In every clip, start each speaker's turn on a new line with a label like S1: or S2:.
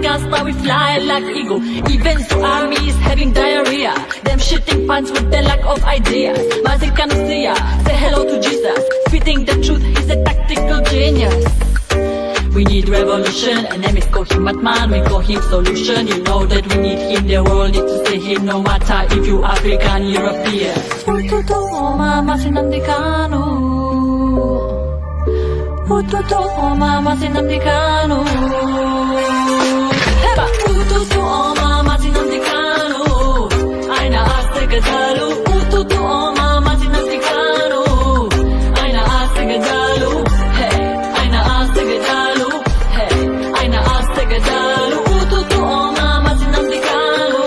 S1: Africans, now we fly like eagle. Even so armies having diarrhea, them shitting pants with their lack of ideas. Mazi Kanu say hello to Jesus, spitting the truth, he's a tactical genius. We need revolution, enemies call him madman, we call him solution. You know that we need him, the world needs to see him, no matter if you African, European. Mazi Kanu. Mazi Kanu. Mazi Kanu. Aina aste gadalu. Mazi Kanu. Aina aste gadalu. Hey, aina aste gadalu. Hey, aina aste gadalu. Mazi Kanu.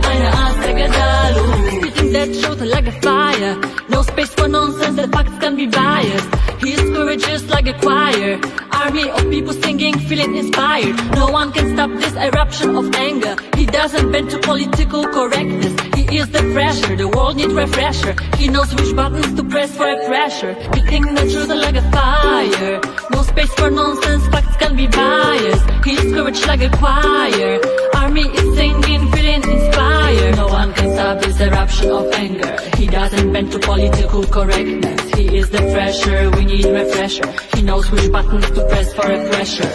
S1: Aina aste gadalu. Spitting that truth like a fire. No space for nonsense, the facts can be biased. His courage is like a choir, army of people singing, feeling inspired. No one can stop this eruption of anger. He doesn't bend to political correctness. He is the fresher, the world needs refresher. He knows which buttons to press for a pressure. Beating the truth like a fire. No space for nonsense, facts can be biased. His courage like a choir, army is singing, feeling inspired. No one can stop this eruption of anger. He doesn't bend to political correctness. He is the fresher, we need refresher. He knows which buttons to press for a pressure.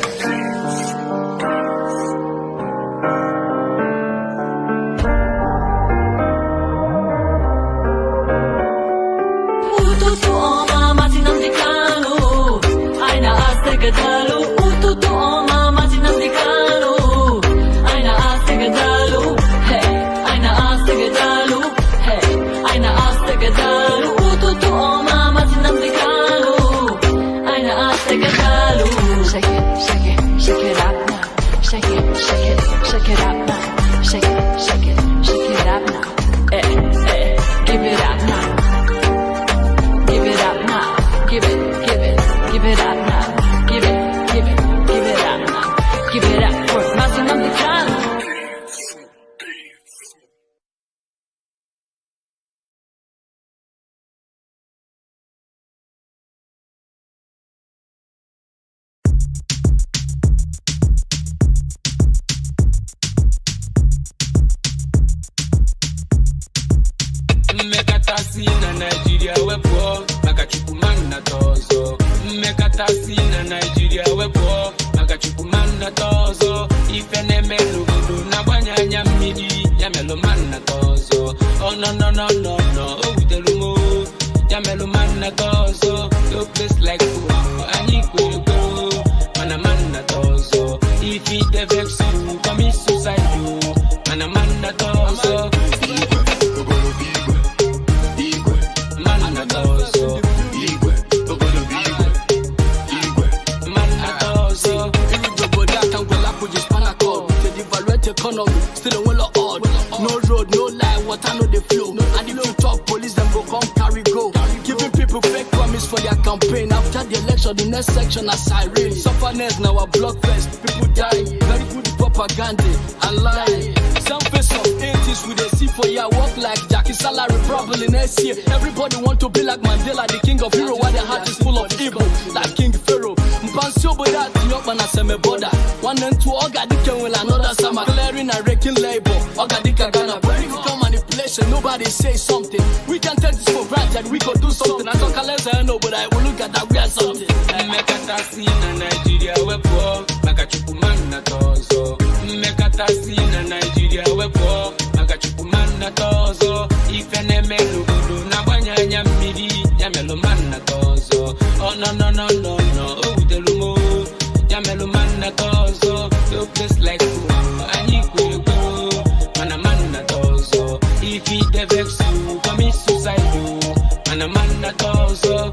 S1: Mazi Kanu. Aina aste gadalu. Mazi Kanu. Aina aste gadalu. Hey, aina aste gadalu. Hey, aina aste gadalu. Shake it, shake it, shake it up now. Shake it, shake it, shake it up now. Shake it, shake it, shake it up now. Give it up now. Give it up now. Give it, give it, give it up now. Give it, give it, give it up now. Give it up for Mazi Kanu.
S2: Mekatasi na Nigeria wepo makachukumana tozo. Mekatasi na Nigeria wepo makachukumana tozo. Ifene melugudu na banyanya midi ya melomana tozo. Oh no no no no no, oh utelumo ya melomana tozo. No place like Kumu, Anyiko, manamana tozo. If it affects you, commit suicide you, manamana tozo.
S3: Economy, still a well odd. No road, no line, water, no the flow. And if you talk police, them go come carry go. Giving people fake promise for their campaign. After the election, the next section are siren. Sufferness now a block fest. People die. Very good propaganda and lie. Some face of 80s with a C4 walk like Jackie salary probably next year. Everybody want to be like Mandela, the king of hero, while their heart is full of evil, like King Pharaoh. Mpansio but that yok man aseme border. One and two Ogadika will another summer clearing and wrecking labor. Ogadika Ghana, political manipulation, nobody say something. We can take this for granted, we could do something. I don't know, but I will look at that we are something.
S2: Mekatasi na Nigeria wepo makachukumana tozo. Mekatasi na Nigeria wepo makachukumana tozo. Ifene melugudu na banyanya midi ya melomana tozo. Oh no no no no no, oh utelumo ya melomana tozo. No place like Kumu, Anyiko, manamana tozo. If it affects you, commit suicide you, manamana tozo.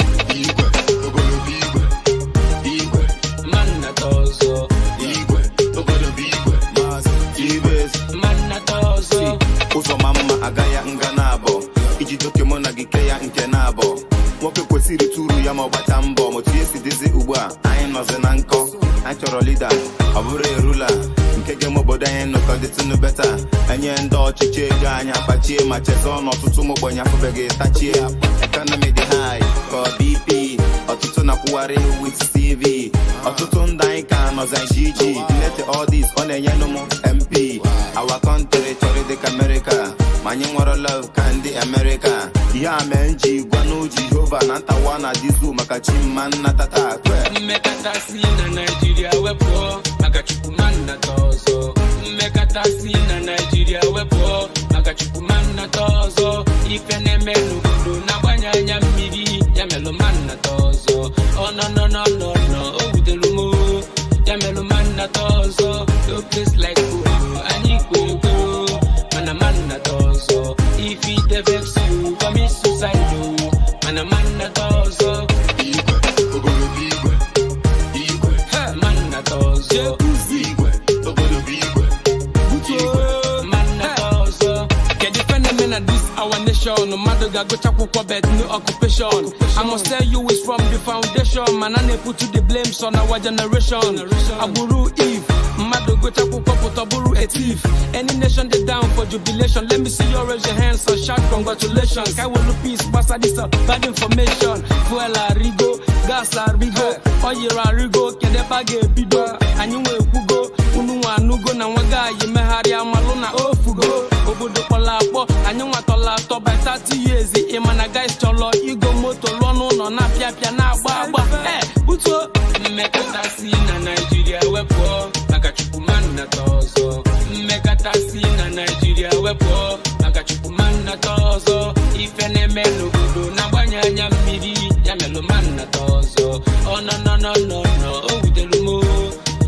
S4: Agaya nganabo ijidoke mona gikeya nkenabo nwoke kwesiri turu ya ma ọgbata mbọ motu esi dizi ugbu a anyị nọzi na nkọ anyị chọrọ leader ọ bụrụ erula nke game obodo anyị nnọkọ dịtụnụ beta enye ndị ọchịchị ego anyị akpachie ma chezọ n'ọtụtụ ụmụ ogbenye afụbeghị tachie economy dị high ka BP ọtụtụ na-akwụgharị with CV ọtụtụ ndị anyị ka nọza GG let all this ọ na-enye m MP our country chọrọ dịka America ma anyị nwere love ka ndị America ihe a mee nji gwanụ Jehova na ntawa na dizu maka chimma nnatata
S2: mmekọta si na Nigeria wepụ maka chukwu manna tozo mmekọta si na Nigeria wepụ maka chukwu manna tozo ife na-eme n'obodo na-agbanye anya mmiri ya melụ manna tozo oh no o wutelu mo ya melụ manna tozo no place like Kanu anyị kwego mana manna tozo if it vex you commit suicide mana manna tozo manna tozo our nation, no matter go chakwa bet no occupation. I must tell you it's from the foundation. Man, I put to the blame on our generation. Aburu Eve, Mado go chakwa put aburu a thief. Any nation they down for jubilation. Let me see you raise your hands and shout congratulations. I will peace, basta this bad information. Fuel rigo, gas rigo, oil rigo, kede bage bido. And you will go, unuwa nugo na waga yimehari amalona ofugo. Obodo palapo, anywa tolato by 30 years. Imana guys cholo, igo moto lono no na pia na agba. Uto mmekọta si na Nigeria wepo maka chukwu manna tozo. Mmekọta si na Nigeria wepo maka chukwu manna tozo. Ife na-eme n'obodo na-agbanye anya mmiri ya melụ manna tozo. Oh no, o wutelu mo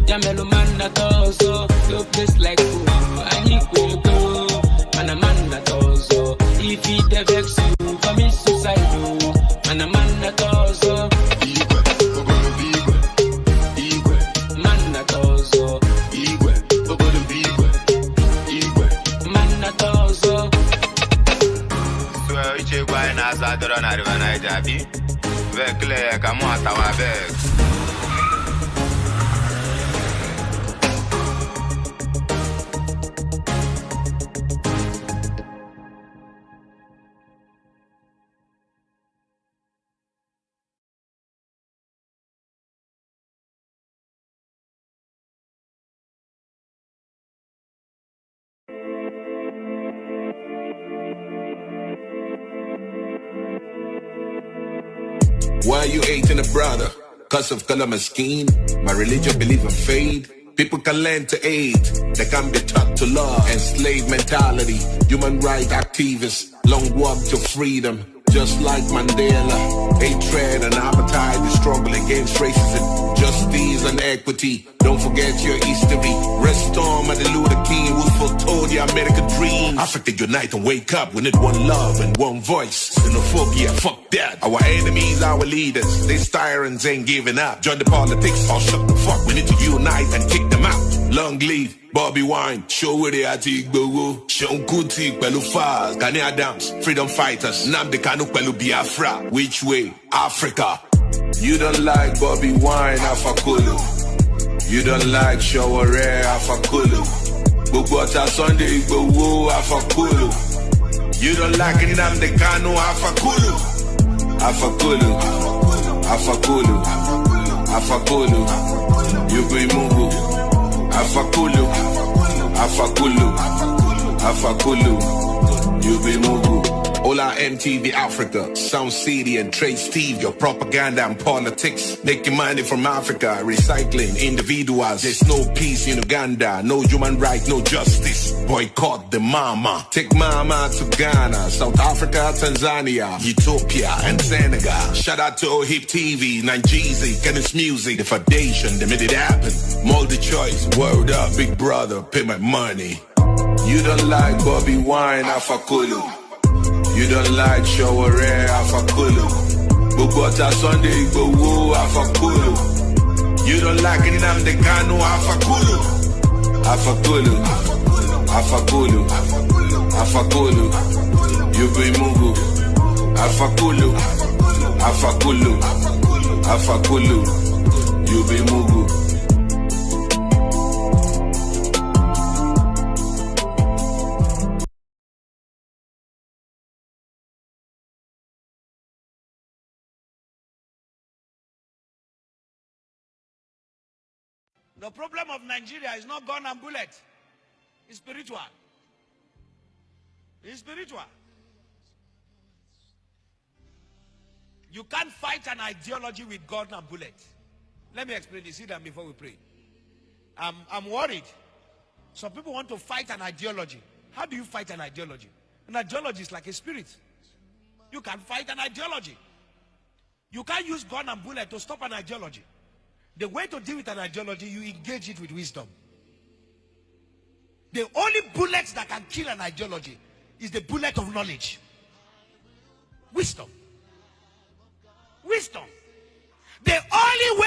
S2: ya melụ manna tozo. No place like Kanu anyị kwego mana manna tozo. If it vex you commit suicide mana manna tozo. Manna tozo. Manna tozo.
S4: So iche kwa ina zadoro na river Niger bi vekle ka mo atawa vex.
S5: Why you hating a brother? Cause of color my skin, my religion believe in fate. People can learn to hate, they can be taught to love. Enslaved mentality, human rights activists, long walk to freedom. Just like Mandela, hatred and appetite, the struggle against racism, justice and equity. Don't forget your history. Rest on Martin Luther King, who foretold the American dream. Africa unite and wake up. We need one love and one voice. Xenophobia, fuck that. Our enemies, our leaders. These tyrants ain't giving up. Join the politics or shut the fuck. We need to unite and kick them out. Long live Bobby Wine, show where they are to go. Sean Kuti, Pelu Faz, Gani Adams, freedom fighters, Nnamdi Kanu, Pelu Biafra. Which way? Africa. You don't like Bobby Wine, Afakulu. You don't like Shaware, Afakulu. Bubota Sunday, Igbo, Afakulu. You don't like Nnamdi Kanu, Afakulu. Afakulu. Afakulu. Afakulu. You be Mungu. Afakulu, Afakulu, Afakulu, you be Mugu. Ola MTV Africa, Sound City and Trade Steve, your propaganda and politics. Making money from Africa, recycling individuals. There's no peace in Uganda, no human right, no justice. Boycott the mama. Take mama to Ghana, South Africa, Tanzania, Ethiopia and Senegal. Shout out to OHIP TV, Nigeria, Kenneth Music, the foundation, they made it happen. Multi-choice, word up, big brother, pay my money. You don't like Bobby Wine, Afakulu. You don't like Shaware, Afakulu. Bubota Sunday, Igbo, Afakulu. You don't like Nnamdi Kanu, Afakulu. Afakulu. Afakulu. Afakulu. You be Mungu. Afakulu. Afakulu. Afakulu. You be Mungu.
S6: The problem of Nigeria is not gun and bullet. It's spiritual. It's spiritual. You can't fight an ideology with gun and bullet. Let me explain this. Sit down before we pray. I'm worried. Some people want to fight an ideology. How do you fight an ideology? An ideology is like a spirit. You can fight an ideology. You can't use gun and bullet to stop an ideology. The way to deal with an ideology, you engage it with wisdom. The only bullet that can kill an ideology is the bullet of knowledge. Wisdom. Wisdom. The only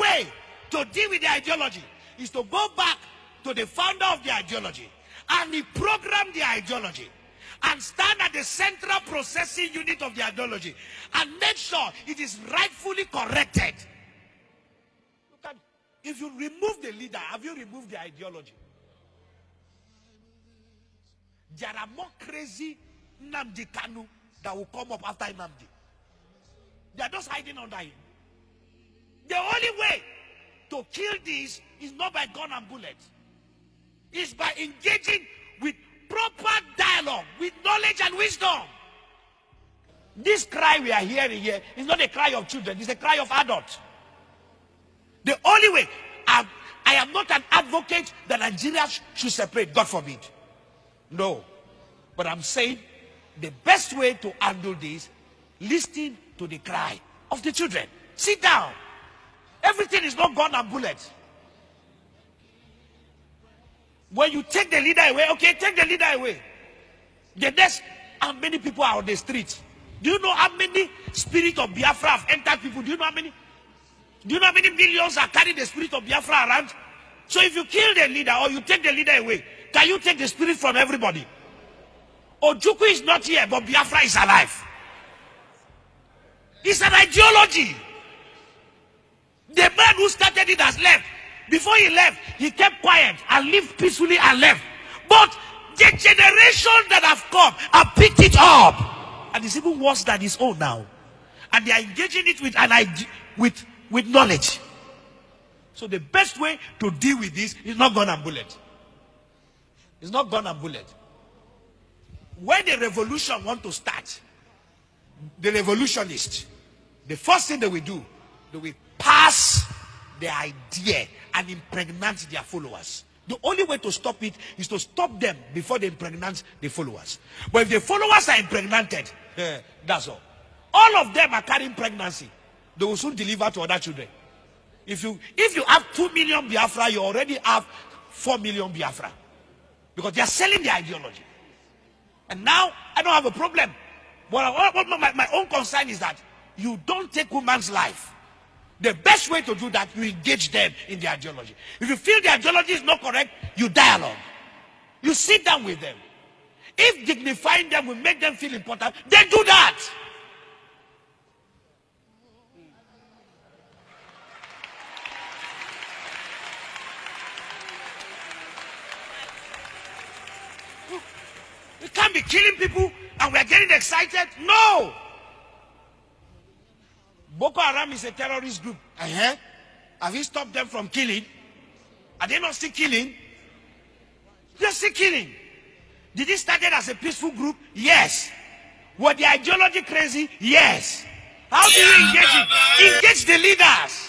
S6: way to deal with the ideology is to go back to the founder of the ideology and reprogram the ideology and stand at the central processing unit of the ideology and make sure it is rightfully corrected. If you remove the leader, have you removed the ideology? There are more crazy Nnamdi Kanu that will come up after Nnamdi. They are just hiding under him. The only way to kill this is not by gun and bullet. It's by engaging with proper dialogue, with knowledge and wisdom. This cry we are hearing here is not a cry of children, it's a cry of adults. The only way, I am not an advocate that Nigeria should separate, God forbid. No. But I'm saying the best way to handle this, listen to the cry of the children. Sit down. Everything is not gun and bullet. When you take the leader away, okay, take the leader away. The next, how many people are on the street? Do you know how many spirit of Biafra have entered people? Do you know how many? Do you know how many millions are carrying the spirit of Biafra around? So if you kill the leader or you take the leader away, can you take the spirit from everybody? Ojukwu is not here, but Biafra is alive. It's an ideology. The man who started it has left. Before he left, he kept quiet and lived peacefully and left. But the generation that have come have picked it up. And it's even worse than his own now. And they are engaging it with an idea, with knowledge. So the best way to deal with this is not gun and bullet. It's not gun and bullet. When the revolution want to start, the revolutionists, the first thing they will do, they will pass the idea and impregnate their followers. The only way to stop it is to stop them before they impregnate the followers. But if the followers are impregnated, that's all. All of them are carrying pregnancy. They will soon deliver to other children. If you have 2 million Biafra, you already have 4 million Biafra. Because they are selling the ideology. And now, I don't have a problem. But my own concern is that you don't take woman's life. The best way to do that, you engage them in the ideology. If you feel the ideology is not correct, you dialogue. You sit down with them. If dignifying them will make them feel important, then do that. We can't be killing people and we're getting excited. No! Boko Haram is a terrorist group. Have you stopped them from killing? Are they not still killing? They're still killing. Did it start as a peaceful group? Yes. Were the ideology crazy? Yes. How do you engage it? Engage the leaders.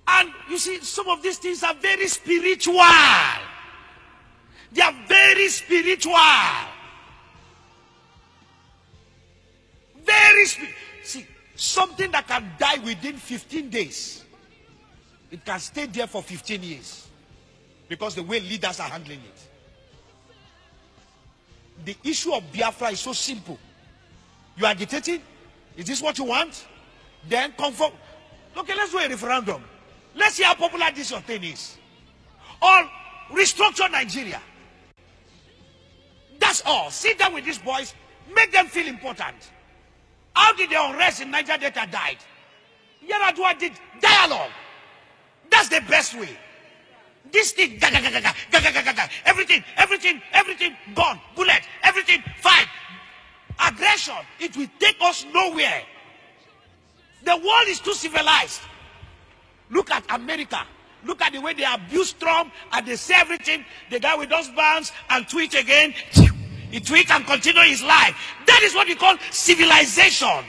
S6: And you see, some of these things are very spiritual. They are very spiritual. Very spiritual. See, something that can die within 15 days, it can stay there for 15 years. Because the way leaders are handling it. The issue of Biafra is so simple. You are agitating? Is this what you want? Then conform. Okay, let's do a referendum. Let's see how popular this your thing is. Or restructure Nigeria. That's all. Sit down with these boys. Make them feel important. How did the unrest in Niger Delta died? Yaradua did dialogue. That's the best way. This thing, everything, gone, bullet, everything, fight. Aggression, it will take us nowhere. The world is too civilized. Look at America. Look at the way they abuse Trump and they say everything. The guy with those bands and tweet again. He tweets and continue his life. That is what we call civilization.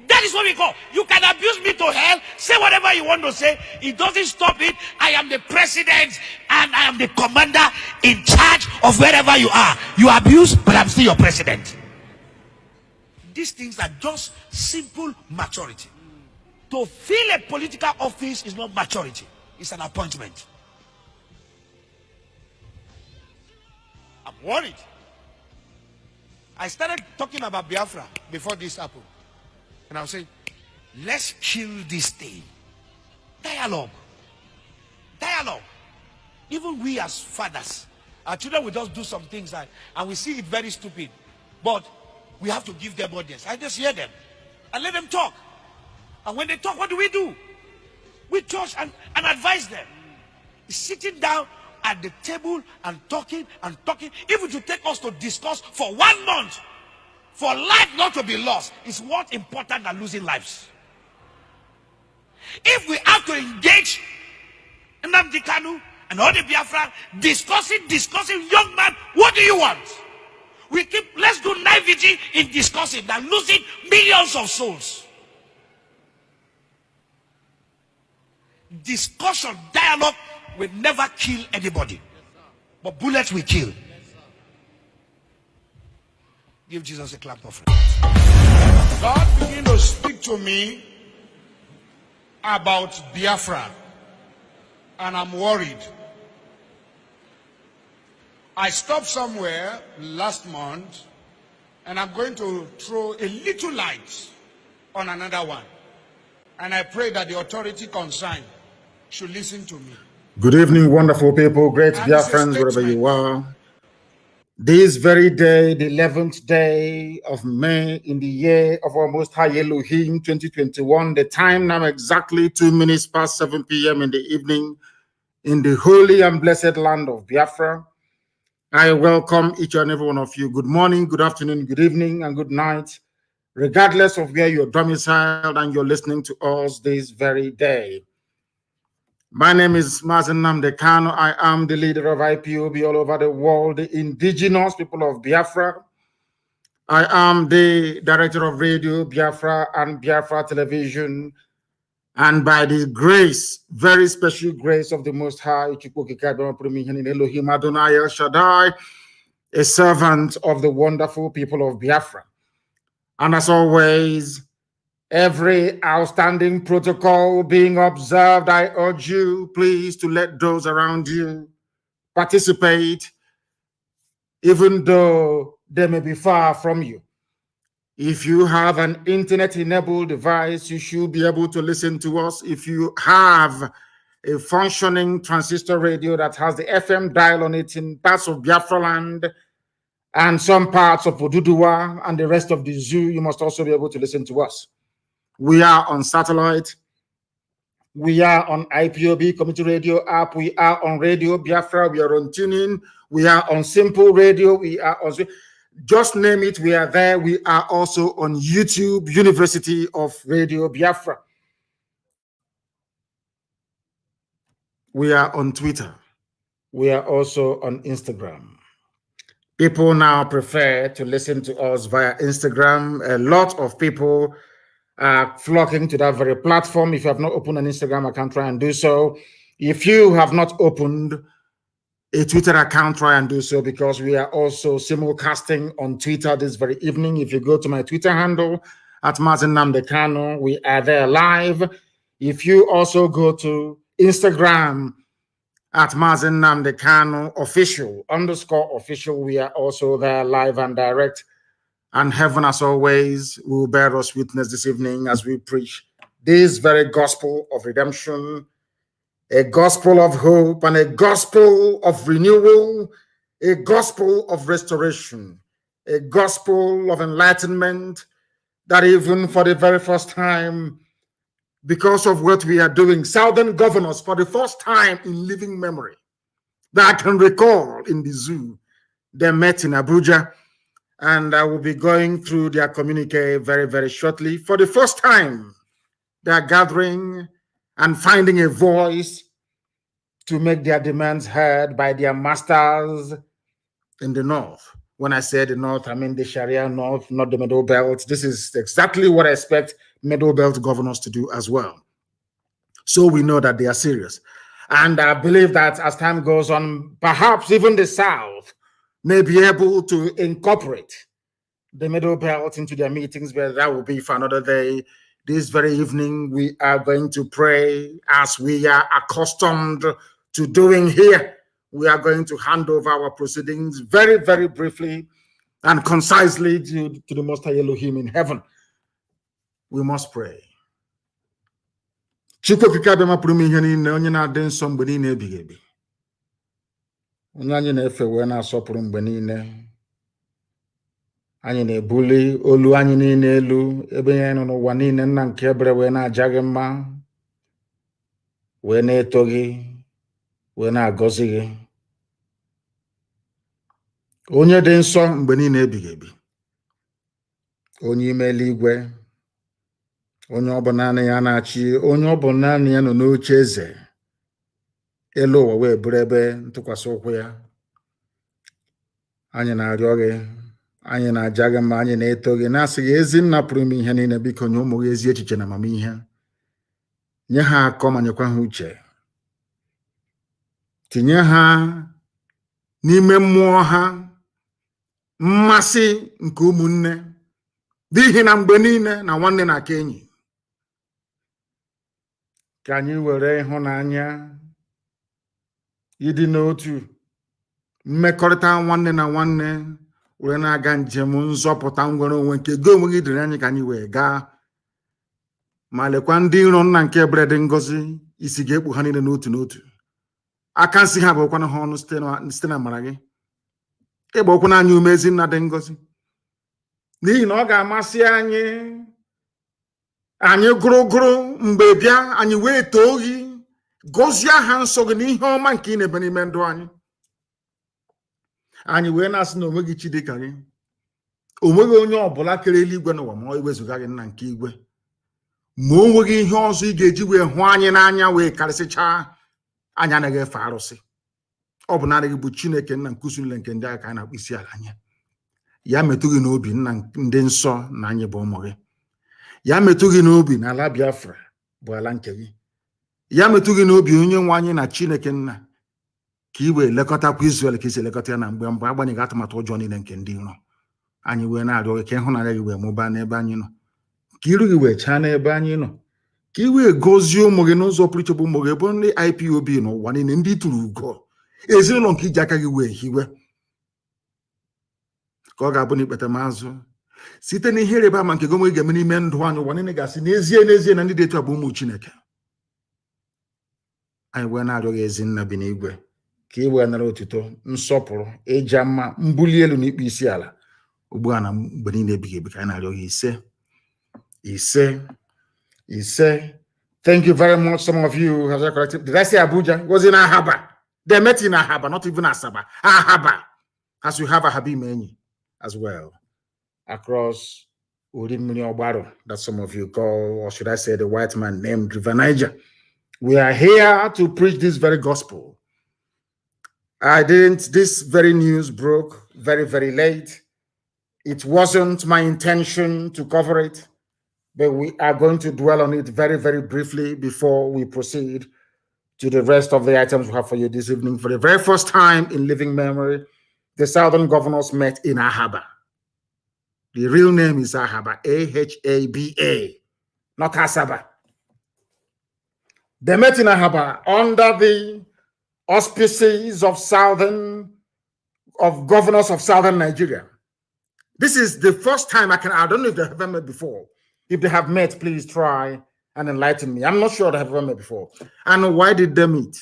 S6: That is what we call. You can abuse me to hell, say whatever you want to say. It doesn't stop it. I am the president and I am the commander in charge of wherever you are. You abuse, but I'm still your president. These things are just simple maturity. To fill a political office is not maturity. It's an appointment. I'm worried. I started talking about Biafra before this happened. And I was saying, let's kill this thing. Dialogue. Dialogue. Even we as fathers, our children will just do some things and we see it very stupid. But we have to give them audience. I just hear them and let them talk. And when they talk, what do? We judge and advise them. Sitting down at the table and talking, even to take us to discuss for 1 month, for life not to be lost, is what important than losing lives. If we have to engage Nnamdi Kanu and all the Biafran discussing, young man, what do you want? Let's do night vigil in discussing than losing millions of souls. Discussion, dialogue will never kill anybody, but bullets will kill. Give Jesus a clap of praise.
S7: God began to speak to me about Biafra, and I'm worried. I stopped somewhere last month, and I'm going to throw a little light on another one. And I pray that the authority concerned should listen to me.
S8: Good evening, wonderful people, great Biafrans, wherever you are. This very day, the 11th day of May in the year of our Most High Elohim 2021, the time now exactly 2 minutes past 7 p.m. in the evening in the holy and blessed land of Biafra. I welcome each and every one of you. Good morning, good afternoon, good evening, and good night, regardless of where you're domiciled and you're listening to us this very day. My name is Mazi Nnamdi Kanu. I am the leader of IPOB all over the world, the indigenous people of Biafra. I am the director of radio, Biafra and Biafra television. And by the grace, very special grace of the Most High, Elohim Adonai El Shaddai, a servant of the wonderful people of Biafra. And as always, every outstanding protocol being observed, I urge you, please, to let those around you participate, even though they may be far from you. If you have an internet-enabled device, you should be able to listen to us. If you have a functioning transistor radio that has the FM dial on it in parts of Biafra land and some parts of Oduduwa and the rest of the zoo, you must also be able to listen to us. We are on satellite. We are on IPOB Community Radio app. We are on Radio Biafra. We are on TuneIn. We are on Simple Radio. We are on, just name it, we are there. We are also on YouTube, University of Radio Biafra. We are on Twitter. We are also on Instagram. People now prefer to listen to us via Instagram. A lot of people are flocking to that very platform. If you have not opened an Instagram account, try and do so. If you have not opened a Twitter account, try and do so, because we are also simulcasting on Twitter this very evening. If you go to my Twitter handle at Mazi Nnamdi Kanu, we are there live. If you also go to Instagram at Mazi Nnamdi Kanu _official, we are also there live and direct. And heaven, as always, will bear us witness this evening as we preach this very gospel of redemption, a gospel of hope, and a gospel of renewal, a gospel of restoration, a gospel of enlightenment, that even for the very first time, because of what we are doing, Southern governors, for the first time in living memory, that I can recall in the zoo, they met in Abuja. And I will be going through their communique very, very shortly. For the first time, they are gathering and finding a voice to make their demands heard by their masters in the North. When I say the North, I mean the Sharia North, not the Middle Belt. This is exactly what I expect Middle Belt governors to do as well. So we know that they are serious. And I believe that as time goes on, perhaps even the South may be able to incorporate the Middle Belt into their meetings, but that will be for another day. This very evening, we are going to pray as we are accustomed to doing here. We are going to hand over our proceedings very, very briefly and concisely to the Most High Elohim in heaven. We must pray. Chukwu okike abịa mapụrụ m ihe niile, onye na-adị nsọ mgbe niile ebighị ebi, onye anyị na-efe wee na-asọpụrụ mgbe niile. Anyị na-ebuli olu anyị niile elu ebe ya nọ n'ụwa niile, nna nke ebere wee na-aja gị mma, wee na-eto gị, wee na-agọzi gị. Onye dị nsọ mgbe niile ebighị ebi, onye ime eluigwe, onye ọ bụ naanị ya na-achị, onye ọ bụ naanị ya nọ n'oche eze elu ụwa wee bụrụ ebe ntụkwasị ụkwụ ya. Anyị na-arịọ gị, anyị na-aja gị mma, anyị na-eto gị, na-asị gị ezi nna pụrụ ime ihe niile, biko nye ụmụ gị ezi echiche na amamihe, nye ha akọ ma nyekwa ha uche, tinye ha n'ime mmụọ ha mmasị nke ụmụnne, n'ihi na mgbe niile na nwanne na-aka enyi. Ka anyị were ịhụnanya, ịdị n'otu, mmekọrịta nwanne na nwanne were na-aga njem nzọpụta nwere onwe nke gị onwe gị dịrị anyị ka anyị wee gaa. Ma lekwa ndị iro nna nke ebere dị ngọzi, isi ga-ekpu ha niile n'otu n'otu. Aka nsị ha bụkwana ha ọnụ site na amara gị. Ịgba okwu na anyị ume ezi nna dị ngọzi, n'ihi na ọ ga-amasị anyị gụrụgụrụ mgbe bịa anyị wee too gị, gọzie aha nsọ gị n'ihe ọma nke ị na-ebe n'ime ndụ anyị. Anyị wee na-asị na onweghị chi dị ka gị, onweghị onye ọbụla kere eluigwe n'ụwa ma ọ iwezuga gị nna nke igwe, ma o nweghị ihe ọzọ ị ga-eji wee hụ anyị n'anya wee karịsịchaa. Anyị anaghị efe arụsị, ọ bụ naanị gị bụ Chineke nna nke usu niile nke ndị agha ka anyị na-akpụ isi ala anya. Ya metụ gị n'obi nna ndị nsọ na anyị bụ ụmụ gị. Ya metụ gị n'obi na ala Biafra bụ ala nke gị. Ya metụ gị n'obi onye nwe anyị na Chineke nna, ka i wee lekọtakwa Izrel ka isi elekọta ya na mgbe mbụ, agbanyeghị atụmatụ ọjọọ niile nke ndị iro. Anyị wee na-arịọ gị ka ịhụnanya gị wee mụbaa n'ebe anyị nọ, ka iru gị wee chaa n'ebe anyị nọ, ka i wee gọzie ụmụ gị n'ụzọ pụrụ iche bụ ụmụ gị bụ ndị IPOB n'ụwa niile, ndị tụrụ ugo, ezinụlọ nke iji aka gị wee hiwe, ka ọ ga-abụ na ikpeta mazụ site n'ihe ịrịba ama nke gị onwe gị ga-eme n'ime ndụ anyị. Ụwa niile ga-asị n'ezie n'ezie na ndị dị etu a bụ ụmụ Chineke. Anyị wee na-arịọ gị ezi nna bi n'igwe, ka i wee nara otuto, nsọpụrụ, ịja mma, mbuli elu na ikpe isi ala ugbu a na mgbe niile ebighị ebi. Ka anyị na-arịọ gị ise ise ise. Thank you very much. Some of you have corrected. Did I say Abuja? It was in Ahaba. They met in Ahaba, not even Asaba. Ahaba. As you have a Habimenyi as well. Across Urimuni Obaro, that some of you call, or should I say the white man named River Niger. We are here to preach this very gospel. This very news broke very, very late. It wasn't my intention to cover it, but we are going to dwell on it very, very briefly before we proceed to the rest of the items we have for you this evening. For the very first time in living memory, the Southern governors met in Ahaba. The real name is Ahaba, A-H-A-B-A, not Asaba. They met in Ahaba under the auspices of governors of Southern Nigeria. This is the first time I don't know if they have ever met before. If they have met, please try and enlighten me. I'm not sure they have ever met before. And why did they meet?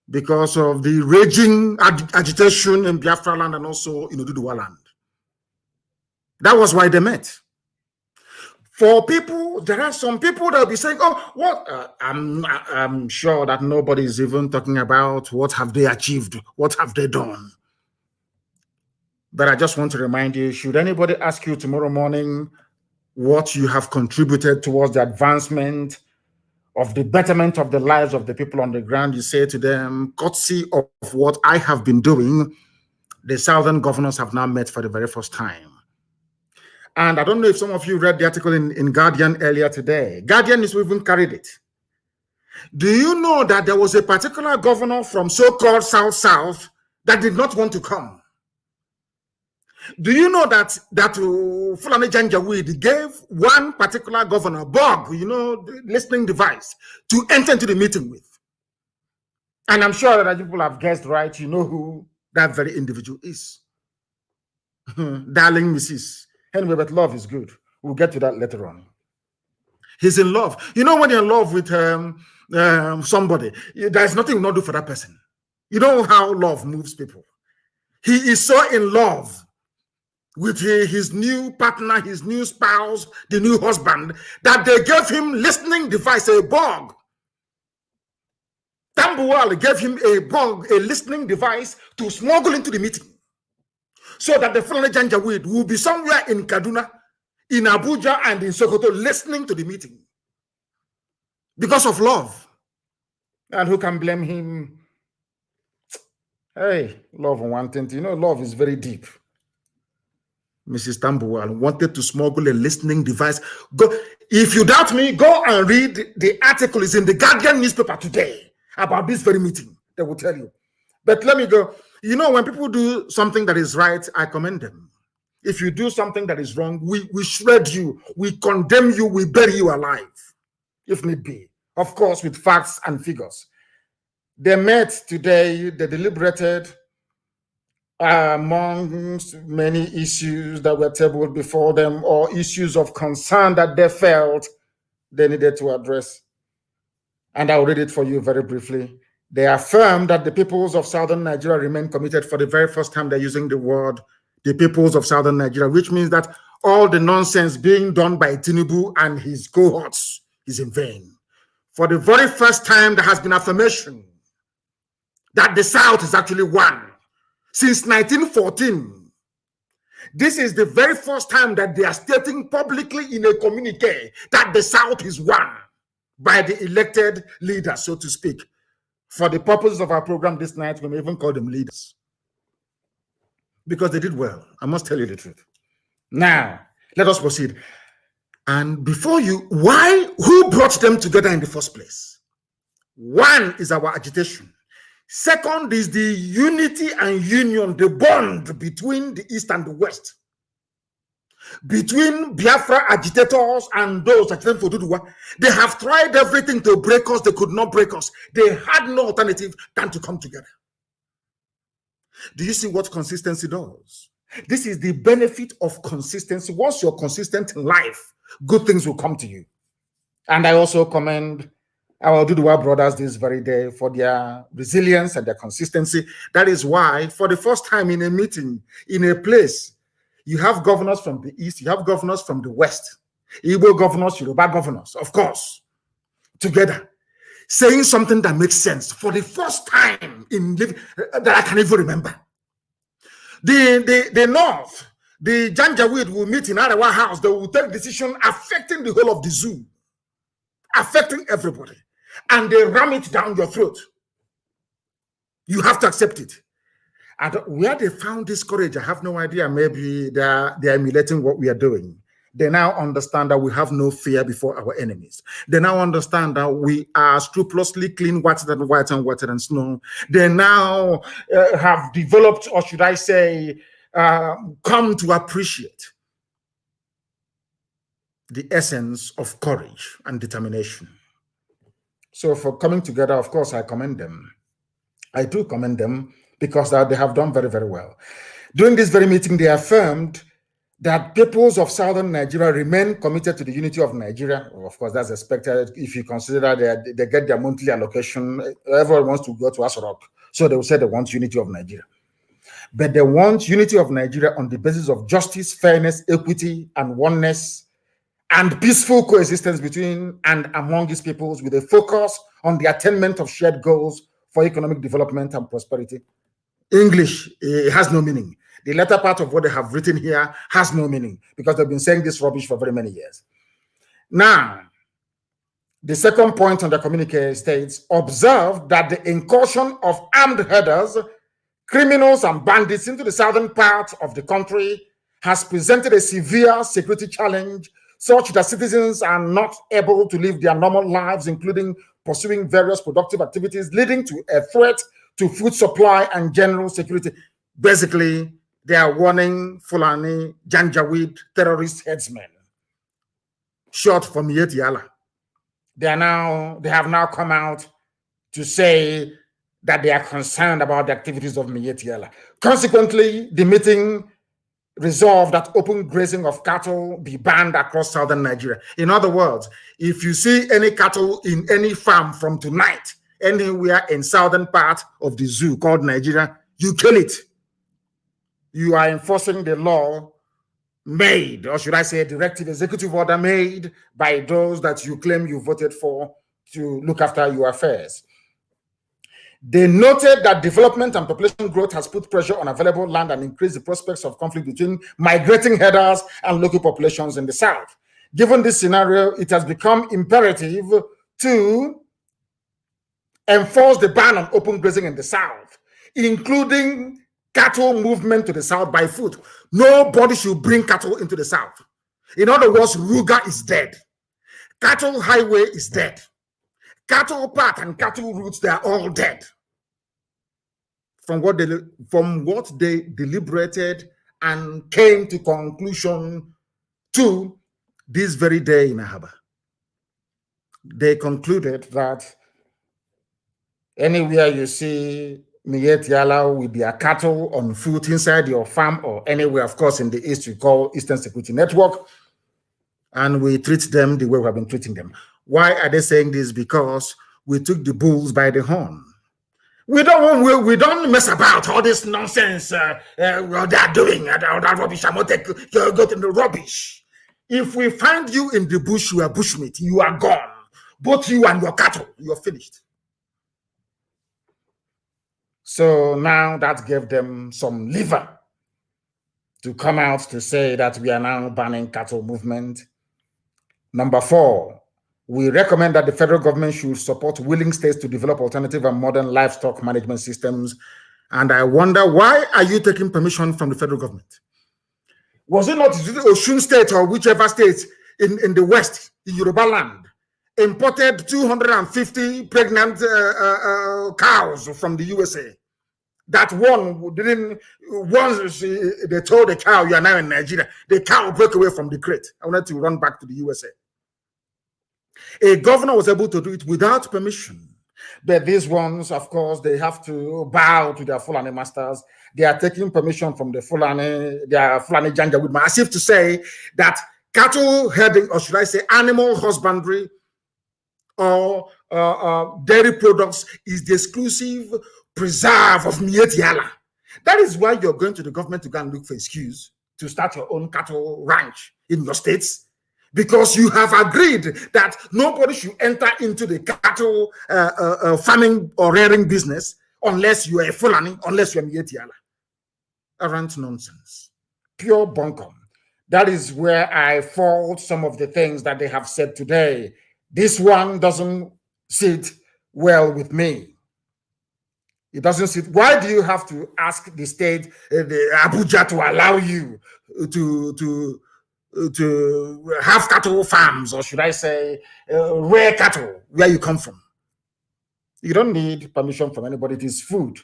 S8: Because of the raging agitation in Biafra land and also in Oduduwa land. That was why they met. For people, there are some people that will be saying, oh, what? I'm sure that nobody is even talking about what have they achieved, what have they done. But I just want to remind you, should anybody ask you tomorrow morning what you have contributed towards the advancement of the betterment of the lives of the people on the ground, you say to them, courtesy of what I have been doing, the Southern governors have now met for the very first time. And I don't know if some of you read the article in Guardian earlier today. Guardian is even carried it. Do you know that there was a particular governor from so-called South that did not want to come? Do you know that Fulani Janjaweed gave one particular governor, Bob, you know, the listening device, to enter into the meeting with? And I'm sure that people have guessed right. You know who that very individual is. Darling Mrs. Anyway, but love is good. We'll get to that later on. He's in love. You know, when you're in love with somebody, there's nothing not do for that person. You know how love moves people. He is so in love with his new partner, his new spouse, the new husband, that they gave him listening device, a bug. Tambuwal gave him a bug, a listening device to smuggle into the meeting, so that the Fulani Janjaweed will be somewhere in Kaduna, in Abuja, and in Sokoto listening to the meeting because of love. And who can blame him? Hey, love and wanting. You know, love is very deep. Mrs. Tambuwal wanted to smuggle a listening device. Go, if you doubt me, go and read the article. It's in the Guardian newspaper today about this very meeting. They will tell you. But let me go. You know, when people do something that is right, I commend them. If you do something that is wrong, we shred you, we condemn you, we bury you alive, if need be. Of course, with facts and figures. They met today, they deliberated amongst many issues that were tabled before them, or issues of concern that they felt they needed to address. And I'll read it for you very briefly. They affirmed that the peoples of Southern Nigeria remain committed. For the very first time, they're using the word, the peoples of Southern Nigeria, which means that all the nonsense being done by Tinubu and his cohorts is in vain. For the very first time, there has been affirmation that the South is actually one. Since 1914, this is the very first time that they are stating publicly in a communique that the South is one by the elected leaders, so to speak. For the purposes of our program this night, we may even call them leaders, because they did well. I must tell you the truth. Now, let us proceed. And before you, who brought them together in the first place? One is our agitation. Second is the unity and union, the bond between the East and the West, between Biafra agitators and those agitating for Duduwa. They have tried everything to break us. They could not break us. They had no alternative than to come together. Do you see what consistency does? This is the benefit of consistency. Once you're consistent in life, good things will come to you. And I also commend our Duduwa brothers this very day for their resilience and their consistency. That is why, for the first time in a meeting, in a place, you have governors from the East, you have governors from the West, Igbo governors, Yoruba governors, of course, together, saying something that makes sense for the first time in that I can even remember. The North, the Janjaweed will meet in Arawa House. They will take decision affecting the whole of the zoo, affecting everybody, and they ram it down your throat. You have to accept it. And where they found this courage, I have no idea. Maybe they are emulating what we are doing. They now understand that we have no fear before our enemies. They now understand that we are scrupulously clean, whiter than snow. They now have developed, or should I say, come to appreciate the essence of courage and determination. So for coming together, of course, I commend them. I do commend them, because they have done very, very well. During this very meeting, they affirmed that peoples of Southern Nigeria remain committed to the unity of Nigeria. Well, of course, that's expected if you consider that they get their monthly allocation. Everyone wants to go to Asorok, so they will say they want unity of Nigeria. But they want unity of Nigeria on the basis of justice, fairness, equity, and oneness, and peaceful coexistence between and among these peoples, with a focus on the attainment of shared goals for economic development and prosperity. English has no meaning. The latter part of what they have written here has no meaning, because they've been saying this rubbish for very many years. Now, The second point on the communique states, observe that the incursion of armed herders, criminals and bandits into the southern part of the country has presented a severe security challenge such that citizens are not able to live their normal lives, including pursuing various productive activities, leading to a threat to food supply and general security. Basically, they are warning Fulani Janjaweed terrorist headsmen, short for Miet Yala. They have now come out to say that they are concerned about the activities of Miet Yala. Consequently, the meeting resolved that open grazing of cattle be banned across southern Nigeria. In other words, if you see any cattle in any farm from tonight, anywhere in southern part of the zoo called Nigeria, you kill it. You are enforcing the law made, or should I say directive executive order made by those that you claim you voted for to look after your affairs. They noted that development and population growth has put pressure on available land and increased the prospects of conflict between migrating herders and local populations in the south. Given this scenario, it has become imperative to enforce the ban on open grazing in the south, including cattle movement to the south by foot. Nobody should bring cattle into the south. In other words, Ruga is dead. Cattle highway is dead. Cattle path and cattle routes, they are all dead. From what they deliberated and came to conclusion to this very day in Ahaba. They concluded that anywhere you see Miet Yala with their cattle on foot inside your farm or anywhere, of course, in the East, we call Eastern Security Network, and we treat them the way we have been treating them. Why are they saying this? Because we took the bulls by the horn. We don't mess about all this nonsense they're doing, all that rubbish. I'm not go to the rubbish. If we find you in the bush, you are bushmeat, you are gone. Both you and your cattle, you're finished. So now that gave them some liver to come out to say that we are now banning cattle movement. Number 4, we recommend that the federal government should support willing states to develop alternative and modern livestock management systems. And I wonder, why are you taking permission from the federal government? Was it not Osun State or whichever state in the West, in Yoruba land, imported 250 pregnant cows from the USA? That one didn't, once they told the cow, you are now in Nigeria, the cow broke away from the crate. I wanted to run back to the USA. A governor was able to do it without permission. But these ones, of course, they have to bow to their Fulani masters. They are taking permission from the Fulani, their Fulani Janjaweed, as if to say that cattle herding, or should I say animal husbandry or dairy products is the exclusive preserve of Miet Yala. That is why you're going to the government to go and look for excuse to start your own cattle ranch in your states, because you have agreed that nobody should enter into the cattle farming or rearing business unless you are a Fulani, unless you are Miet Yala. Arrant nonsense. Pure bunkum. That is where I fault some of the things that they have said today. This one doesn't sit well with me. It doesn't sit. Why do you have to ask the state, the Abuja, to allow you to have cattle farms, or should I say, rare cattle, where you come from? You don't need permission from anybody. It is food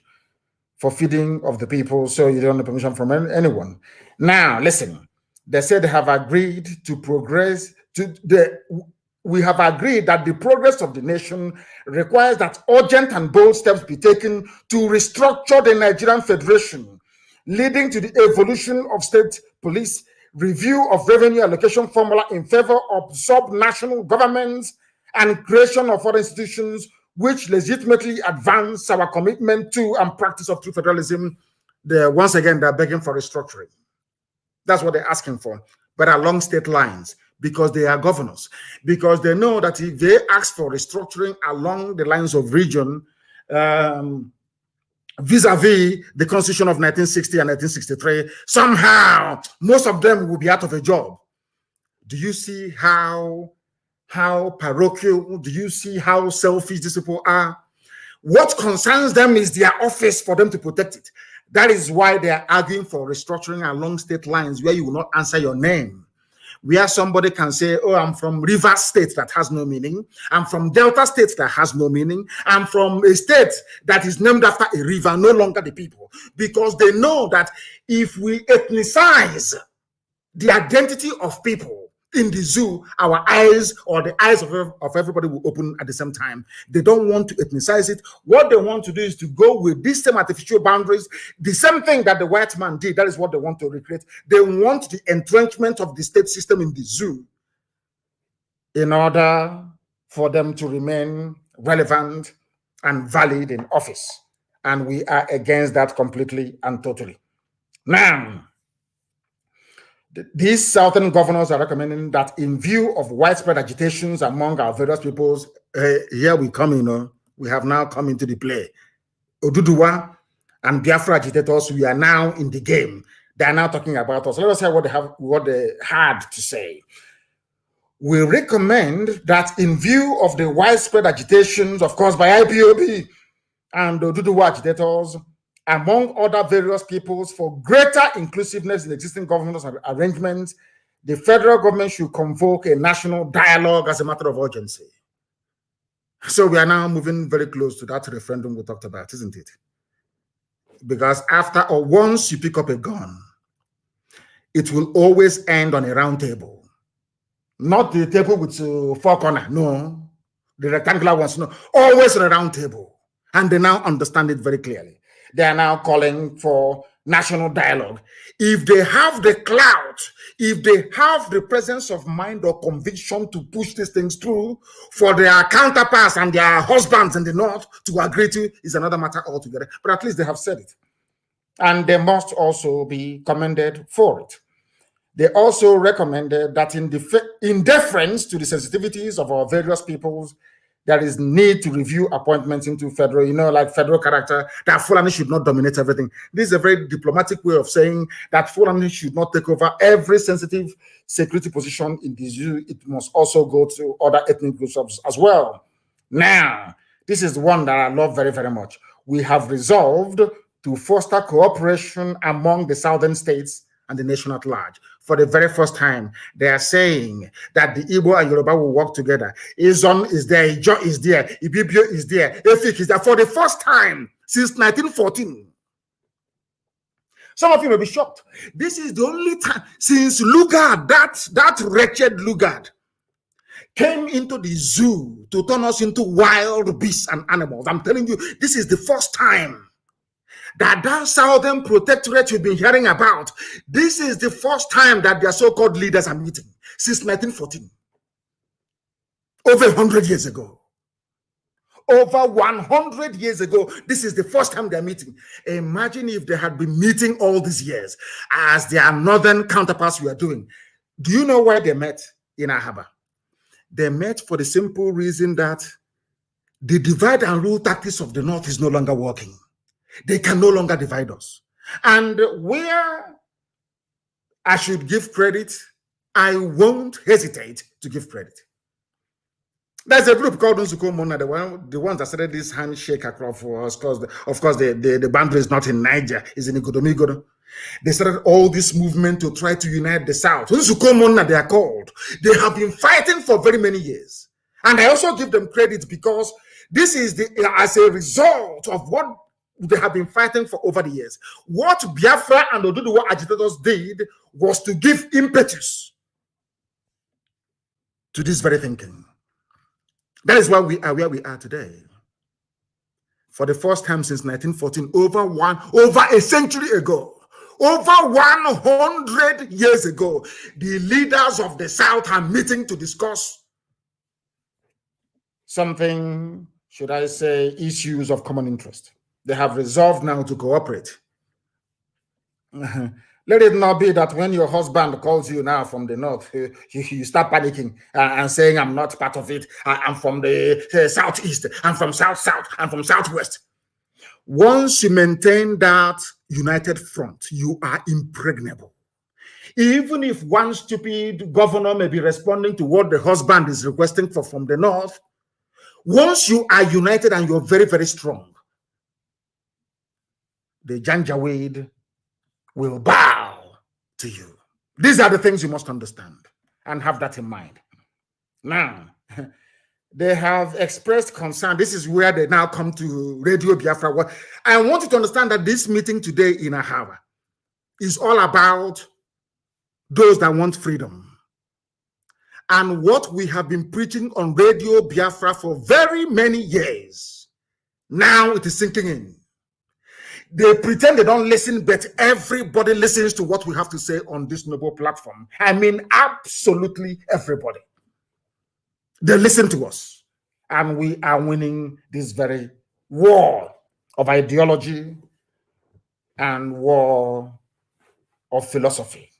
S8: for feeding of the people, so you don't need permission from anyone. Now, listen. They said they have agreed to progress we have agreed that the progress of the nation requires that urgent and bold steps be taken to restructure the Nigerian Federation, leading to the evolution of state police, review of revenue allocation formula in favor of sub-national governments, and creation of other institutions which legitimately advance our commitment to and practice of true federalism. Once again, they're begging for restructuring. That's what they're asking for, but along state lines, because they are governors, because they know that if they ask for restructuring along the lines of region, vis-a-vis the Constitution of 1960 and 1963, somehow most of them will be out of a job. Do you see how how parochial? Do you see how selfish these people are? What concerns them is their office for them to protect it. That is why they are arguing for restructuring along state lines where you will not answer your name. Where somebody can say, oh, I'm from Rivers State, that has no meaning. I'm from Delta State, that has no meaning. I'm from a state that is named after a river, no longer the people. Because they know that if we ethnicize the identity of people in the zoo, our eyes or the eyes of everybody will open at the same time. They don't want to ethnicize it. What they want to do is to go with these same artificial boundaries, the same thing that the white man did. That is what they want to recreate. They want the entrenchment of the state system in the zoo in order for them to remain relevant and valid in office. And we are against that completely and totally. Now, these southern governors are recommending that in view of widespread agitations among our various peoples, here we come, we have now come into the play. Oduduwa and Biafra agitators, we are now in the game. They are now talking about us. Let us hear what they had to say. We recommend that in view of the widespread agitations, of course, by IPOB and Oduduwa agitators, among other various peoples, for greater inclusiveness in existing governance arrangements, the federal government should convoke a national dialogue as a matter of urgency. So we are now moving very close to that referendum we talked about, isn't it? Because after or once you pick up a gun, it will always end on a round table. Not the table with four corners, no. The rectangular ones, no. Always on a round table. And they now understand it very clearly. They are now calling for national dialogue. If they have the clout, if they have the presence of mind or conviction to push these things through, for their counterparts and their husbands in the north to agree to, is another matter altogether. But at least they have said it. And they must also be commended for it. They also recommended that in deference to the sensitivities of our various peoples, there is need to review appointments into federal, like federal character, that Fulani should not dominate everything. This is a very diplomatic way of saying that Fulani should not take over every sensitive security position in the zoo. It must also go to other ethnic groups as well. Now, this is one that I love very, very much. We have resolved to foster cooperation among the southern states and the nation at large. For the very first time, they are saying that the Igbo and Yoruba will work together. Izon is there, Ijo is there, Ibibio is there, Efik is there. For the first time since 1914. Some of you may be shocked. This is the only time since Lugard, that wretched Lugard, came into the zoo to turn us into wild beasts and animals. I'm telling you, this is the first time that southern protectorate you've been hearing about, this is the first time that their so-called leaders are meeting since 1914. Over 100 years ago. Over 100 years ago, this is the first time they're meeting. Imagine if they had been meeting all these years as their northern counterparts were doing. Do you know why they met in Ahaba? They met for the simple reason that the divide and rule tactics of the north is no longer working. They can no longer divide us. And where I should give credit, I won't hesitate to give credit. There's a group called Nsuko Mona, the ones that started this handshake across for us, because of course the boundary is not in Niger, it's in Igodomigodo. They started all this movement to try to unite the South. Nsuko Mona, they are called. They have been fighting for very many years. And I also give them credit because this is as a result of what they have been fighting for over the years. What Biafra and Oduduwa agitators did was to give impetus to this very thinking. That is why we are where we are today. For the first time since 1914, over a century ago, over 100 years ago, the leaders of the South are meeting to discuss something, should I say, issues of common interest. They have resolved now to cooperate. Let it not be that when your husband calls you now from the north, you start panicking and saying, I'm not part of it. I'm from the southeast. I'm from south. I'm from southwest. Once you maintain that united front, you are impregnable. Even if one stupid governor may be responding to what the husband is requesting from the north, once you are united and you're very, very strong, the Janjaweed will bow to you. These are the things you must understand and have that in mind. Now, they have expressed concern. This is where they now come to Radio Biafra. I want you to understand that this meeting today in Ahava is all about those that want freedom. And what we have been preaching on Radio Biafra for very many years, now it is sinking in. They pretend they don't listen, but everybody listens to what we have to say on this noble platform. I mean, absolutely everybody. They listen to us. And we are winning this very war of ideology and war of philosophy.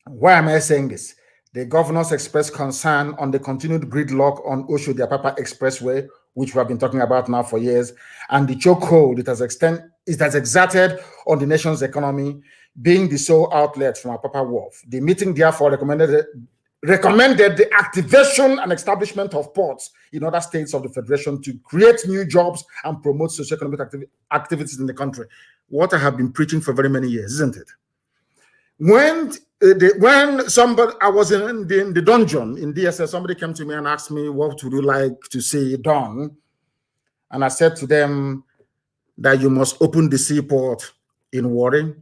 S8: Why am I saying this? The governors expressed concern on the continued gridlock on Oshodi-Apapa Expressway, which we have been talking about now for years, and the chokehold it has exerted on the nation's economy, being the sole outlet from Apapa Wharf. The meeting therefore recommended the activation and establishment of ports in other states of the Federation to create new jobs and promote socioeconomic activities in the country. What I have been preaching for very many years, isn't it? When I was in the dungeon in DSS, somebody came to me and asked me, what would you like to see done? And I said to them that you must open the seaport in Warri,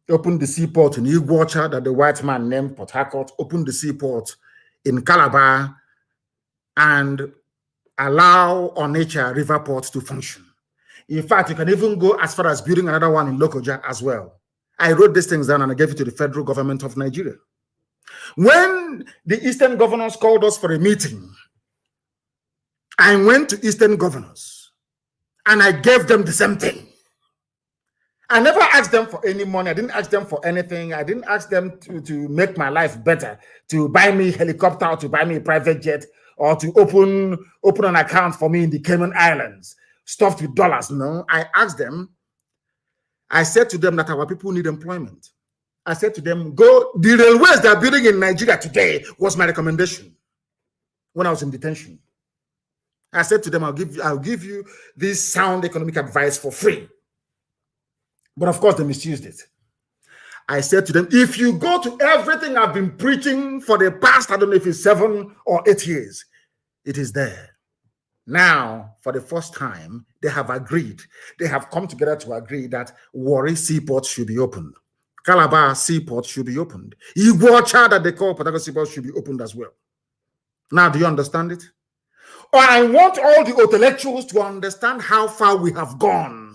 S8: open the seaport in Iguacha that the white man named Port Harcourt, open the seaport in Calabar, and allow Onitsha River Port to function. In fact, you can even go as far as building another one in Lokoja as well. I wrote these things down and I gave it to the federal government of Nigeria. When the Eastern governors called us for a meeting, I went to Eastern governors and I gave them the same thing. I never asked them for any money. I didn't ask them for anything. I didn't ask them to make my life better, to buy me a helicopter, or to buy me a private jet, or to open an account for me in the Cayman Islands, stuffed with dollars. No, I asked them. I said to them that our people need employment. I said to them, go, the railways they're building in Nigeria today was my recommendation when I was in detention. I said to them, I'll give you this sound economic advice for free. But of course, they misused it. I said to them, if you go to everything I've been preaching for the past, I don't know if it's 7 or 8 years, it is there. Now, for the first time, they have agreed. They have come together to agree that Warri Seaport should be opened. Calabar Seaport should be opened. Iguacha, that they call Port Harcourt Seaport, should be opened as well. Now, do you understand it? Or I want all the intellectuals to understand how far we have gone.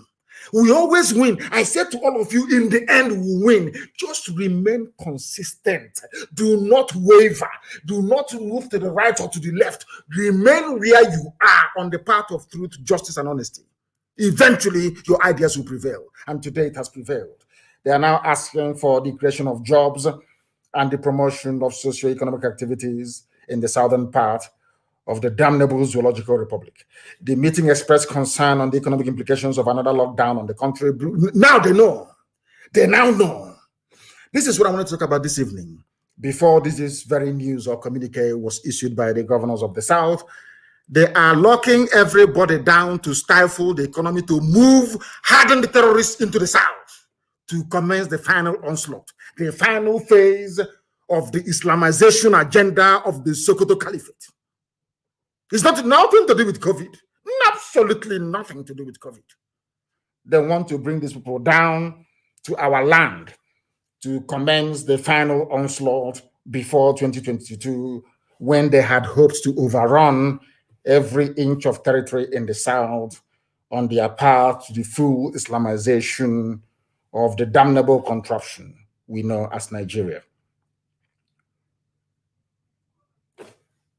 S8: We always win. I said to all of you, in the end, we win. Just remain consistent. Do not waver. Do not move to the right or to the left. Remain where you are on the path of truth, justice, and honesty. Eventually, your ideas will prevail. And today it has prevailed. They are now asking for the creation of jobs and the promotion of socio-economic activities in the southern part of the damnable Zoological Republic. The meeting expressed concern on the economic implications of another lockdown on the country. Now they know. They now know. This is what I want to talk about this evening. Before this very news or communique was issued by the governors of the South, they are locking everybody down to stifle the economy, to move, harden the terrorists into the South, to commence the final onslaught, the final phase of the Islamization agenda of the Sokoto Caliphate. It's nothing to do with COVID. Absolutely nothing to do with COVID. They want to bring these people down to our land to commence the final onslaught before 2022, when they had hoped to overrun every inch of territory in the South on their path to the full Islamization of the damnable contraption we know as Nigeria.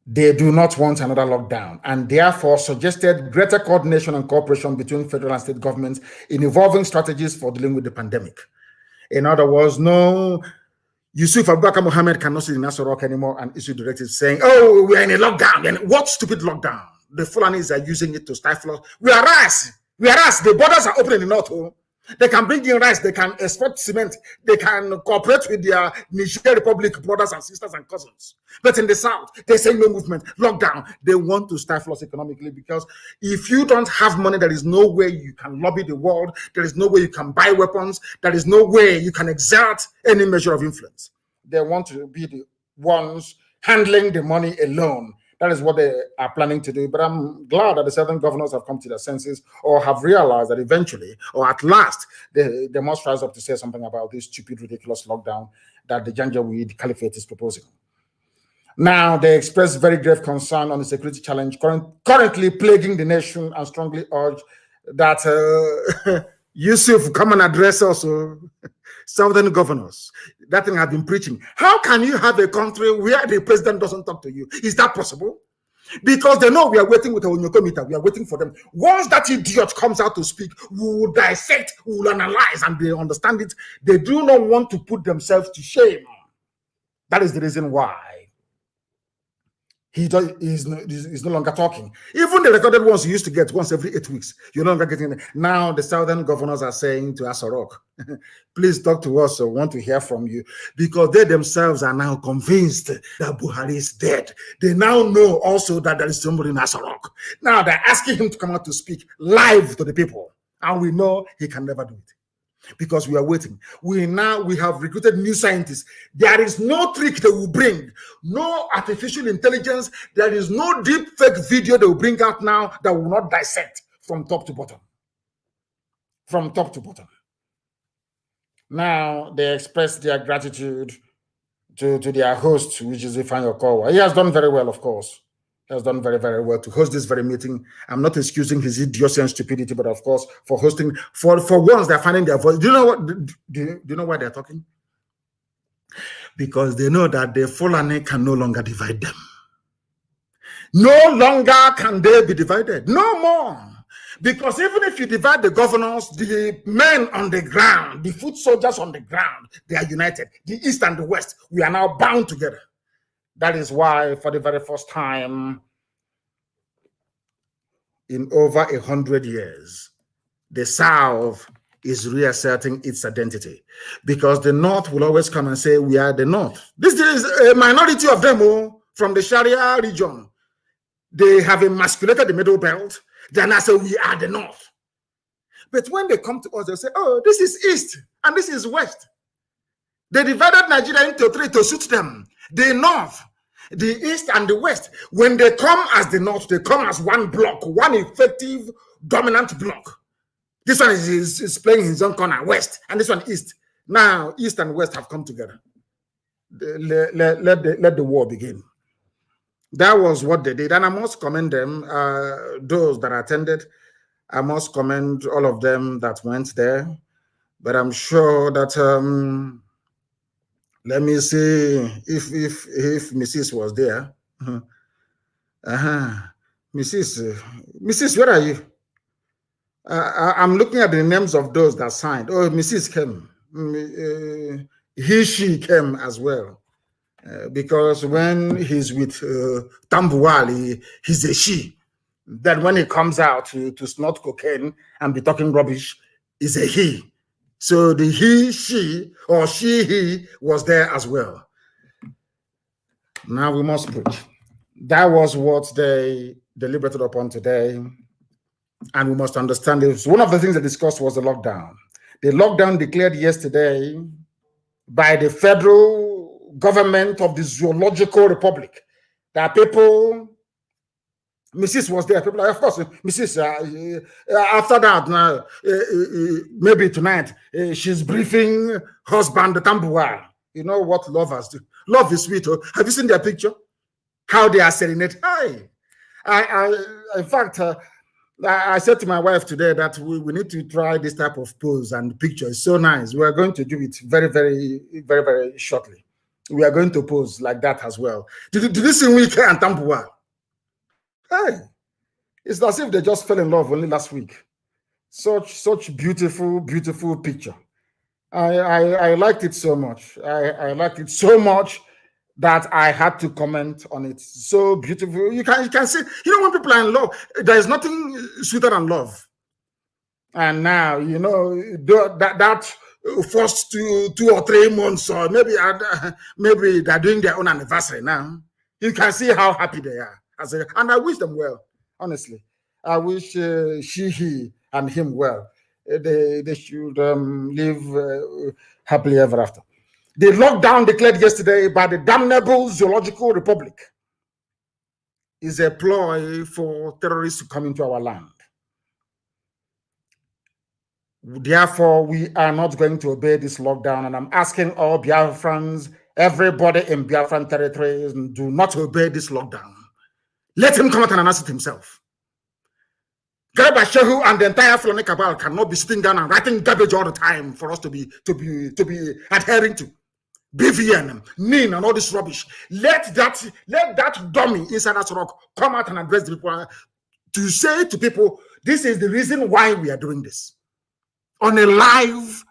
S8: They do not want another lockdown, and therefore suggested greater coordination and cooperation between federal and state governments in evolving strategies for dealing with the pandemic. In other words, no, Yusuf Abubakar Mohammed cannot sit in Nasser Rock anymore and issue directives saying, oh, we're in a lockdown. And what stupid lockdown? The Fulanis are using it to stifle us. Whereas the borders are open in the north. They can bring in rice, they can export cement, they can cooperate with their Niger Republic brothers and sisters and cousins. But in the South, they say no movement, lockdown. They want to stifle us economically because if you don't have money, there is no way you can lobby the world. There is no way you can buy weapons. There is no way you can exert any measure of influence. They want to be the ones handling the money alone. That is what they are planning to do. But I'm glad that the southern governors have come to their senses or have realized that eventually, or at last, they must rise up to say something about this stupid, ridiculous lockdown that the Janjaweed Caliphate is proposing. Now, they express very grave concern on the security challenge currently plaguing the nation and strongly urge that Yusuf come and address also southern governors. That thing I've been preaching. How can you have a country where the president doesn't talk to you? Is that possible? Because they know we are waiting with our Onyoko. We are waiting for them. Once that idiot comes out to speak, we will dissect, we will analyze, and they understand it. They do not want to put themselves to shame. That is the reason why he's no longer talking. Even the recorded ones you used to get once every 8 weeks, you're no longer getting it. Now the southern governors are saying to Asorok, please talk to us, so we want to hear from you, because they themselves are now convinced that Buhari is dead. They now know also that there is somebody in Asorok. Now they're asking him to come out to speak live to the people, and we know he can never do it. Because we are waiting. We have recruited new scientists. There is no trick they will bring, no artificial intelligence. There is no deep fake video they will bring out now that will not dissect from top to bottom. From top to bottom. Now they express their gratitude to their host, which is Ifeanyi Okowa. He has done very well, of course. He has done very, very well to host this very meeting. I'm not excusing his idiocy and stupidity, but of course, for hosting, for once, they're finding their voice. Do you know what? Do you know why they're talking? Because they know that the Fulani can no longer divide them. No longer can they be divided. No more. Because even if you divide the governors, the men on the ground, the foot soldiers on the ground, they are united. The East and the West, we are now bound together. That is why, for the very first time in over 100 years, the South is reasserting its identity. Because the North will always come and say, we are the North. This is a minority of them from the Sharia region. They have emasculated the Middle Belt. They now say, we are the North. But when they come to us, they say, oh, this is East and this is West. They divided Nigeria into three to suit them. The North, the East, and the West. When they come as the North, they come as one block, one effective, dominant block. This one is playing his own corner, West, and this one East. Now, East and West have come together. Let the war begin. That was what they did, and I must commend them, those that attended. I must commend all of them that went there. But I'm sure that let me see if Mrs. was there. Mrs., where are you? I'm looking at the names of those that signed. Oh, Mrs. came. She came as well. Because when he's with Tambuwal, he's a she. Then when he comes out to snort cocaine and be talking rubbish, is a he. So the he, she, or she, he was there as well. Now we must preach. That was what they deliberated upon today. And we must understand this. One of the things they discussed was the lockdown. The lockdown declared yesterday by the federal government of the Zoological Republic. That people, Mrs. was there. People, of course, Mrs. After that, now maybe tonight, she's briefing husband Tambuwal. You know what lovers do. Love is sweet. Oh. Have you seen their picture? How they are serenade. Hi. In fact, I said to my wife today that we need to try this type of pose and picture. It's so nice. We are going to do it very, very, very, very shortly. We are going to pose like that as well. Did you see Wike and Tambuwal? Hey, it's as if they just fell in love only last week. Such beautiful, beautiful picture. I liked it so much. I liked it so much that I had to comment on it. So beautiful. You can see, you know, when people are in love, there is nothing sweeter than love. And now, you know, that first 2 or 3 months, or maybe they're doing their own anniversary now. You can see how happy they are. And I wish them well, honestly. I wish he, and him well. They should live happily ever after. The lockdown declared yesterday by the damnable Zoological Republic is a ploy for terrorists to come into our land. Therefore, we are not going to obey this lockdown, and I'm asking all Biafrans, everybody in Biafran territories, do not obey this lockdown. Let him come out and announce it himself. Garba Shehu and the entire Fulani cabal cannot be sitting down and writing garbage all the time for us to be adhering to. BVN, NIN, and all this rubbish. Let that dummy inside that rock come out and address the people to say to people, this is the reason why we are doing this. On a live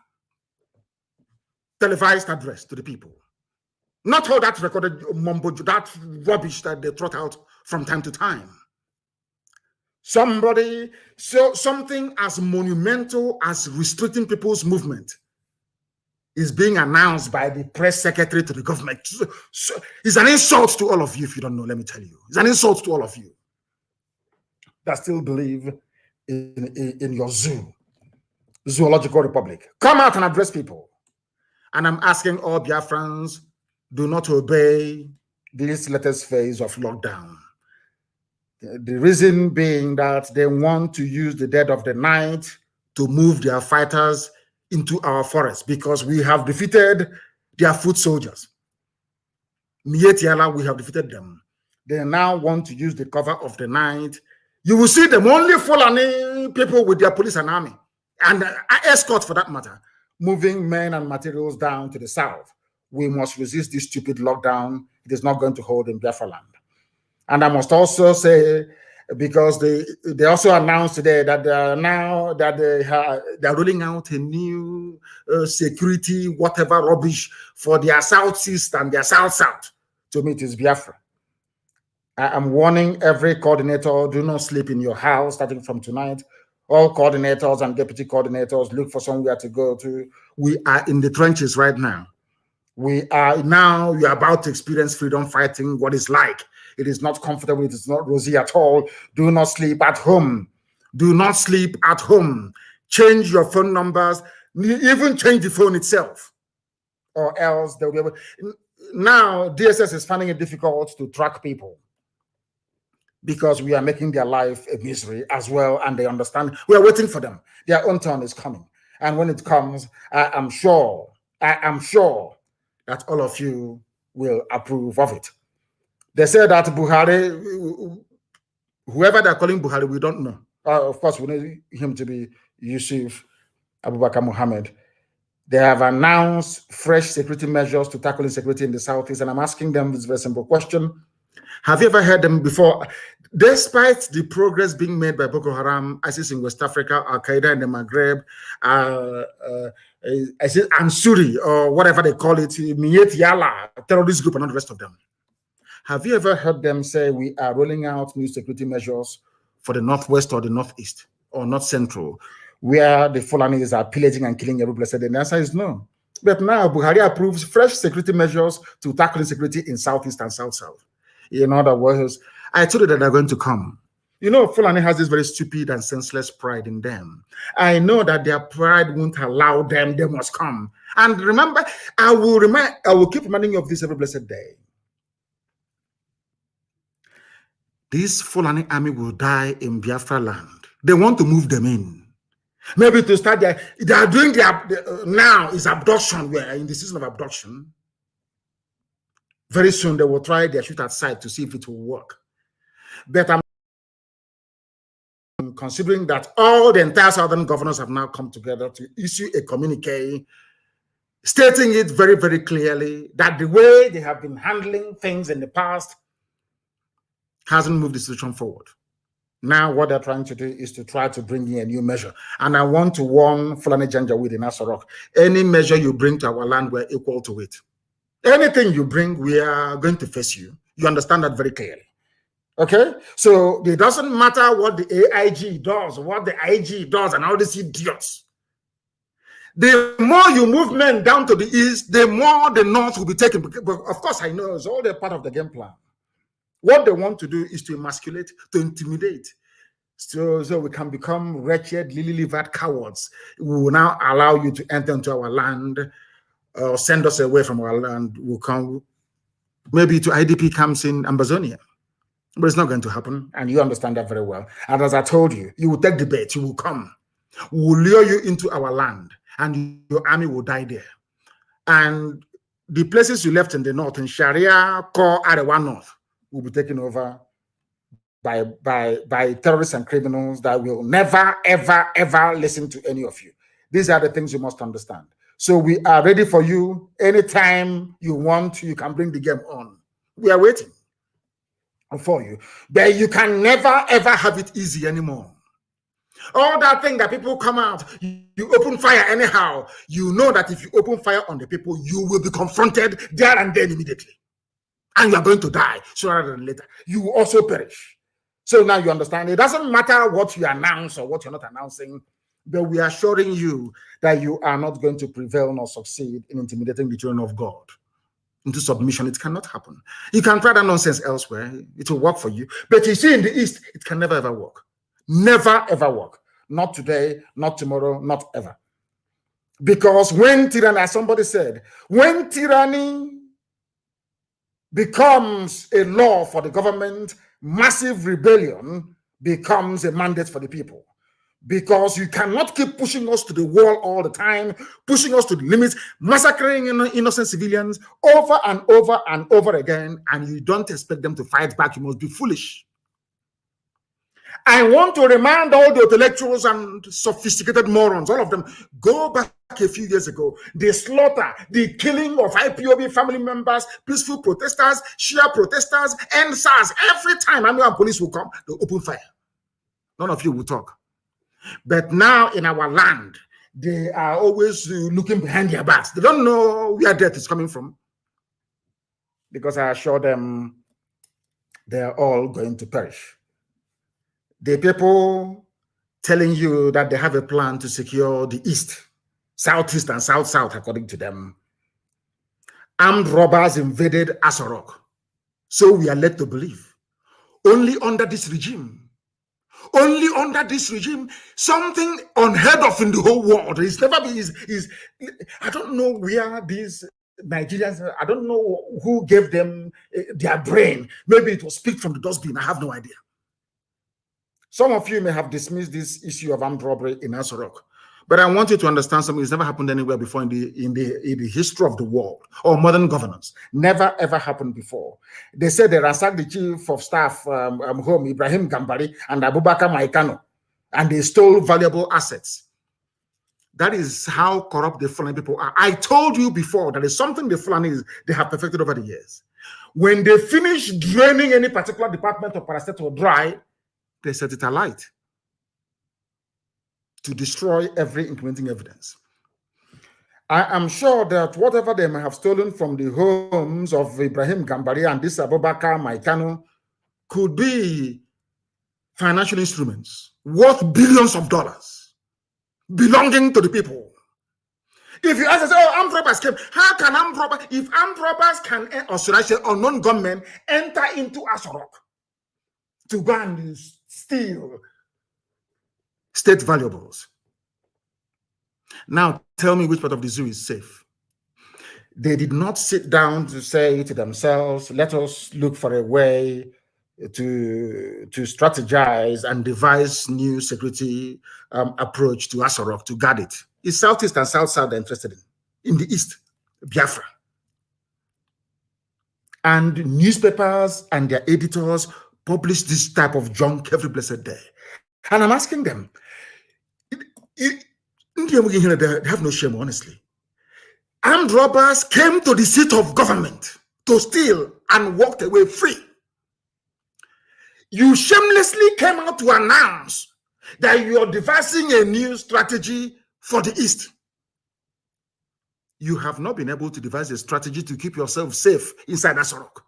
S8: televised address to the people. Not all that recorded mumbo, that rubbish that they trot out from time to time. Something as monumental as restricting people's movement is being announced by the press secretary to the government. So it's an insult to all of you if you don't know, let me tell you. It's an insult to all of you that still believe in your Zoological Republic. Come out and address people. And I'm asking all Biafrans, do not obey this latest phase of lockdown. The reason being that they want to use the dead of the night to move their fighters into our forests because we have defeated their foot soldiers. Mietiala, we have defeated them. They now want to use the cover of the night. You will see them only Fulani people with their police and army, and escort for that matter, moving men and materials down to the south. We must resist this stupid lockdown. It is not going to hold in Biafra land. And I must also say, because they also announced today that they're rolling out a new security, whatever rubbish for their southeast and their south. To me, it is Biafra. I am warning every coordinator, do not sleep in your house starting from tonight. All coordinators and deputy coordinators, look for somewhere to go to. We are in the trenches right now. We are about to experience freedom fighting, what it's like. It is not comfortable. It is not rosy at all. Do not sleep at home. Do not sleep at home. Change your phone numbers. Even change the phone itself. Or else they'll be able. Now, DSS is finding it difficult to track people because we are making their life a misery as well, and they understand. We are waiting for them. Their own turn is coming. And when it comes, I am sure that all of you will approve of it. They say that Buhari, whoever they're calling Buhari, we don't know. Of course, we know him to be Yusuf Abubakar Mohammed. They have announced fresh security measures to tackle insecurity in the southeast, and I'm asking them this very simple question. Have you ever heard them before? Despite the progress being made by Boko Haram, ISIS in West Africa, Al-Qaeda in the Maghreb, Ansuri, or whatever they call it, Miet Yala, terrorist group, and all the rest of them. Have you ever heard them say we are rolling out new security measures for the northwest or the northeast or north central, where the Fulanis are pillaging and killing every blessed day? The answer is no. But now Buhari approves fresh security measures to tackle insecurity in southeast and south-south. In other words, I told you that they're going to come. You know, Fulani has this very stupid and senseless pride in them. I know that their pride won't allow them. They must come. And remember, I will keep reminding you of this every blessed day. This Fulani army will die in Biafra land. They want to move them in. Maybe to start they are doing now is abduction. We are in the season of abduction. Very soon they will try their shoot at sight to see if it will work. But I'm considering that all the entire southern governors have now come together to issue a communique stating it very, very clearly that the way they have been handling things in the past hasn't moved the situation forward. Now what they're trying to do is to try to bring in a new measure. And I want to warn Fulani Janjaweed in Asarok, any measure you bring to our land, we're equal to it. Anything you bring, we are going to face you. You understand that very clearly. Okay, so it doesn't matter what the AIG does, what the IG does, and all these idiots. The more you move men down to the east, the more the north will be taken. But of course, I know it's all the part of the game plan. What they want to do is to emasculate, to intimidate, so we can become wretched, lily-livered cowards. We will now allow you to enter into our land, or send us away from our land. We'll come maybe to IDP camps in Amazonia. But it's not going to happen, and you understand that very well. And as I told you, you will take the bait, you will come. We will lure you into our land, and your army will die there. And the places you left in the north, in Sharia, Core, Arewa North, will be taken over by terrorists and criminals that will never, ever, ever listen to any of you. These are the things you must understand. So we are ready for you. Anytime you want, you can bring the game on. We are waiting for you. But you can never, ever have it easy anymore. All that thing that people come out, you open fire anyhow. You know that if you open fire on the people, you will be confronted there and then immediately. And you are going to die sooner than later. You will also perish. So now you understand. It doesn't matter what you announce or what you're not announcing, but we are assuring you that you are not going to prevail nor succeed in intimidating the children of God into submission. It cannot happen. You can try that nonsense elsewhere. It will work for you. But you see, in the East, it can never, ever work. Never, ever work. Not today, not tomorrow, not ever. Because when tyranny, as somebody said, when tyranny becomes a law for the government, massive rebellion becomes a mandate for the people. Because you cannot keep pushing us to the wall all the time, pushing us to the limits, massacring innocent civilians over and over and over again, and you don't expect them to fight back. You must be foolish. I want to remind all the intellectuals and sophisticated morons, all of them, go back a few years ago, the slaughter, the killing of IPOB family members, peaceful protesters, Shia protesters, and SARS. Every time Army and police will come, they open fire. None of you will talk. But now in our land, they are always looking behind their backs. They don't know where death is coming from. Because I assure them, they are all going to perish. The people telling you that they have a plan to secure the East, Southeast, and South-South, according to them. Armed robbers invaded Asorok. So we are led to believe. Only under this regime, something unheard of in the whole world. It's never been, I don't know where these Nigerians, I don't know who gave them their brain. Maybe it was picked from the dustbin. I have no idea. Some of you may have dismissed this issue of armed robbery in Asorok, but I want you to understand something that's never happened anywhere before in the history of the world or modern governance. Never ever happened before. They said they ransacked the chief of staff home, Ibrahim Gambari, and Abubakar Kanu, and they stole valuable assets. That is how corrupt the Fulani people are. I told you before that is something the Fulani they have perfected over the years. When they finish draining any particular department of parastatal dry, they set it alight to destroy every incriminating evidence. I am sure that whatever they may have stolen from the homes of Ibrahim Gambari and this Abubakar Kanu could be financial instruments worth billions of dollars belonging to the people. If you ask us, oh, armed robbers came, how can armed robbers, if armed robbers can, or should I say unknown gunmen, enter into Asorok to go and steal state valuables? Now tell me which part of the zoo is safe. They did not sit down to say to themselves, let us look for a way to strategize and devise new security approach to Asorok to guard it. It's Southeast and South-South they're interested in the East, Biafra. And newspapers and their editors publish this type of junk every blessed day. And I'm asking them, they have no shame, honestly. Armed robbers came to the seat of government to steal and walked away free. You shamelessly came out to announce that you are devising a new strategy for the East. You have not been able to devise a strategy to keep yourself safe inside Asorok.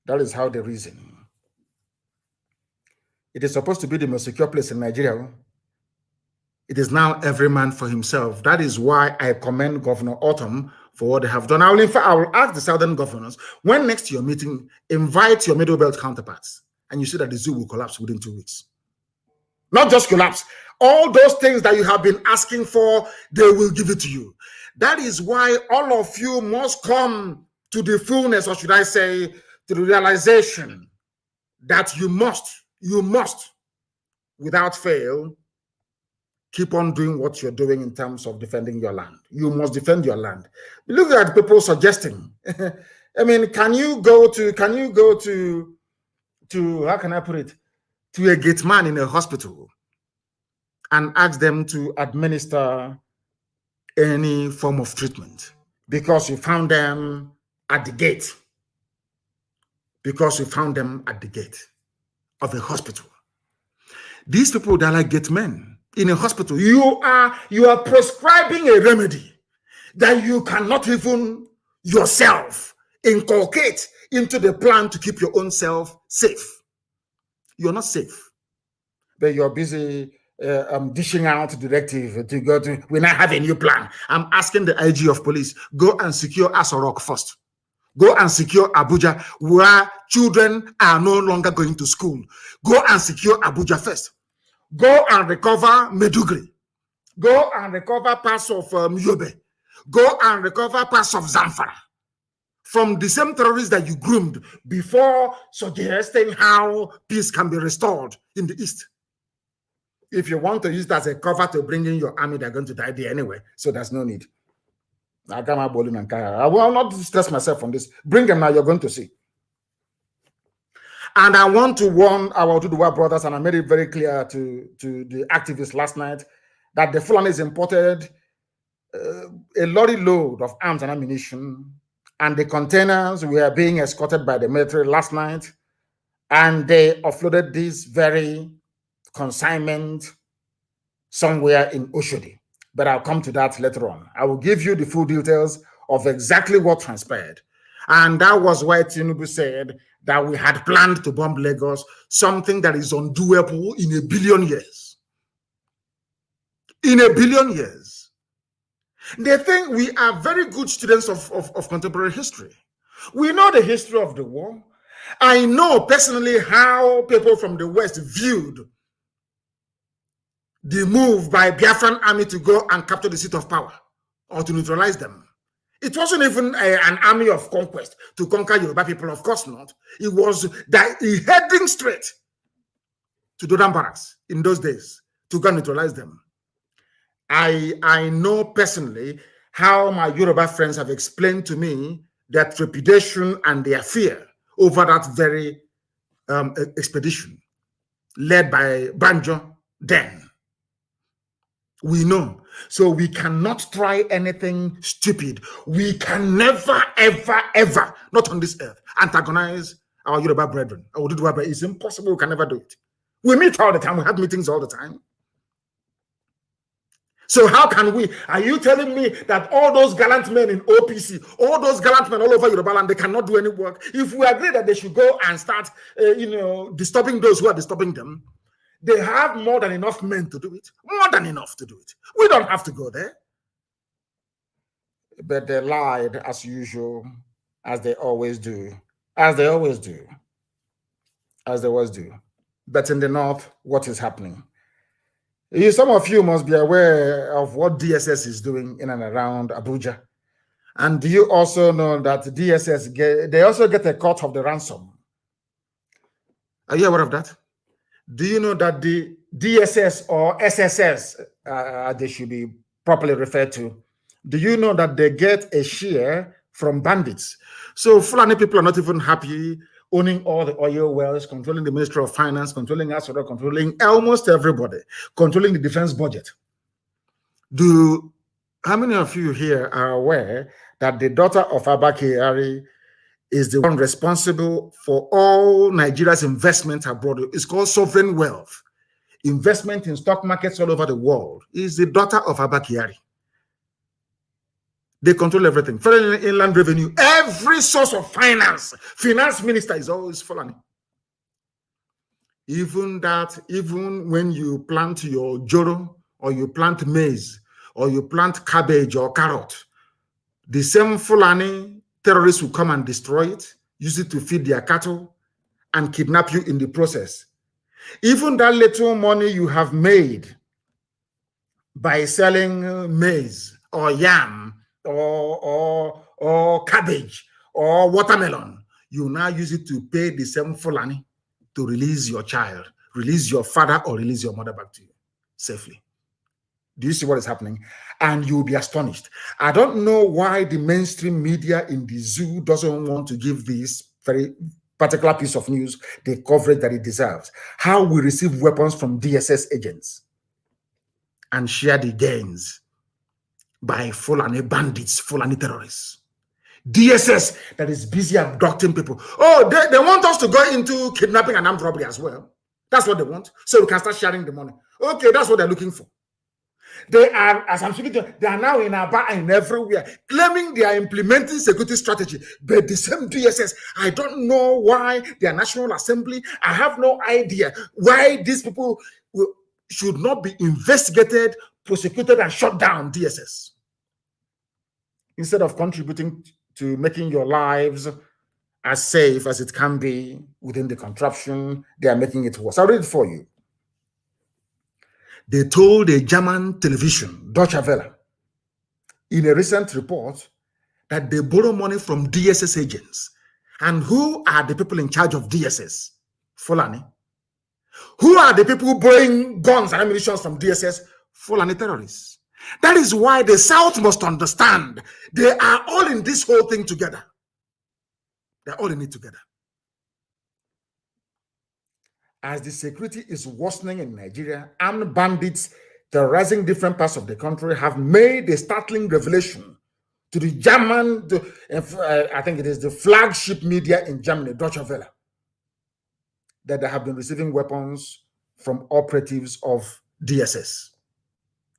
S8: That is how they reason. It is supposed to be the most secure place in Nigeria. It is now every man for himself. That is why I commend Governor Autumn for what they have done. I will ask the southern governors, when next your meeting, invite your middle belt counterparts, and you see that the zoo will collapse within 2 weeks. Not just collapse. All those things that you have been asking for, they will give it to you. That is why all of you must come to the fullness, or should I say, to the realization that you must, without fail, keep on doing what you're doing in terms of defending your land. You must defend your land. Look at people suggesting. I mean, can you go to how can I put it, to a gate man in a hospital and ask them to administer any form of treatment because you found them at the gate? Because you found them at the gate of a hospital. These people, they're like gate men in a hospital. You are prescribing a remedy that you cannot even yourself inculcate into the plan to keep your own self safe. You're not safe, but you're busy dishing out directive to go to. We now have a new plan. I'm asking the IG of police, go and secure Aso Rock first. Go and secure Abuja, where children are no longer going to school. Go and secure Abuja first. Go and recover Medugri. Go and recover parts of Yobe. Go and recover parts of Zamfara from the same terrorists that you groomed before suggesting how peace can be restored in the East. If you want to use it as a cover to bring in your army, they're going to die there anyway, so there's no need. I will not stress myself on this. Bring them now, you're going to see. And I want to warn our Oduduwa brothers, and I made it very clear to the activists last night, that the Fulanis imported a lorry load of arms and ammunition, and the containers were being escorted by the military last night, and they offloaded this very consignment somewhere in Oshodi. But I'll come to that later on. I will give you the full details of exactly what transpired. And that was why Tinubu said that we had planned to bomb Lagos, something that is undoable in 1 billion years. In 1 billion years. They think we are very good students of contemporary history. We know the history of the war. I know personally how people from the West viewed the move by Biafran army to go and capture the seat of power or to neutralize them. It wasn't even an army of conquest to conquer Yoruba people, of course not. It was heading straight to Dodan Barracks in those days to go and neutralize them. I know personally how my Yoruba friends have explained to me their trepidation and their fear over that very expedition led by Banjo then. We know. So we cannot try anything stupid. We can never, ever, ever, not on this earth, antagonize our Yoruba brethren. It's impossible. We can never do it. We meet all the time. We have meetings all the time. So how can we? Are you telling me that all those gallant men in OPC, all those gallant men all over Yoruba land, they cannot do any work? If we agree that they should go and start, disturbing those who are disturbing them, they have more than enough men to do it. More than enough to do it. We don't have to go there. But they lied as usual, as they always do. As they always do. As they always do. But in the north, what is happening? Some of you must be aware of what DSS is doing in and around Abuja. And do you also know that DSS, they also get a cut of the ransom? Are you aware of that? Do you know that the DSS or SSS, they should be properly referred to, do you know that they get a share from bandits? So Fulani people are not even happy owning all the oil wells, controlling the Ministry of Finance, controlling Asura, controlling almost everybody, controlling the defense budget. How many of you here are aware that the daughter of Abba Kyari is the one responsible for all Nigeria's investment abroad? It's called sovereign wealth. Investment in stock markets all over the world is the daughter of Abba Kyari. They control everything. Federal Inland Revenue, every source of finance minister is always Fulani. Even when you plant your joro, or you plant maize, or you plant cabbage or carrot, the same Fulani terrorists will come and destroy it, use it to feed their cattle, and kidnap you in the process. Even that little money you have made by selling maize or yam or cabbage or watermelon, you now use it to pay the same Fulani to release your child, release your father, or release your mother back to you safely. Do you see what is happening? And you'll be astonished. I don't know why the mainstream media in the zoo doesn't want to give this very particular piece of news the coverage that it deserves. How we receive weapons from DSS agents and share the gains by Fulani bandits, Fulani terrorists. DSS that is busy abducting people. Oh, they want us to go into kidnapping and armed robbery as well. That's what they want. So we can start sharing the money. Okay, that's what they're looking for. They are, as I'm speaking to them, they are now in Aba and everywhere, claiming they are implementing security strategy. But the same DSS, I don't know why their National Assembly, I have no idea why these people should not be investigated, prosecuted, and shut down. DSS. Instead of contributing to making your lives as safe as it can be within the contraption, they are making it worse. I'll read it for you. They told a German television, Deutsche Welle, in a recent report that they borrow money from DSS agents. And who are the people in charge of DSS? Fulani. Who are the people borrowing guns and ammunition from DSS? Fulani terrorists. That is why the South must understand they are all in this whole thing together. They're all in it together. As the security is worsening in Nigeria, armed bandits terrorizing different parts of the country have made a startling revelation to the German, I think it is the flagship media in Germany, Deutsche Welle, that they have been receiving weapons from operatives of DSS.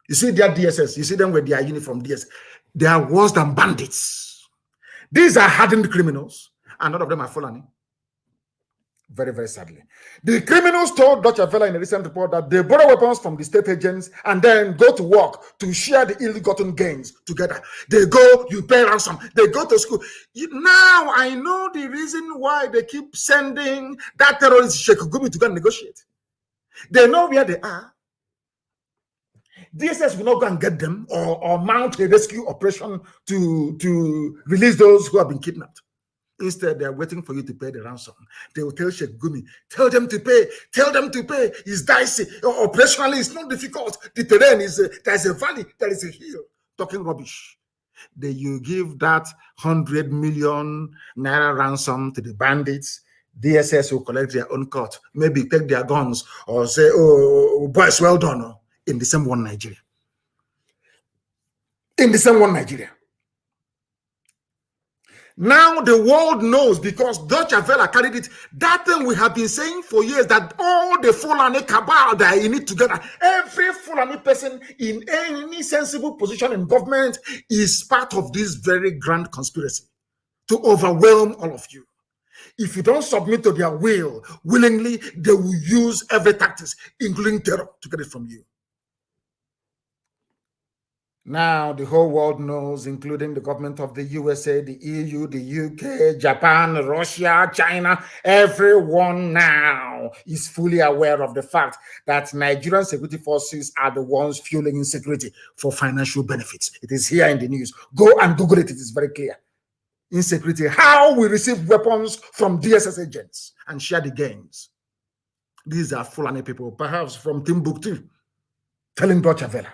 S8: You see their DSS, you see them with their uniform DSS. They are worse than bandits. These are hardened criminals, and none of them are Fulani. Very, very sadly. The criminals told Deutsche Welle in a recent report that they borrow weapons from the state agents and then go to work to share the ill-gotten gains together. They go, you pay ransom, they go to school. Now I know the reason why they keep sending that terrorist Sheikh Gumi to go and negotiate. They know where they are. DSS will not go and get them or mount a rescue operation to release those who have been kidnapped. Instead, they're waiting for you to pay the ransom. They will tell Sheikh Gumi, tell them to pay, It's dicey. Operationally, it's not difficult. The terrain is, there's a valley, there is a hill. Talking rubbish. Then you give that 100 million naira ransom to the bandits. DSS will collect their own cut. Maybe take their guns or say, oh, boys, well done. In the same one Nigeria. In the same one Nigeria. Now the world knows because Deutsche Welle carried it. That thing we have been saying for years, that all the Fulani cabal that are in it together, every Fulani person in any sensible position in government is part of this very grand conspiracy to overwhelm all of you. If you don't submit to their will willingly, they will use every tactics, including terror, to get it from you. Now the whole world knows, including the government of the USA, the EU, the UK, Japan, Russia, China, everyone now is fully aware of the fact that Nigerian security forces are the ones fueling insecurity for financial benefits. It is here in the news. Go and Google it. It is very clear. Insecurity, how we receive weapons from DSS agents and share the gains. These are Fulani people, perhaps from Timbuktu, telling Deutsche Welle.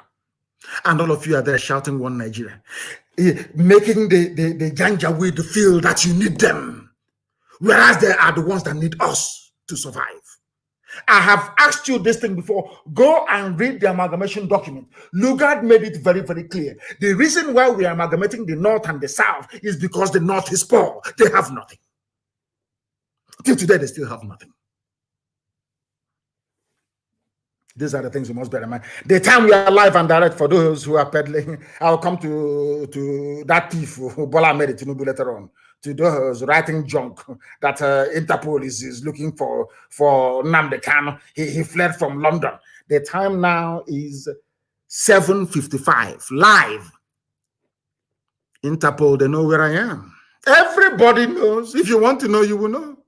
S8: And all of you are there shouting one Nigeria, making the Janjaweed feel that you need them, whereas they are the ones that need us to survive. I have asked you this thing before. Go and read the amalgamation document. Lugard made it very, very clear. The reason why we are amalgamating the North and the South is because the North is poor. They have nothing. Till today, they still have nothing. These are the things you must bear in mind. The time we are live and direct, for those who are peddling, I'll come to that thief who Bola made it later on, to those writing junk that Interpol is looking for Nnamdi Kanu. He fled from London. The time now is 7:55 live. Interpol, they know where I am. Everybody knows. If you want to know, you will know.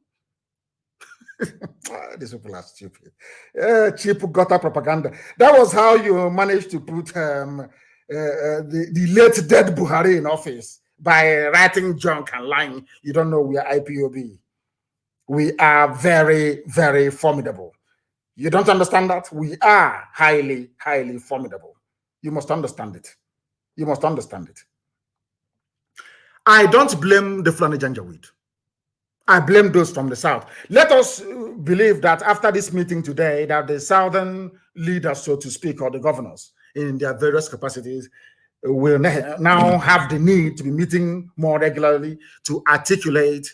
S8: These people are stupid. Cheap gutter propaganda. That was how you managed to put the late dead Buhari in office, by writing junk and lying. You don't know we are IPOB. We are very, very formidable. You don't understand that? We are highly, highly formidable. You must understand it. You must understand it. I don't blame the Fulani Janjaweed. I blame those from the south. Let us believe that after this meeting today, that the southern leaders, so to speak, or the governors in their various capacities, will now have the need to be meeting more regularly to articulate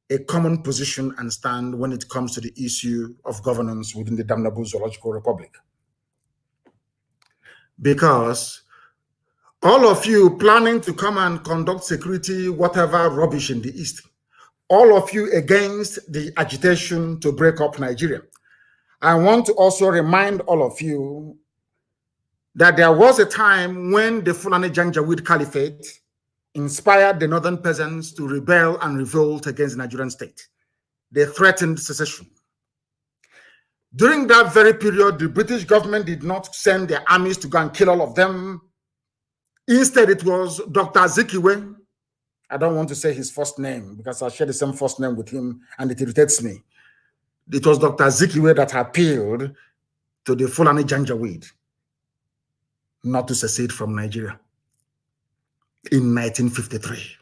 S8: a common position and stand when it comes to the issue of governance within the damnable zoological republic. Because all of you planning to come and conduct security, whatever rubbish in the East, all of you against the agitation to break up Nigeria. I want to also remind all of you that there was a time when the Fulani Janjaweed Caliphate inspired the northern peasants to rebel and revolt against the Nigerian state. They threatened secession. During that very period, the British government did not send their armies to go and kill all of them. Instead, it was Dr. Azikiwe. I don't want to say his first name because I share the same first name with him and it irritates me. It was Dr. Azikiwe that appealed to the Fulani Janjaweed not to secede from Nigeria in 1953.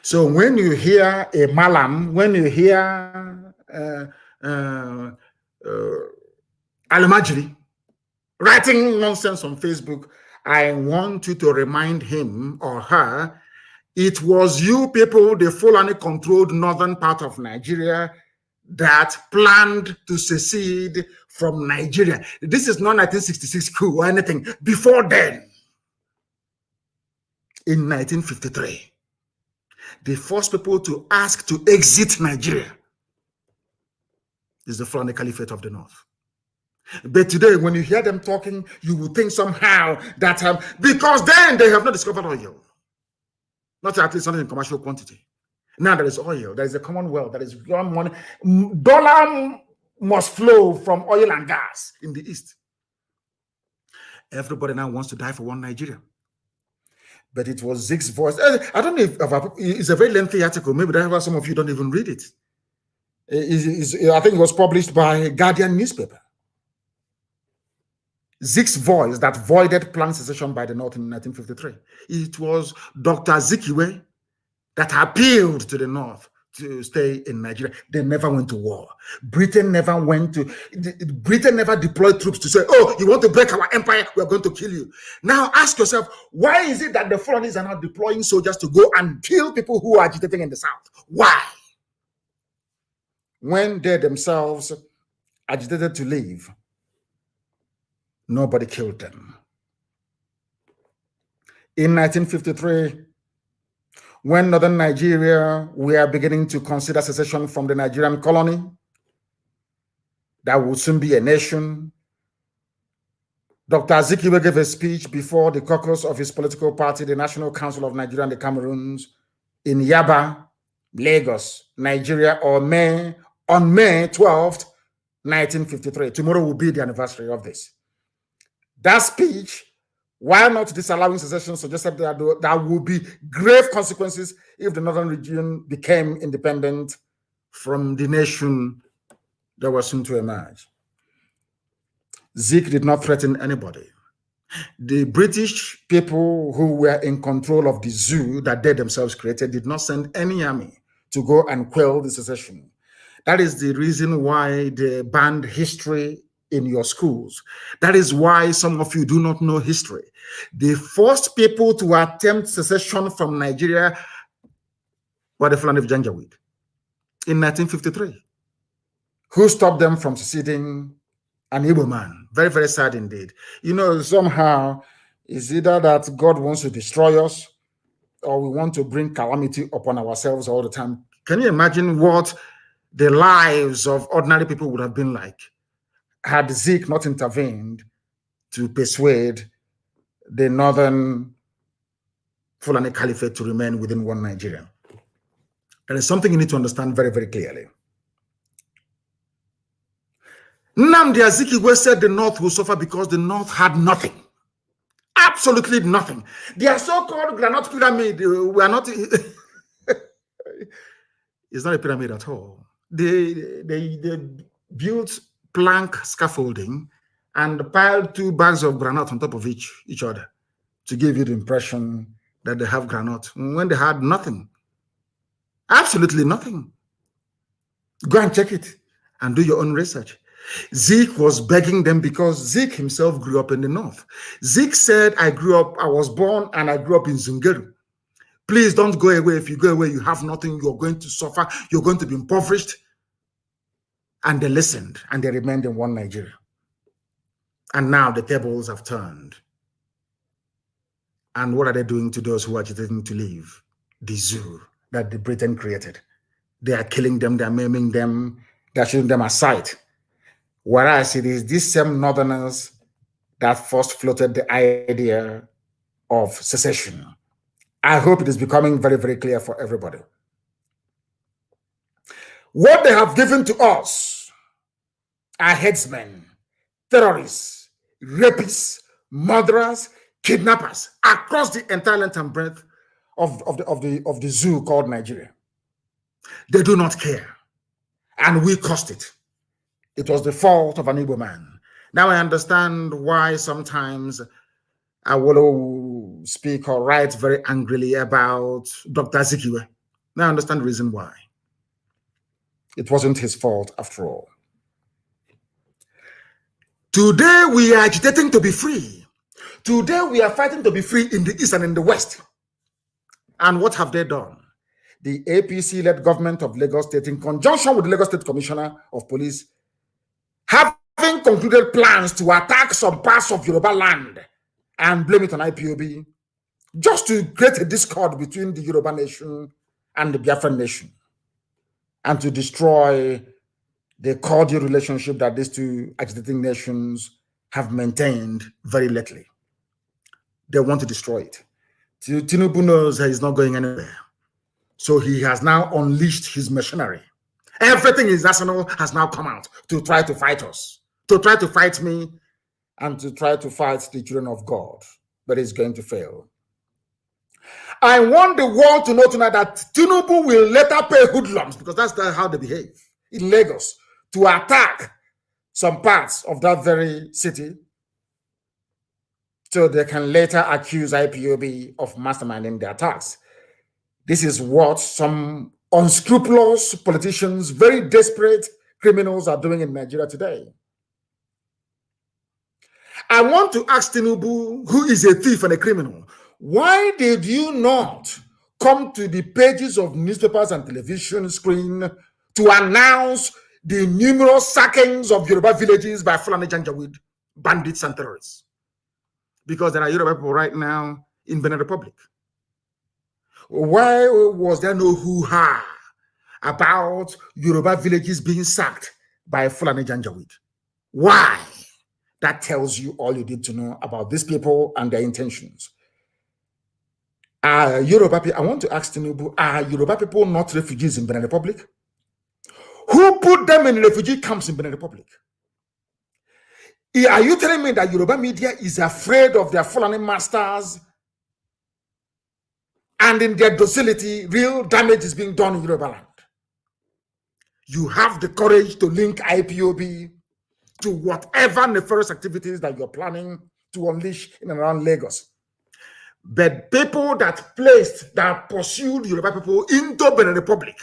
S8: So when you hear a Malam, when you hear Al-Majri writing nonsense on Facebook, I want you to remind him or her, it was you people, the Fulani controlled northern part of Nigeria, that planned to secede from Nigeria. This is not 1966 coup or anything. Before then, in 1953, the first people to ask to exit Nigeria is the Fulani Caliphate of the North. But today, when you hear them talking, you will think somehow that because then they have not discovered oil. Not at least something in commercial quantity. Now there is oil, there is a commonwealth, there is money. Dollar must flow from oil and gas in the East. Everybody now wants to die for one Nigeria. But it was Zeke's voice. I don't know if it's a very lengthy article. Maybe that's why some of you don't even read it. I think it was published by Guardian newspaper. Zeke's voice that voided planned secession by the North in 1953. It was Dr. Azikiwe that appealed to the North to stay in Nigeria. They never went to war. Britain never deployed troops to say, oh, you want to break our empire, we're going to kill you. Now ask yourself, why is it that the Fulanis are not deploying soldiers to go and kill people who are agitating in the South? Why? When they themselves agitated to leave, nobody killed them. In 1953, when northern Nigeria were beginning to consider secession from the Nigerian colony, that would soon be a nation, Dr. Azikiwe gave a speech before the caucus of his political party, the National Council of Nigeria and the Cameroons, in Yaba, Lagos, Nigeria, on May 12th, 1953. Tomorrow will be the anniversary of this. That speech, while not disallowing secession, suggested that there would be grave consequences if the northern region became independent from the nation that was soon to emerge. Zeke did not threaten anybody. The British people who were in control of the zoo that they themselves created did not send any army to go and quell the secession. That is the reason why they banned history in your schools. That is why some of you do not know history. The first people to attempt secession from Nigeria were the Fulani of Janjaweed in 1953. Who stopped them from seceding? an Igbo man. Very, very sad indeed. You know, somehow it's either that God wants to destroy us or we want to bring calamity upon ourselves all the time. Can you imagine what the lives of ordinary people would have been like had Zeke not intervened to persuade the northern Fulani Caliphate to remain within one Nigeria? There is something you need to understand very, very clearly. Nnamdi Azikiwe said the North will suffer because the North had nothing. Absolutely nothing. Their so-called granite pyramid were not... It's not a pyramid at all. They built plank scaffolding and piled 2 bags of granite on top of each other to give you the impression that they have granite when they had nothing. Absolutely nothing. Go and check it and do your own research. Zeke was begging them because Zeke himself grew up in the North. Zeke said, I was born and I grew up in Zungeru. Please don't go away. If you go away, you have nothing. You're going to suffer. You're going to be impoverished. And they listened and they remained in one Nigeria. And now the tables have turned. And what are they doing to those who are agitating to leave? The zoo that the Britain created. They are killing them. They are maiming them. They are shooting them aside. Whereas it is these same northerners that first floated the idea of secession. I hope it is becoming very, very clear for everybody. What they have given to us are headsmen, terrorists, rapists, murderers, kidnappers across the entire length and breadth of the zoo called Nigeria. They do not care. And we caused it. It was the fault of an Igbo man. Now I understand why sometimes I will speak or write very angrily about Dr. Azikiwe. Now I understand the reason why. It wasn't his fault after all. Today we are agitating to be free. Today we are fighting to be free in the East and in the West. And what have they done? The APC-led government of Lagos State, in conjunction with the Lagos State Commissioner of Police, having concluded plans to attack some parts of Yoruba land and blame it on IPOB, just to create a discord between the Yoruba nation and the Biafran nation, and to destroy the cordial relationship that these two agitating nations have maintained very lately. They want to destroy it. Tinubu knows that he's not going anywhere. So he has now unleashed his machinery. Everything in his arsenal has now come out to try to fight us, to try to fight me, and to try to fight the children of God. But he's going to fail. I want the world to know tonight that Tinubu will later pay hoodlums, because that's how they behave in Lagos, to attack some parts of that very city, so they can later accuse IPOB of masterminding the attacks. This is what some unscrupulous politicians, very desperate criminals are doing in Nigeria today. I want to ask Tinubu, who is a thief and a criminal, why did you not come to the pages of newspapers and television screen to announce the numerous sackings of Yoruba villages by Fulani Janjaweed, bandits and terrorists? Because there are Yoruba people right now in Benin Republic. Why was there no hoo-ha about Yoruba villages being sacked by Fulani Janjaweed? Why? That tells you all you need to know about these people and their intentions. Yoruba people, I want to ask Tinubu, are Yoruba people not refugees in Benin Republic? Who put them in refugee camps in Benin Republic? Are you telling me that Yoruba media is afraid of their Fulani masters, and in their docility, real damage is being done in Yoruba land? You have the courage to link IPOB to whatever nefarious activities that you're planning to unleash in and around Lagos. But people that pursued Yoruba people into Benin Republic,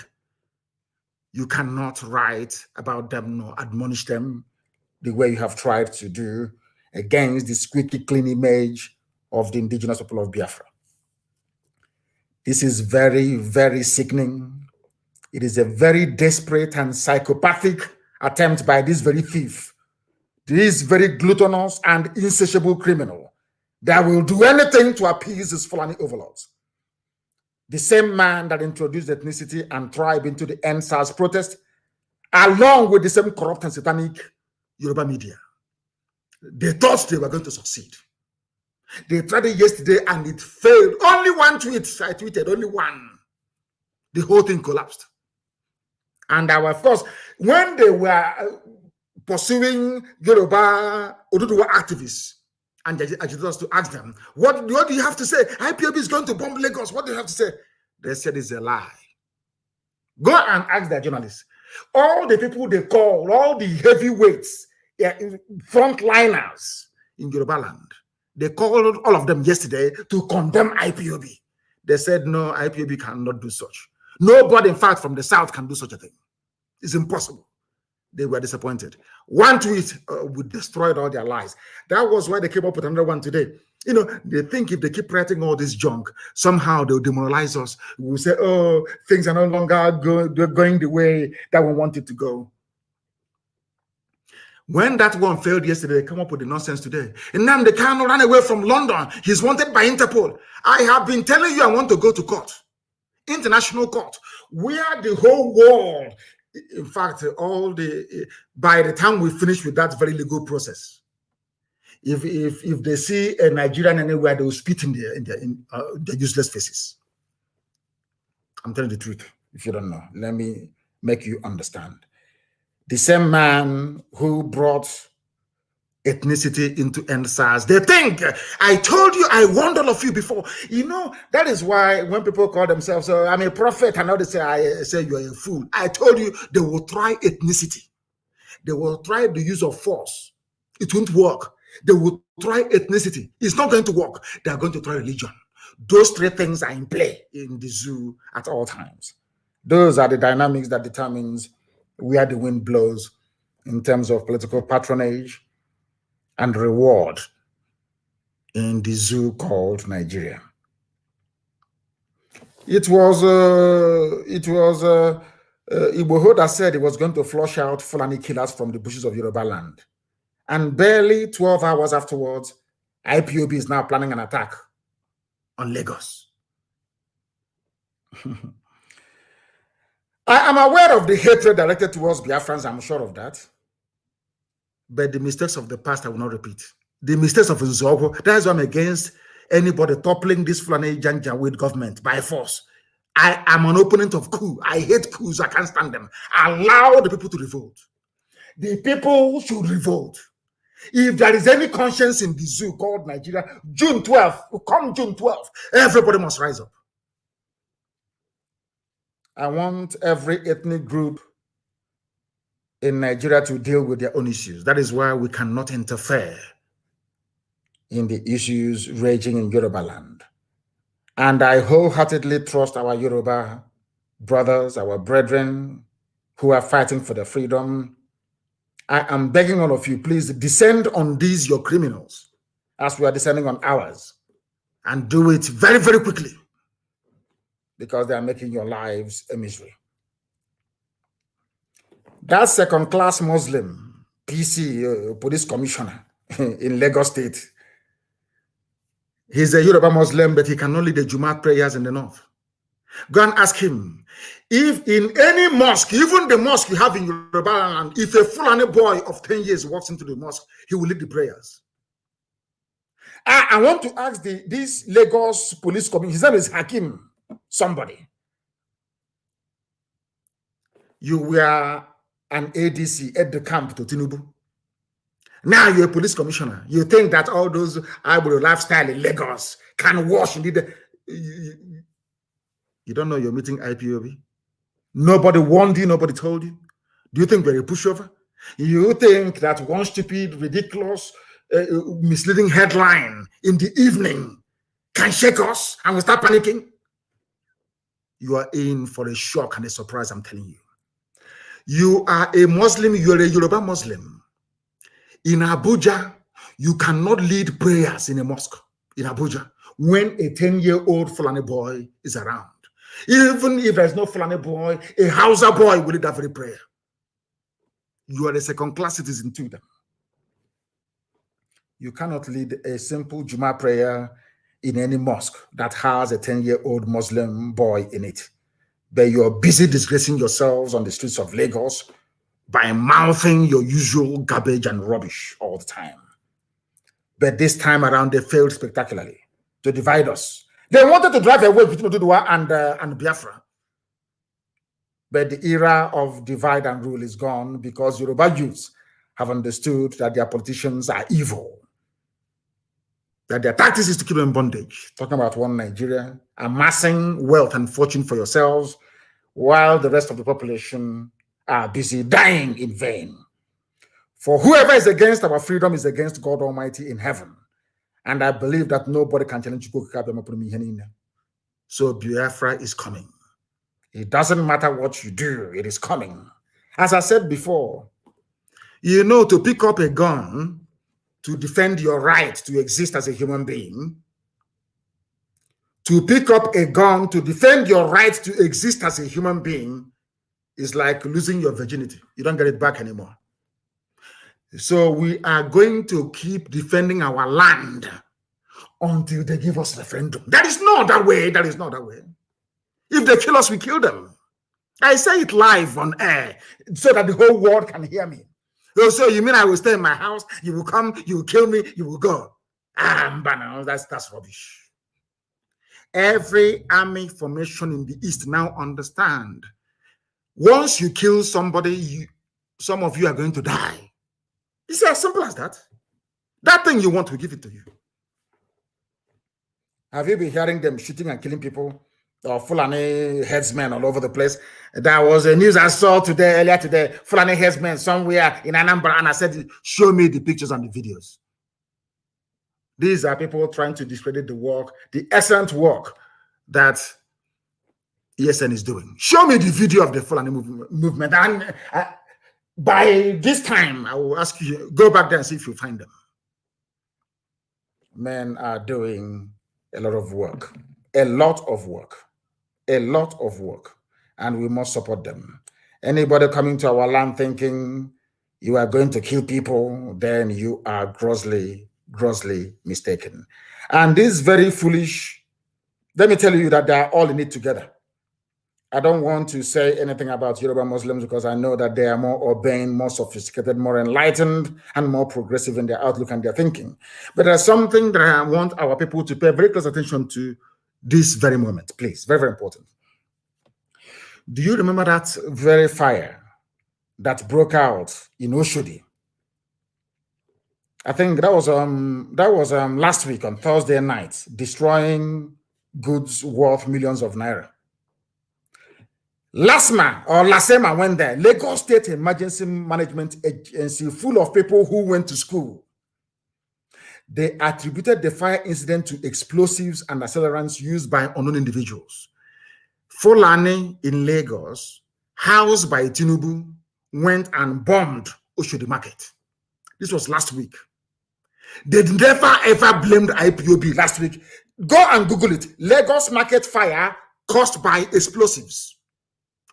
S8: you cannot write about them nor admonish them the way you have tried to do against the squeaky clean image of the indigenous people of Biafra. This is very, very sickening. It is a very desperate and psychopathic attempt by this very thief, this very gluttonous and insatiable criminal that will do anything to appease his Fulani overlords. The same man that introduced ethnicity and tribe into the NSAS protest, along with the same corrupt and satanic Yoruba media. They thought they were going to succeed. They tried it yesterday and it failed. Only one tweet, I tweeted, only one. The whole thing collapsed. And of course, when they were pursuing Yoruba Oduduwa activists and agitators to ask them, what do you have to say? IPOB is going to bomb Lagos. What do you have to say? They said it's a lie. Go and ask their journalists. All the people they call, all the heavyweights, frontliners in Yoruba land, they called all of them yesterday to condemn IPOB. They said, no, IPOB cannot do such. Nobody, in fact, from the South can do such a thing. It's impossible. They were disappointed. One tweet would destroy all their lies. That was why they came up with another one today. You know, they think if they keep writing all this junk, somehow they'll demoralize us. We'll say, oh, things are no longer going the way that we want it to go. When that one failed yesterday, they come up with the nonsense today. Nnamdi Kanu ran away from London. He's wanted by Interpol. I have been telling you I want to go to court, international court, where the whole world, in fact, by the time we finish with that very legal process, if they see a Nigerian anywhere, they will spit in their useless faces. I'm telling the truth. If you don't know, let me make you understand. The same man who brought ethnicity into NSAS, they think, I told you, I warned all of you before. You know, that is why when people call themselves, oh, I'm a prophet, and now they say, I say you're a fool. I told you they will try ethnicity. They will try the use of force. It won't work. They will try ethnicity. It's not going to work. They are going to try religion. Those three things are in play in the zoo at all times. Those are the dynamics that determines where the wind blows in terms of political patronage and reward in the zoo called Nigeria. It was Igboho that said he was going to flush out Fulani killers from the bushes of Yoruba land. And barely 12 hours afterwards, IPOB is now planning an attack on Lagos. I am aware of the hatred directed towards Biafrans, I'm sure of that. But the mistakes of the past I will not repeat. The mistakes of Nzogo, that is why I'm against anybody toppling this Fulani Janjaweed government by force. I am an opponent of coup. I hate coups, I can't stand them. Allow the people to revolt. The people should revolt. If there is any conscience in the zoo called Nigeria, June 12th, come June 12th, everybody must rise up. I want every ethnic group in Nigeria to deal with their own issues. That is why we cannot interfere in the issues raging in Yoruba land. And I wholeheartedly trust our Yoruba brothers, our brethren who are fighting for their freedom. I am begging all of you, please descend on these, your criminals, as we are descending on ours, and do it very, very quickly, because they are making your lives a misery. That second-class Muslim, PC, police commissioner in Lagos State, he's a Yoruba Muslim, but he cannot lead the Jumat prayers in the north. Go and ask him, if in any mosque, even the mosque you have in Yoruba land, if a Fulani boy of 10 years walks into the mosque, he will lead the prayers. I want to ask this Lagos police commissioner, his name is Hakim somebody. You were an ADC at the camp to Tinubu. Now you're a police commissioner. You think that all those Ibro lifestyle in Lagos can wash indeed. You don't know you're meeting IPOB? Nobody warned you, nobody told you. Do you think we're a pushover? You think that one stupid, ridiculous, misleading headline in the evening can shake us and we start panicking? You are in for a shock and a surprise, I'm telling you. You are a Muslim, you're a Yoruba Muslim. In Abuja, you cannot lead prayers in a mosque in Abuja when a 10-year-old Fulani boy is around. Even if there's no Fulani boy, a Hausa boy will lead that very prayer. You are a second-class citizen to them. You cannot lead a simple Juma prayer in any mosque that has a 10-year-old Muslim boy in it. But you're busy disgracing yourselves on the streets of Lagos by mouthing your usual garbage and rubbish all the time. But this time around, they failed spectacularly to divide us. They wanted to drive away between Oduduwa and Biafra. But the era of divide and rule is gone because Yoruba youths have understood that their politicians are evil, that their tactics is to keep them in bondage. Talking about one Nigeria, amassing wealth and fortune for yourselves, while the rest of the population are busy dying in vain. For whoever is against our freedom is against God Almighty in heaven. And I believe that nobody can challenge you. So Biafra is coming. It doesn't matter what you do, it is coming. As I said before, you know, to pick up a gun to defend your right to exist as a human being, to pick up a gun to defend your right to exist as a human being is like losing your virginity. You don't get it back anymore. So we are going to keep defending our land until they give us referendum. That is not that way. That is not that way. If they kill us, we kill them. I say it live on air so that the whole world can hear me. So you mean I will stay in my house? You will come, you will kill me, you will go. That's rubbish. Every army formation in the East now understand. Once you kill somebody, some of you are going to die. It's as simple as that. That thing you want, we give it to you. Have you been hearing them shooting and killing people? Or Fulani headsmen all over the place? There was a news I saw earlier today, Fulani headsmen somewhere in Anambra, and I said, show me the pictures and the videos. These are people trying to discredit the work, the excellent work that ESN is doing. Show me the video of the Fulani movement. And by this time, I will ask you, go back there and see if you find them. Men are doing a lot of work, and we must support them. Anybody coming to our land thinking you are going to kill people, then you are grossly mistaken. And this very foolish, let me tell you that they are all in it together. I don't want to say anything about Yoruba Muslims because I know that they are more urbane, more sophisticated, more enlightened, and more progressive in their outlook and their thinking. But there's something that I want our people to pay very close attention to this very moment, please. Very, very important. Do you remember that very fire that broke out in Oshodi? I think that was last week on Thursday night, destroying goods worth millions of naira. Lasema went there, Lagos State Emergency Management Agency, full of people who went to school. They attributed the fire incident to explosives and accelerants used by unknown individuals. Fulani in Lagos, housed by Tinubu, went and bombed Oshodi Market. This was last week. They never ever blamed IPOB last week. Go and Google it. Lagos Market fire caused by explosives.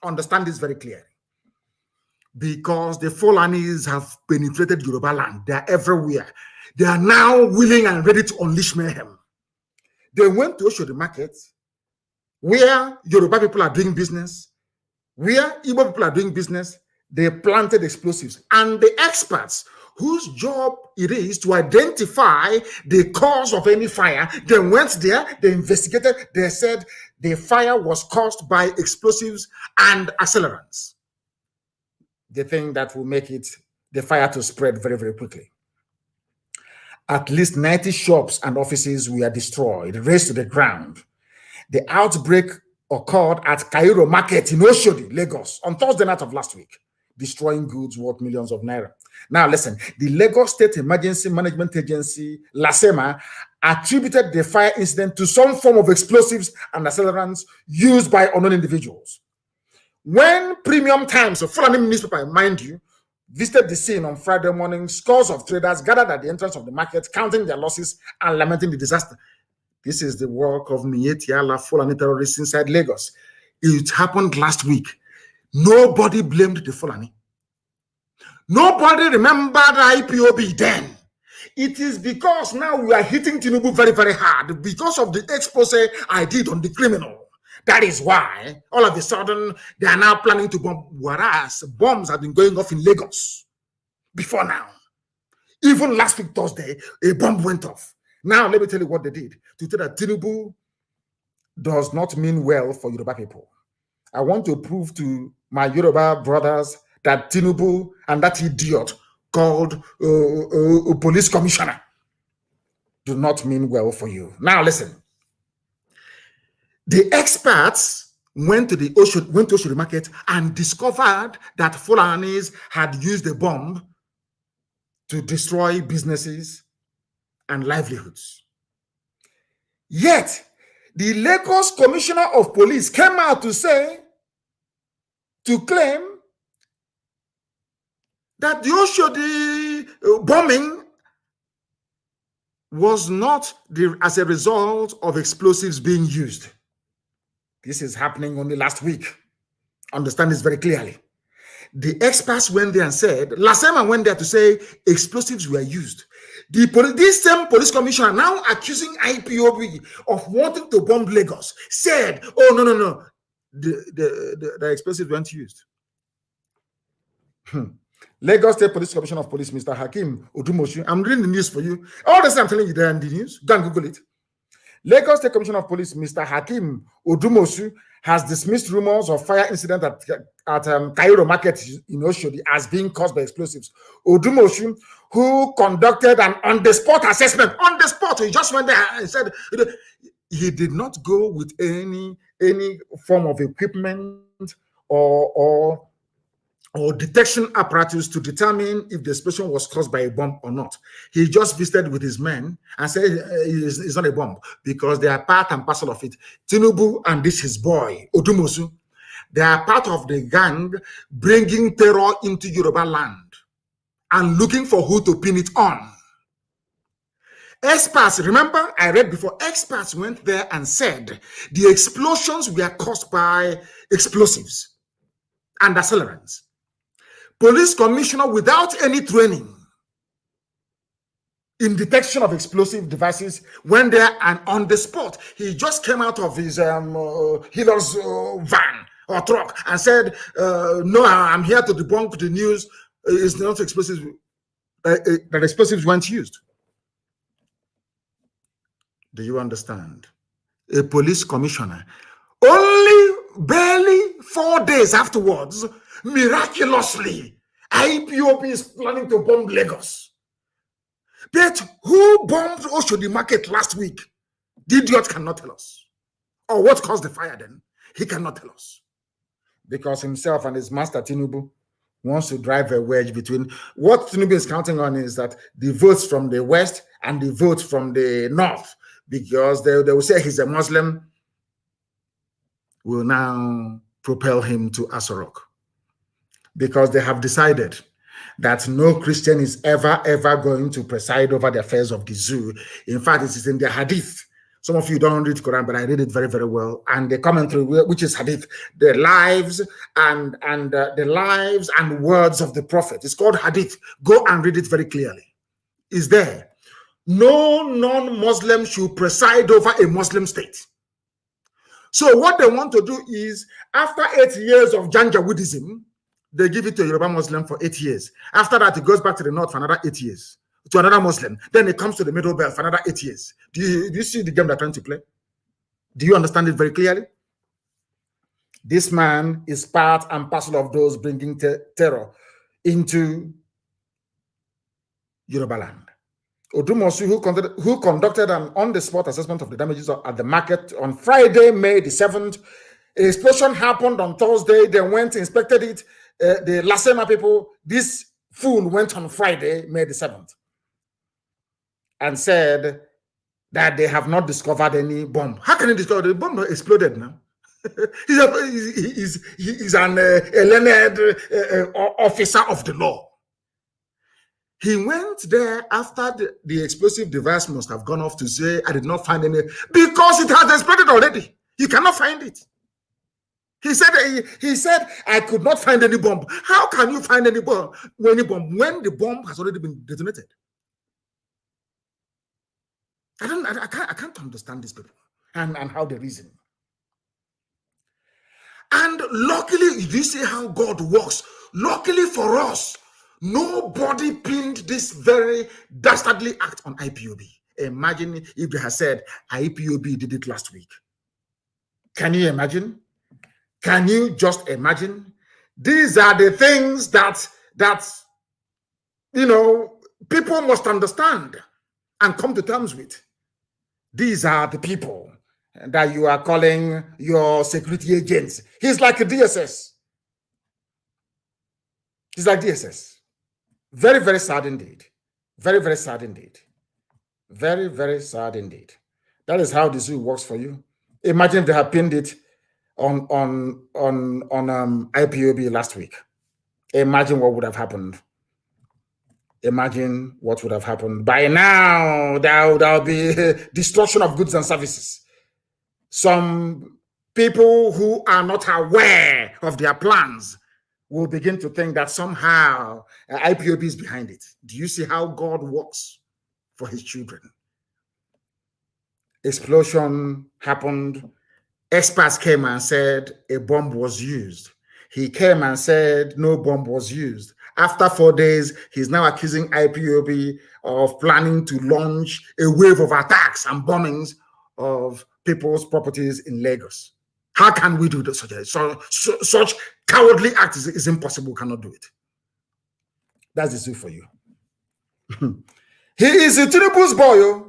S8: Understand this very clearly. Because the Fulanis have penetrated Yoruba land. They are everywhere. They are now willing and ready to unleash mayhem. They went to Oshodi Market, where Yoruba people are doing business, where Igbo people are doing business. They planted explosives. And the experts whose job it is to identify the cause of any fire, they went there, they investigated, they said the fire was caused by explosives and accelerants. The thing that will make the fire to spread very, very quickly. At least 90 shops and offices were destroyed, razed to the ground. The outbreak occurred at Cairo Market in Oshodi, Lagos, on Thursday night of last week, destroying goods worth millions of naira. Now listen, the Lagos State Emergency Management Agency, LASEMA, attributed the fire incident to some form of explosives and accelerants used by unknown individuals. When Premium Times, a Fulani newspaper, mind you, visited the scene on Friday morning, scores of traders gathered at the entrance of the market, counting their losses and lamenting the disaster. This is the work of Mietiala Fulani terrorists inside Lagos. It happened last week. Nobody blamed the Fulani. Nobody remembered IPOB then. It is because now we are hitting Tinubu very, very hard because of the expose I did on the criminal. That is why all of a sudden they are now planning to bomb, whereas bombs have been going off in Lagos before now. Even last week, Thursday, a bomb went off. Now, let me tell you what they did to tell that Tinubu does not mean well for Yoruba people. I want to prove to my Yoruba brothers that Tinubu and that idiot called a police commissioner do not mean well for you. Now, listen. The experts went to Oshodi market and discovered that Fulanis had used a bomb to destroy businesses and livelihoods. Yet, the Lagos Commissioner of Police came out to claim that the Oshodi bombing was not as a result of explosives being used. This is happening only last week. Understand this very clearly. The experts went there and said, Lasema went there to say explosives were used. This same police commissioner now accusing IPOB of wanting to bomb Lagos said, oh, no. The explosives weren't used. Lagos State Police Commissioner of Police, Mr. Hakim Odumoshu. I'm reading the news for you. All this I'm telling you there in the news. Go and Google it. Lagos State Commissioner of Police, Mr. Hakim Odumoshu, has dismissed rumors of fire incident at Cairo Market in Oshodi as being caused by explosives. Odumoshu, who conducted an on-the-spot assessment, on the spot, he just went there and said he did not go with any form of equipment or detection apparatus to determine if the explosion was caused by a bomb or not. He just visited with his men and said it's not a bomb because they are part and parcel of it. Tinubu and this his boy, Odumosu, they are part of the gang bringing terror into Yoruba land and looking for who to pin it on. Experts, remember I read before, experts went there and said the explosions were caused by explosives and accelerants. Police commissioner without any training in detection of explosive devices went there and on the spot, he just came out of his healer's van or truck and said, no, I'm here to debunk the news. It's not explosives, that explosives weren't used. Do you understand? A police commissioner, only barely 4 days afterwards, miraculously, IPOB is planning to bomb Lagos. But who bombed Oshodi Market last week? The idiot cannot tell us. Or what caused the fire then? He cannot tell us. Because himself and his master Tinubu wants to drive a wedge between. What Tinubu is counting on is that the votes from the west and the votes from the north, because they will say he's a Muslim, will now propel him to Asorok. Because they have decided that no Christian is ever going to preside over the affairs of the zoo. In fact, it is in the hadith. Some of you don't read Quran, but I read it very, very well. And the commentary, which is hadith, the lives and the lives and words of the prophet. It's called hadith. Go and read it very clearly. Is there? No non-Muslim should preside over a Muslim state. So what they want to do is, after 8 years of Janjaweedism, they give it to a Yoruba Muslim for 8 years. After that, it goes back to the north for another 8 years, to another Muslim. Then it comes to the middle belt for another 8 years. Do you see the game they're trying to play? Do you understand it very clearly? This man is part and parcel of those bringing terror into Yoruba land. Odumosu, who conducted an on-the-spot assessment of the damages at the market on Friday, May the 7th. An explosion happened on Thursday. They went, inspected it. The Lasema people, this fool went on Friday, May the 7th, and said that they have not discovered any bomb. How can you discover the bomb exploded now? He's an learned officer of the law. He went there after the explosive device must have gone off to say, I did not find any, because it has exploded already. You cannot find it. He said, I could not find any bomb. How can you find any bomb when the bomb has already been detonated? I can't understand these people and how they reason. And luckily, you see how God works. Luckily for us, nobody pinned this very dastardly act on IPOB. Imagine if they had said IPOB did it last week. Can you imagine? Can you just imagine? These are the things that people must understand and come to terms with. These are the people that you are calling your security agents. He's like a DSS. He's like DSS. Very, very sad indeed. Very, very sad indeed. Very, very sad indeed. That is how the zoo works for you. Imagine if they had pinned it on IPOB last week. Imagine what would have happened. Imagine what would have happened. By now, there'll be destruction of goods and services. Some people who are not aware of their plans will begin to think that somehow IPOB is behind it. Do you see how God works for his children? Explosion happened. Experts came and said a bomb was used. He came and said no bomb was used. After 4 days, he's now accusing IPOB of planning to launch a wave of attacks and bombings of people's properties in Lagos. How can we do this? Such cowardly act is impossible. We cannot do it. That's the zoo for you. He is a Tinubu's boy.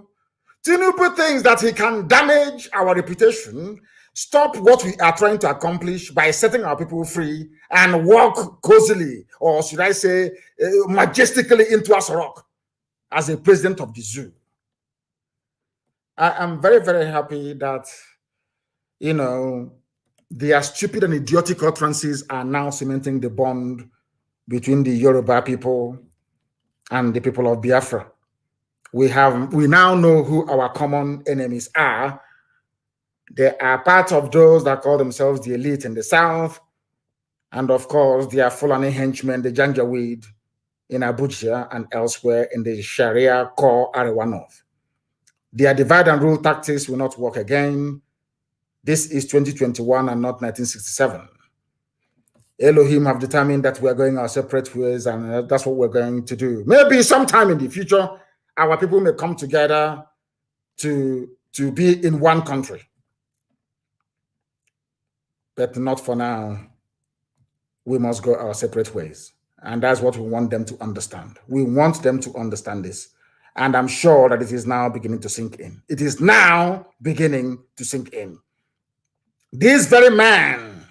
S8: Tinubu thinks that he can damage our reputation, stop what we are trying to accomplish by setting our people free and walk cozily, or should I say, majestically into Asorok as a president of the zoo. I am very, very happy that, their stupid and idiotic utterances are now cementing the bond between the Yoruba people and the people of Biafra. We now know who our common enemies are. They are part of those that call themselves the elite in the south. And of course, they are Fulani henchmen, the Janjaweed in Abuja and elsewhere in the Sharia core Arewa North. Their divide and rule tactics will not work again. This is 2021 and not 1967. Elohim have determined that we are going our separate ways, and that's what we're going to do. Maybe sometime in the future, our people may come together to be in one country. But not for now. We must go our separate ways. And that's what we want them to understand. We want them to understand this. And I'm sure that it is now beginning to sink in. It is now beginning to sink in. This very man,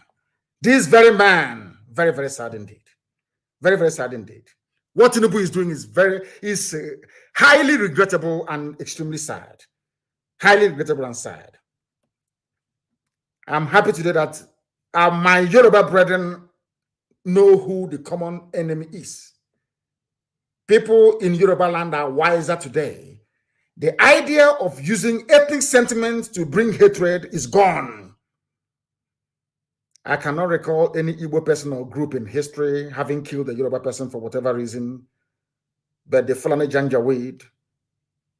S8: very, very sad indeed. Very, very sad indeed. What Tinubu is doing is highly regrettable and extremely sad. Highly regrettable and sad. I'm happy today that my Yoruba brethren know who the common enemy is. People in Yoruba land are wiser today. The idea of using ethnic sentiment to bring hatred is gone. I cannot recall any Igbo person or group in history having killed a Yoruba person for whatever reason, but the Fulani Janjaweed,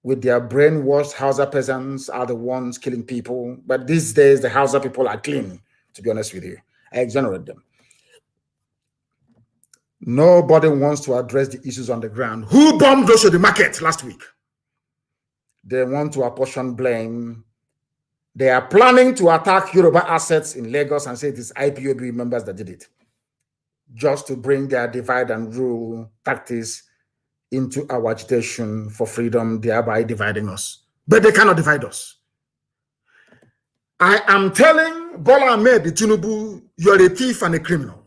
S8: with their brainwashed Hausa peasants, are the ones killing people. But these days, the Hausa people are clean, to be honest with you. I exonerate them. Nobody wants to address the issues on the ground. Who bombed the market last week? They want to apportion blame. They are planning to attack Yoruba assets in Lagos and say it is IPOB members that did it, just to bring their divide and rule tactics into our agitation for freedom, thereby dividing us. But they cannot divide us. I am telling Bola Ahmed Tinubu, you're a thief and a criminal.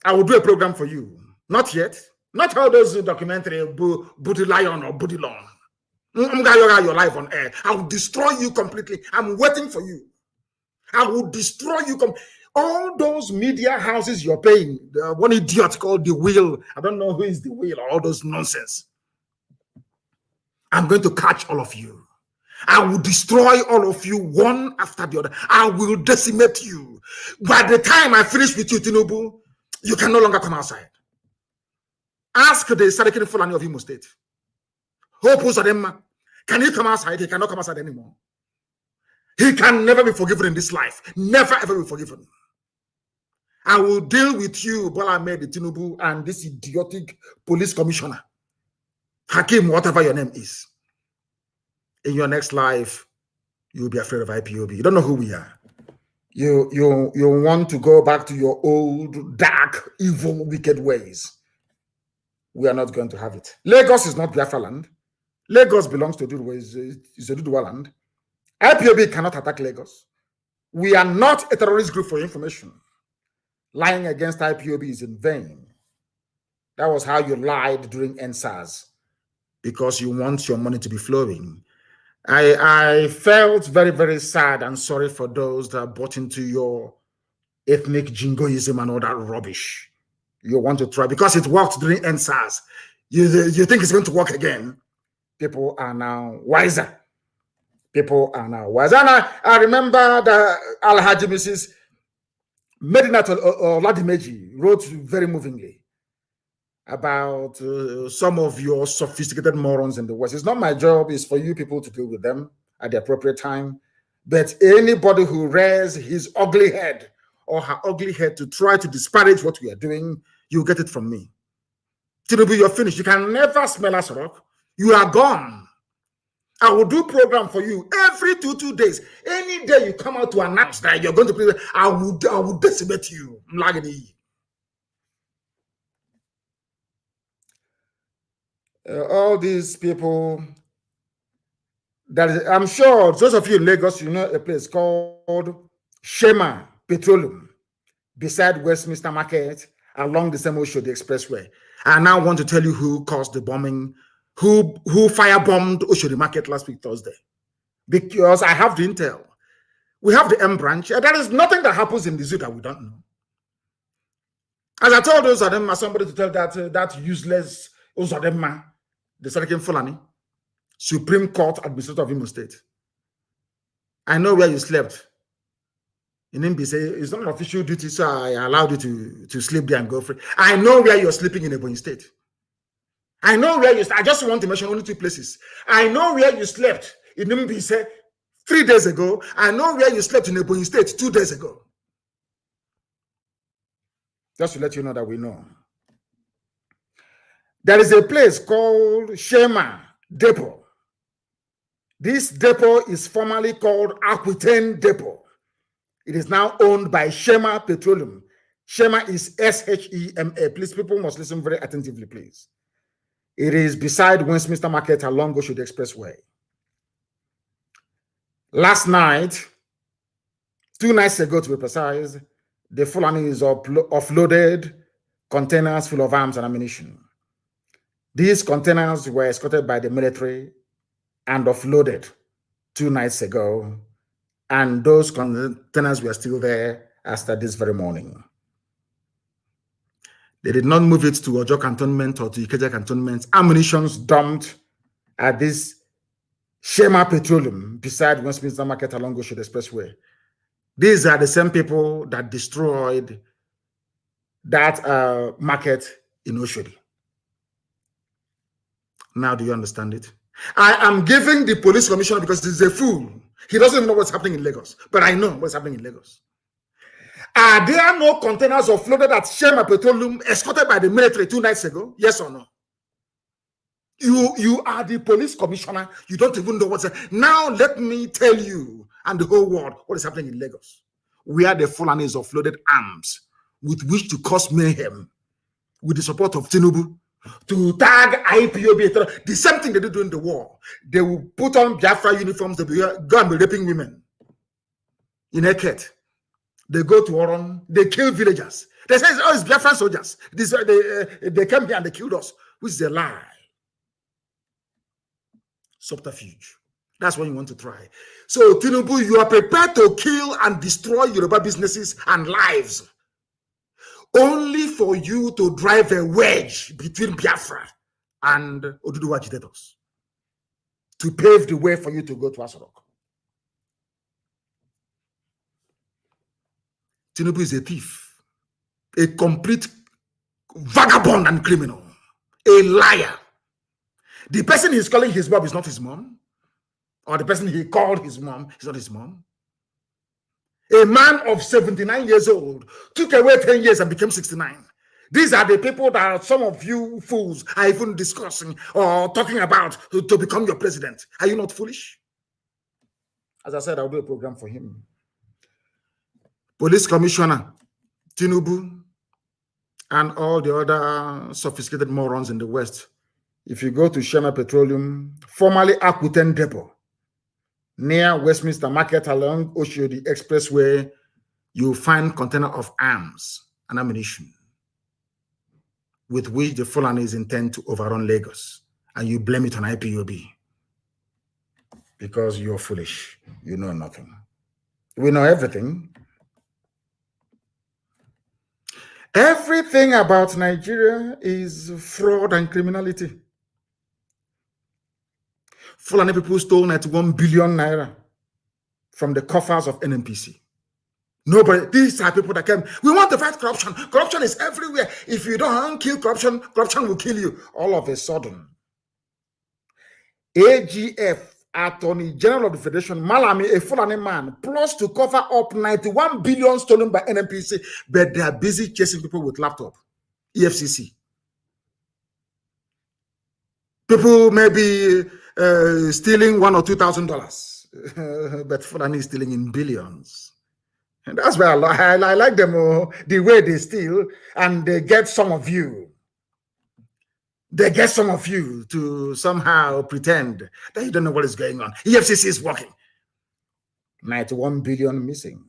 S8: I will do a program for you. Not yet. Not all those documentary Booty Lion or Booty Lawn. I'm going to your life on air. I will destroy you completely. I'm waiting for you. I will destroy you. All those media houses you're paying, one idiot called The Wheel. I don't know who is The Wheel, all those nonsense. I'm going to catch all of you. I will destroy all of you one after the other. I will decimate you. By the time I finish with you, Tinubu, you can no longer come outside. Ask the Sarakin Fulani of Imo State. Hope Uzadema. Can he come outside? He cannot come outside anymore. He can never be forgiven in this life. Never ever be forgiven. I will deal with you, Bola Ahmed Tinubu, and this idiotic police commissioner, Hakim, whatever your name is. In your next life, you'll be afraid of IPOB. You don't know who we are. You want to go back to your old, dark, evil, wicked ways. We are not going to have it. Lagos is not Biafra land. Lagos belongs to Oduduwa, is Oduduwa land. IPOB cannot attack Lagos. We are not a terrorist group, for information. Lying against IPOB is in vain. That was how you lied during NSAS, because you want your money to be flowing. I felt very, very sad and sorry for those that bought into your ethnic jingoism and all that rubbish. You want to try, because it worked during NSAS. You think it's going to work again. People are now wiser. People are now wiser. And I remember that Alhaji Mrs. Medinat Oladimeji wrote very movingly about some of your sophisticated morons in the West. It's not my job. It's for you people to deal with them at the appropriate time. But anybody who raises his ugly head or her ugly head to try to disparage what we are doing, you get it from me. Tinubu, you're finished. You can never smell us rock. You are gone. I will do program for you every two days. Any day you come out to announce that you're going to play, I will decimate you. All these people, I'm sure those of you in Lagos, you know a place called Shema Petroleum beside Westminster Market along the same Oshodi Expressway. I now want to tell you who caused the bombing, who firebombed Oshodi Market last week, Thursday. Because I have the intel. We have the M branch. There is nothing that happens in the zoo that we don't know. As I told those of them, somebody to tell that useless Ozadema, the Sarakin Fulani, Supreme Court Administrator of Imo State. I know where you slept. In Imbi say it's not an official duty, so I allowed you to sleep there and go free. I know where you're sleeping in Ebonyi State. I know where you. I just want to mention only two places. I know where you slept in Imbi say 3 days ago. I know where you slept in Ebonyi State 2 days ago. Just to let you know that we know. There is a place called Shema Depot. This depot is formerly called Aquitaine Depot. It is now owned by Shema Petroleum. Shema is S-H-E-M-A. Please, people must listen very attentively, please. It is beside Westminster Market along Oshodi Expressway. Last night, 2 nights ago to be precise, the Fulanis offloaded containers full of arms and ammunition. These containers were escorted by the military and offloaded 2 nights ago, and those containers were still there after this very morning. They did not move it to Ojo Cantonment or to Ikeja Cantonment. Ammunitions dumped at this Shema Petroleum beside Westminster Market along Oshodi Expressway. These are the same people that destroyed that market in Oshodi. Now, do you understand it? I am giving the police commissioner because he's a fool. He doesn't even know what's happening in Lagos, but I know what's happening in Lagos. Are there no containers offloaded at Shema Petroleum escorted by the military 2 nights ago? Yes or no? You are the police commissioner. You don't even know what's happening. Now let me tell you and the whole world what is happening in Lagos, where the Fulanis offloaded arms with which to cause mayhem with the support of Tinubu to tag IPOB. The same thing they did during the war. They will put on Biafra uniforms. They will go and be raping women in Eket. They go to Oron. They kill villagers. They say, oh, it's Biafran soldiers. They came here and they killed us, which is a lie. Subterfuge. That's what you want to try. So, Tinubu, you are prepared to kill and destroy Yoruba businesses and lives, only for you to drive a wedge between Biafra and Oduduwa agitators to pave the way for you to go to Asorok. Tinubu is a thief, a complete vagabond and criminal, a liar. The person he's calling his mom is not his mom. or the person he called his mom is not his mom. A man of 79 years old took away 10 years and became 69. These are the people that some of you fools are even discussing or talking about to become your president. Are you not foolish? As I said, I'll do a program for him. Police Commissioner Tinubu and all the other sophisticated morons in the West. If you go to Shema Petroleum, formerly Aquitaine Depot, near Westminster Market along Oshodi Expressway, you find container of arms and ammunition with which the Fulanis intend to overrun Lagos, and you blame it on IPOB because you're foolish. You know nothing. We know everything. Everything about Nigeria is fraud and criminality. Fulani people stole 91 billion naira from the coffers of NNPC. Nobody, these are people that came. We want to fight corruption. Corruption is everywhere. If you don't kill corruption, corruption will kill you. All of a sudden, AGF, Attorney General of the Federation, Malami, a Fulani man, plus to cover up 91 billion stolen by NNPC, but they are busy chasing people with laptop. EFCC. People may be stealing $1,000 or $2,000, but Fulani is stealing in billions. And that's why I like them, the way they steal, and they get some of you. They get some of you to somehow pretend that you don't know what is going on. EFCC is working. 91 billion missing.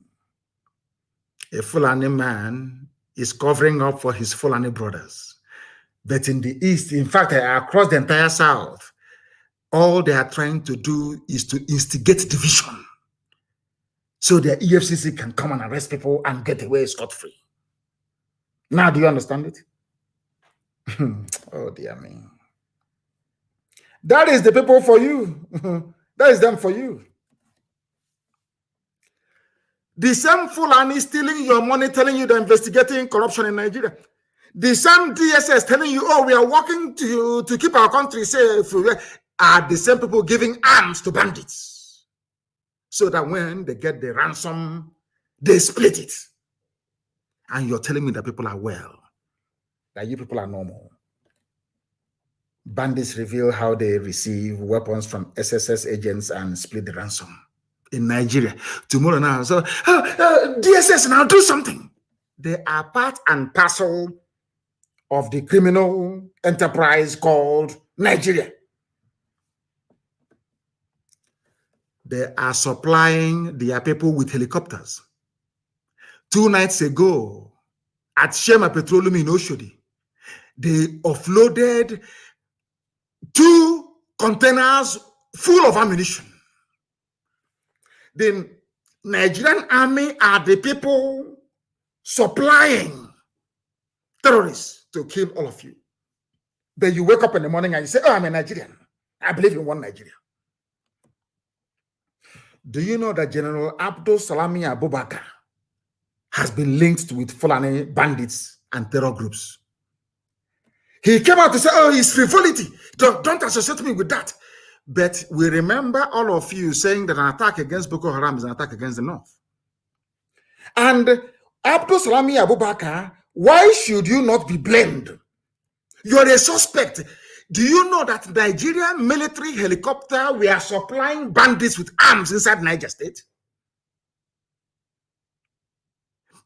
S8: A Fulani man is covering up for his Fulani brothers. But in the East, in fact, across the entire South, all they are trying to do is to instigate division, so the EFCC can come and arrest people and get away scot-free. Now, do you understand it? Oh, dear me. That is the people for you. That is them for you. The same Fulani stealing your money, telling you they're investigating corruption in Nigeria. The same DSS telling you, oh, we are working to keep our country safe, are the same people giving arms to bandits, so that when they get the ransom, they split it. And you're telling me that people are well, that you people are normal. Bandits reveal how they receive weapons from SSS agents and split the ransom in Nigeria. Tomorrow now, so DSS now do something. They are part and parcel of the criminal enterprise called Nigeria. They are supplying their people with helicopters. 2 nights ago, at Shema Petroleum in Oshodi, they offloaded 2 containers full of ammunition. The Nigerian army are the people supplying terrorists to kill all of you. Then you wake up in the morning and you say, oh, I'm a Nigerian. I believe in one Nigeria. Do you know that General Abdul Salami Abubakar has been linked with Fulani bandits and terror groups? He came out to say, oh, it's frivolity. Don't associate me with that. But we remember all of you saying that an attack against Boko Haram is an attack against the North. And Abdul Salami Abubakar, why should you not be blamed? You're a suspect. Do you know that Nigerian military helicopter were supplying bandits with arms inside Niger State?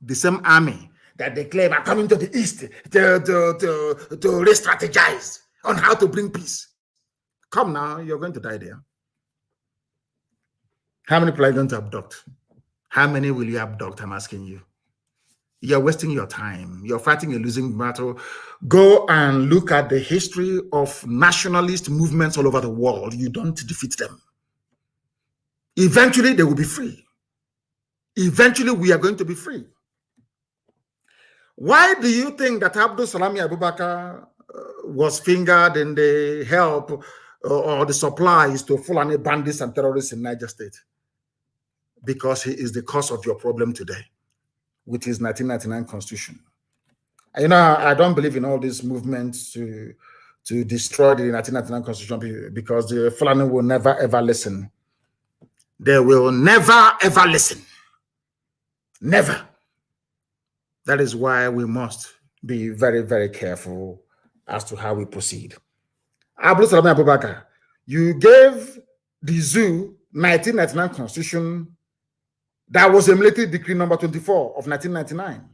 S8: The same army that they claim are coming to the East to re-strategize on how to bring peace. Come now, you're going to die there. How many people are you going to abduct? How many will you abduct? I'm asking you. You're wasting your time. You're fighting a losing battle. Go and look at the history of nationalist movements all over the world. You don't defeat them. Eventually, they will be free. Eventually, we are going to be free. Why do you think that Abdul Salami Abubakar was fingered in the help or the supplies to Fulani bandits and terrorists in Niger State? Because he is the cause of your problem today with his 1999 constitution. You know, I don't believe in all these movements to destroy the 1999 constitution because the Fulani will never ever listen They will never, ever listen. Never. That is why we must be very, very careful as to how we proceed. Abdul Salam Abubakar, you gave the zoo 1999 constitution that was a military decree number 24 of 1999.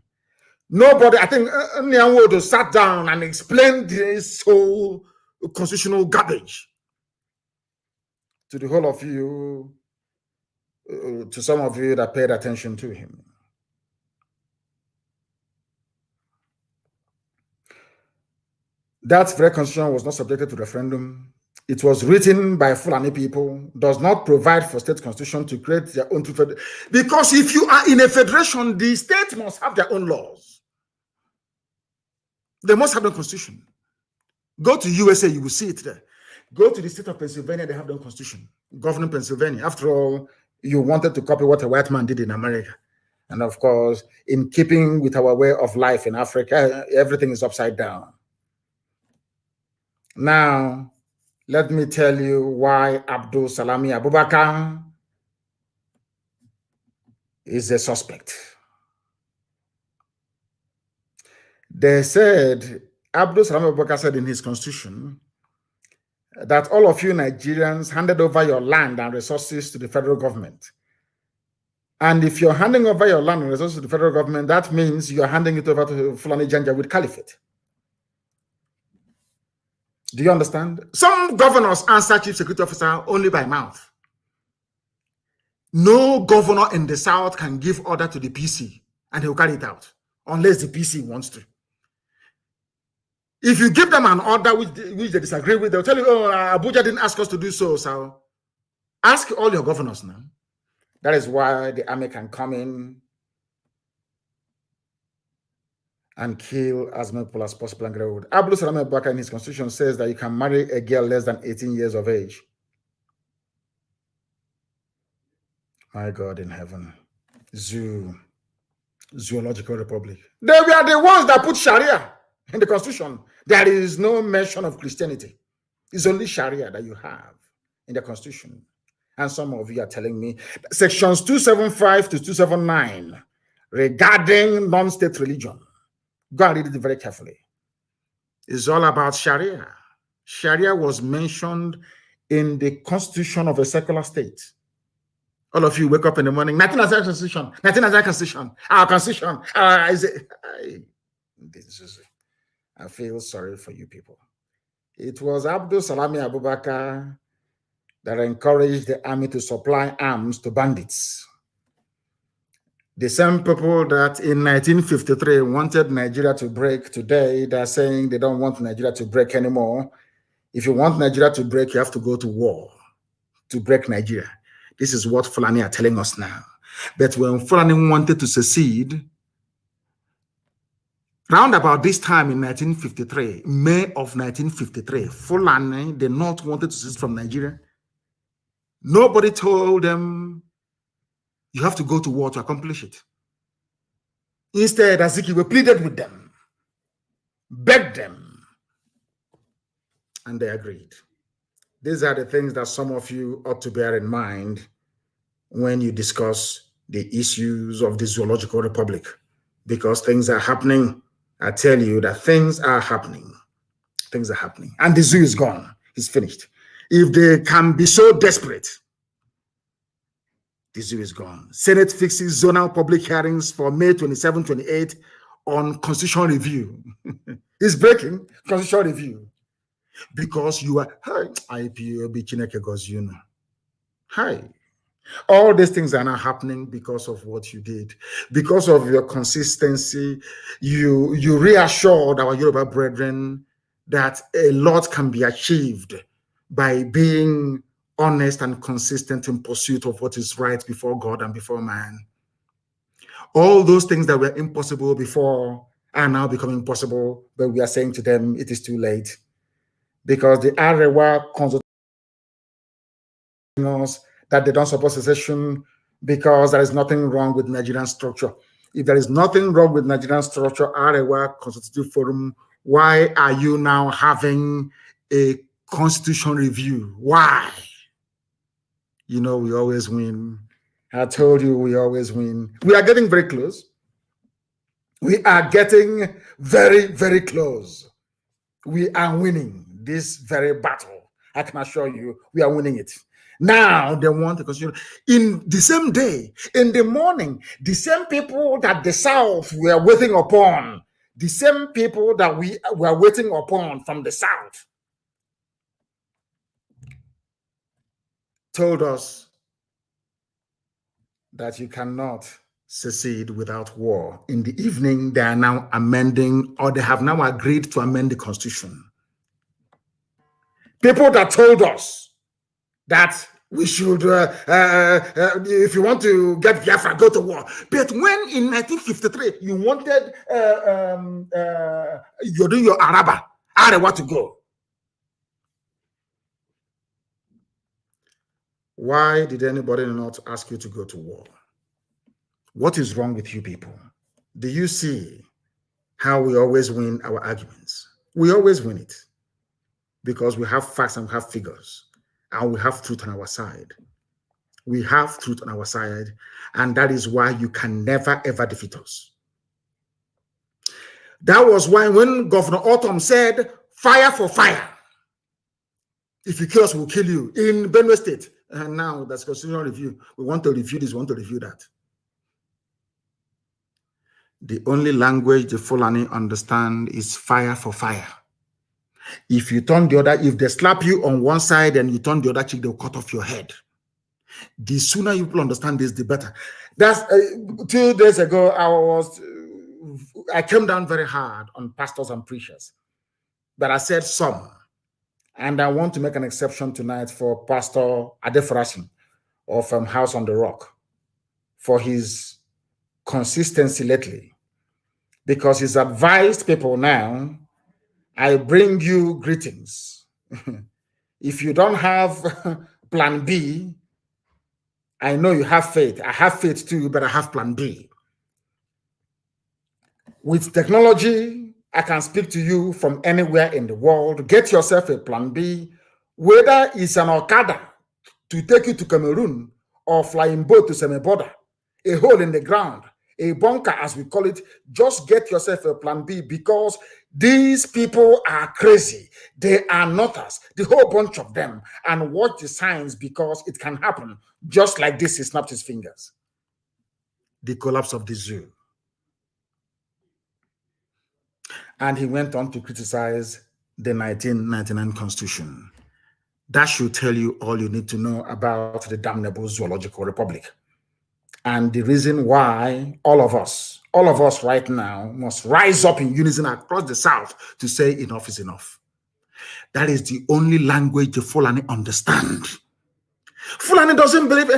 S8: Nobody, I think, Nyanwodo sat down and explained this whole constitutional garbage to the whole of you, to some of you that paid attention to him. That very constitution was not subjected to referendum. It was written by Fulani people, does not provide for state constitution to create their own federation. Because if you are in a federation, the states must have their own laws. They must have their constitution. Go to USA, you will see it there. Go to the state of Pennsylvania, they have their constitution. Governing Pennsylvania. After all, you wanted to copy what a white man did in America. And of course, in keeping with our way of life in Africa, everything is upside down. Now, let me tell you why Abdul Salami Abubakar is a suspect. They said, Abdul Salami Abubakar said in his constitution that all of you Nigerians handed over your land and resources to the federal government. And if you're handing over your land and resources to the federal government, that means you're handing it over to Fulani Janjaweed Caliphate. Do you understand? Some governors answer chief security officer only by mouth. No governor in the South can give order to the PC and he'll carry it out unless the PC wants to. If you give them an order which they disagree with, they'll tell you, oh, Abuja didn't ask us to do so. So ask all your governors now. That is why the army can come in and kill as many people as possible and get away with. Abdul Salam Abubakar in his constitution says that you can marry a girl less than 18 years of age. My God in heaven. Zoological Republic. They were the ones that put Sharia in the constitution. There is no mention of Christianity. It's only Sharia that you have in the constitution. And some of you are telling me sections 275 to 279 regarding non-state religion. Go and read it very carefully. It's all about Sharia. Sharia was mentioned in the constitution of a secular state. All of you wake up in the morning, 1999 constitution, 1999 constitution, our constitution. I feel sorry for you people. It was Abdul Salami Abubakar that encouraged the army to supply arms to bandits. The same people that in 1953 wanted Nigeria to break, today they're saying they don't want Nigeria to break anymore. If you want Nigeria to break, you have to go to war to break Nigeria. This is what Fulani are telling us now. But when Fulani wanted to secede, round about this time in 1953, May of 1953, Fulani, the North, wanted to secede from Nigeria. Nobody told them you have to go to war to accomplish it. Instead, Azikiwe pleaded with them, begged them, and they agreed. These are the things that some of you ought to bear in mind when you discuss the issues of the Zoological Republic, because things are happening. I tell you that things are happening. Things are happening. And the zoo is gone. It's finished. If they can be so desperate, the zoo is gone. Senate fixes zonal public hearings for May 27, 28 on constitutional review. It's breaking constitutional review because you are, hi, IPOB Chineke goes, you know. Hi. All these things are now happening because of what you did. Because of your consistency, you reassured our Yoruba brethren that a lot can be achieved by being honest and consistent in pursuit of what is right before God and before man. All those things that were impossible before are now becoming possible, but we are saying to them, it is too late. Because the Arewa consultation us that they don't support secession because there is nothing wrong with Nigerian structure. If there is nothing wrong with Nigerian structure, Arewa Constitutive Forum, why are you now having a constitution review? Why? You know, we always win. I told you we always win. We are getting very close. We are getting very, very close. We are winning this very battle. I can assure you, we are winning it. Now they want to consider in the same day, in the morning, the same people that the South were waiting upon, the same people that we were waiting upon from the South, told us that you cannot secede without war. In the evening, they are now amending, or they have now agreed to amend the Constitution. People that told us that we should, if you want to get Biafra, go to war. But when in 1953 you wanted, you're doing your Araba, Arewa to go. Why did anybody not ask you to go to war? What is wrong with you people? Do you see how we always win our arguments? We always win it because we have facts and we have figures and we have truth on our side. We have truth on our side, and that is why you can never ever defeat us. That was why when Governor Autumn said, fire for fire, if you kill us, we'll kill you, in Benue State. And now that's constitutional review. We want to review this, we want to review that. The only language the Fulani understand is fire for fire. If you turn the other, if they slap you on one side and you turn the other cheek, they'll cut off your head. The sooner you people understand this, the better. That's 2 days ago, I came down very hard on pastors and preachers, but I said some, and I want to make an exception tonight for Pastor Adefarasin of House on the Rock for his consistency lately, because he's advised people now, I bring you greetings. If you don't have plan B, I know you have faith. I have faith too, but I have plan B. With technology, I can speak to you from anywhere in the world. Get yourself a plan B, whether it's an Okada to take you to Cameroon or flying boat to Semeboda, a hole in the ground, a bunker as we call it. Just get yourself a plan B, because these people are crazy. They are nutters, the whole bunch of them. And watch the signs, because it can happen just like this. He snapped his fingers. The collapse of the zoo. And he went on to criticize the 1999 Constitution. That should tell you all you need to know about the damnable zoological republic. And the reason why all of us right now must rise up in unison across the South to say enough is enough. That is the only language the Fulani understand. Fulani doesn't believe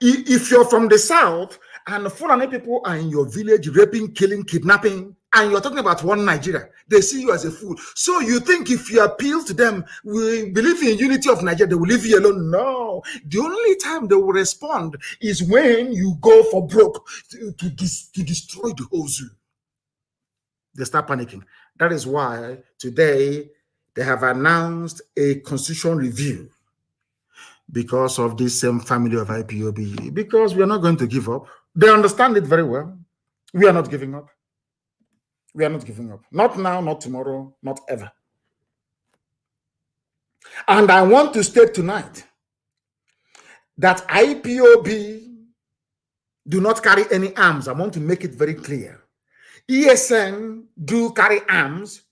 S8: if you're from the South and the Fulani people are in your village raping, killing, kidnapping, and you're talking about one Nigeria, they see you as a fool. So you think if you appeal to them, we believe in unity of Nigeria, they will leave you alone? No. The only time they will respond is when you go for broke to destroy the whole zoo. They start panicking. That is why today they have announced a constitutional review, because of this same family of IPOB, because we are not going to give up. They understand it very well. We are not giving up. We are not giving up. Not now, not tomorrow, not ever. And I want to state tonight that IPOB do not carry any arms. I want to make it very clear. ESN do carry arms,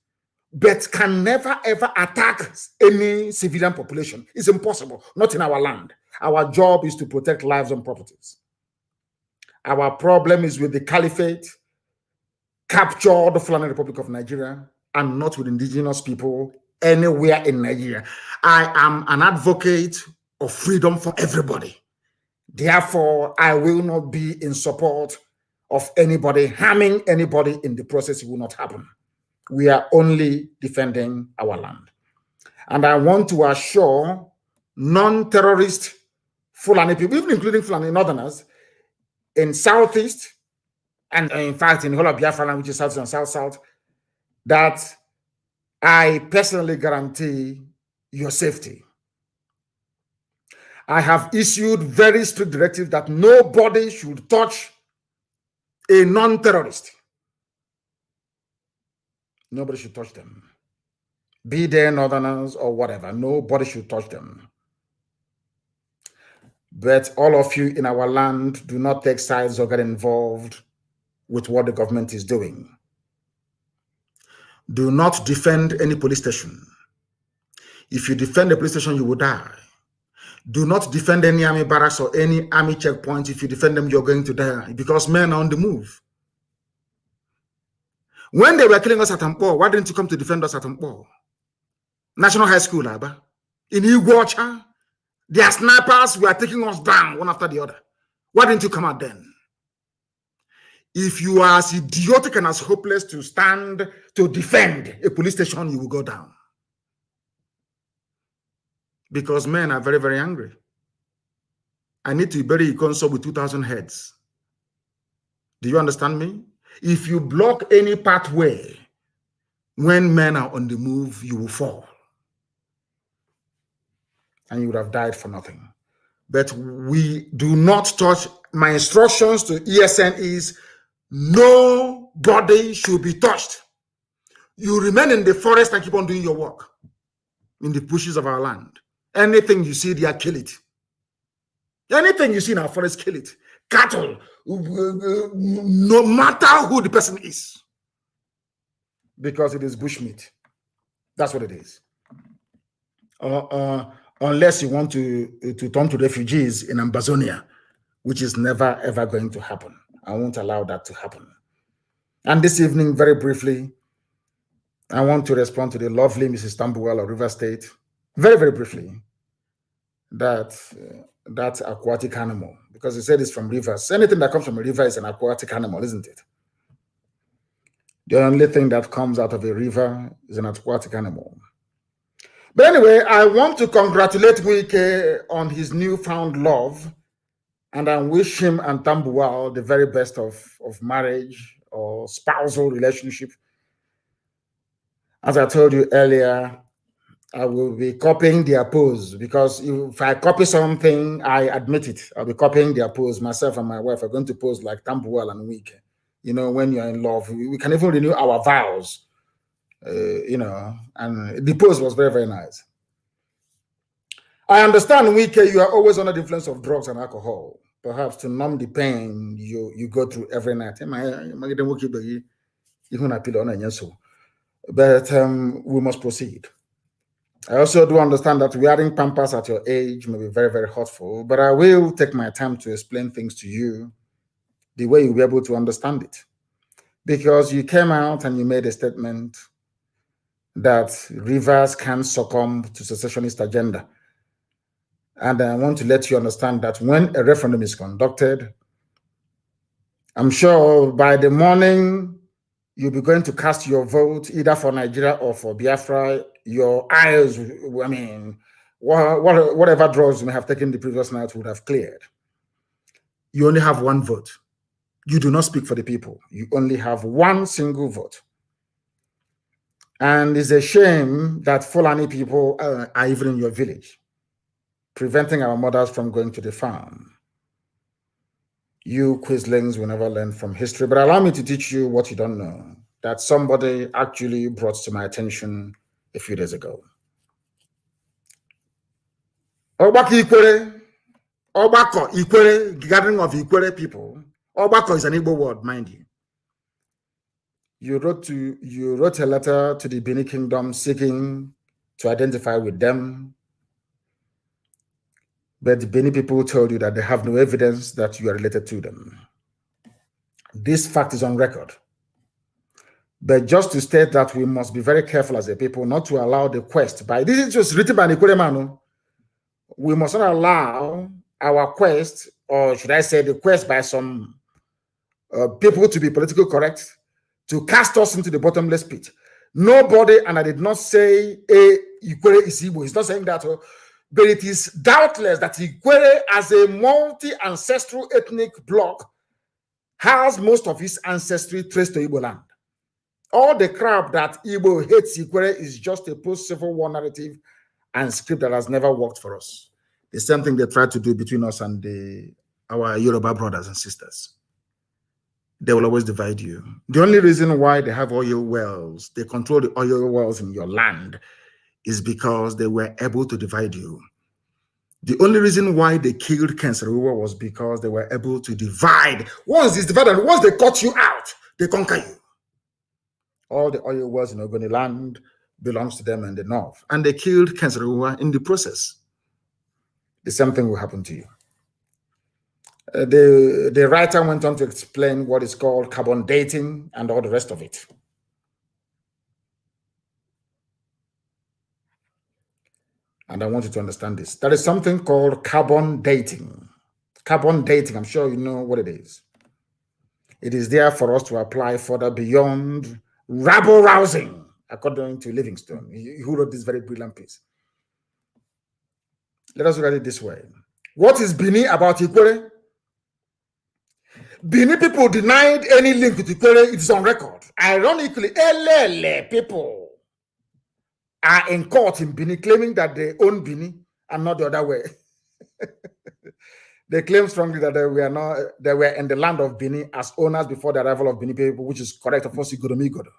S8: but can never ever attack any civilian population. It's impossible, not in our land. Our job is to protect lives and properties. Our problem is with the caliphate, capture the Fulani Republic of Nigeria, and not with indigenous people anywhere in Nigeria. I am an advocate of freedom for everybody. Therefore, I will not be in support of anybody harming anybody in the process. It will not happen. We are only defending our land. And I want to assure non-terrorist Fulani people, even including Fulani Northerners, in Southeast, and in fact in the whole of Biafra, which is South and South, that I personally guarantee your safety. I have issued very strict directive that nobody should touch a non-terrorist. Nobody should touch them. Be they northerners or whatever, nobody should touch them. But all of you in our land, do not take sides or get involved with what the government is doing. Do not defend any police station. If you defend the police station, you will die. Do not defend any army barracks or any army checkpoint. If you defend them, you're going to die, because men are on the move. When they were killing us at Ampo, why didn't you come to defend us at Ampo? National High School, Abba. In Iguacha, their snipers were taking us down one after the other. Why didn't you come out then? If you are as idiotic and as hopeless to stand to defend a police station, you will go down. Because men are very, very angry. I need to bury Ikonso with 2,000 heads. Do you understand me? If you block any pathway, when men are on the move, you will fall. And you would have died for nothing. But we do not touch. My instructions to ESN is nobody should be touched. You remain in the forest and keep on doing your work in the bushes of our land. Anything you see there, kill it. Anything you see in our forest, kill it. Cattle, no matter who the person is. Because it is bushmeat. That's what it is. Unless you want to turn to refugees in Amazonia, which is never, ever going to happen. I won't allow that to happen. And this evening, very briefly, I want to respond to the lovely Mrs. Tambuwal of River State, very, very briefly, that aquatic animal, because he said it's from rivers. Anything that comes from a river is an aquatic animal, isn't it? The only thing that comes out of a river is an aquatic animal. But anyway, I want to congratulate Wike on his newfound love, and I wish him and Tambuwal the very best of marriage or spousal relationship. As I told you earlier, I will be copying their pose, because if I copy something, I admit it. I'll be copying their pose. Myself and my wife are going to pose like Tambuwal and Wike. You know, when you're in love, we can even renew our vows. You know, and the pose was very, very nice. I understand, Wike, you are always under the influence of drugs and alcohol. Perhaps to numb the pain you go through every night. But we must proceed. I also do understand that wearing pampers at your age may be very, very hurtful, but I will take my time to explain things to you the way you'll be able to understand it. Because you came out and you made a statement that rivers can succumb to secessionist agenda. And I want to let you understand that when a referendum is conducted, I'm sure by the morning you'll be going to cast your vote either for Nigeria or for Biafra. Your eyes, I mean, whatever drugs you may have taken the previous night would have cleared. You only have one vote. You do not speak for the people. You only have one single vote. And it's a shame that Fulani people are even in your village, preventing our mothers from going to the farm. You Quislings will never learn from history, but allow me to teach you what you don't know, that somebody actually brought to my attention a few days ago. Obako Ikwere, Obako Ikwere, gathering of Ikwere people. Obako is an Igbo word, mind you. You wrote a letter to the Benin Kingdom seeking to identify with them. But the Benin people told you that they have no evidence that you are related to them. This fact is on record. But just to state that we must be very careful as a people not to allow the quest by, this is just written by Nikwere Manu. We must not allow our quest, or should I say the quest by some people to be politically correct, to cast us into the bottomless pit. Nobody, and I did not say Ikwere is Igbo, he's not saying that, but it is doubtless that Ikwere, as a multi-ancestral ethnic bloc, has most of his ancestry traced to Igbo land. All the crap that Igbo hates Ikwere is just a post-Civil War narrative and script that has never worked for us. The same thing they try to do between us and our Yoruba brothers and sisters. They will always divide you. The only reason why they have oil wells, they control the oil wells in your land, is because they were able to divide you. The only reason why they killed Kenseruwa was because they were able to divide. Once it's divided, once they cut you out, they conquer you. All the oil wells in Ogoni land belongs to them in the north. And they killed Kenseruwa in the process. The same thing will happen to you. The writer went on to explain what is called carbon dating and all the rest of it. And I want you to understand this. There is something called carbon dating. Carbon dating, I'm sure you know what it is. It is there for us to apply further beyond rabble-rousing, according to Livingstone, who wrote this very brilliant piece. Let us look at it this way. What is Bini about Ikwere? Bini people denied any link with Ikwere. It is on record. Ironically, Elele people are in court in Bini claiming that they own Bini and not the other way. They claim strongly that they were in the land of Bini as owners before the arrival of Bini people, which is correct. Of course, Igodomigodo.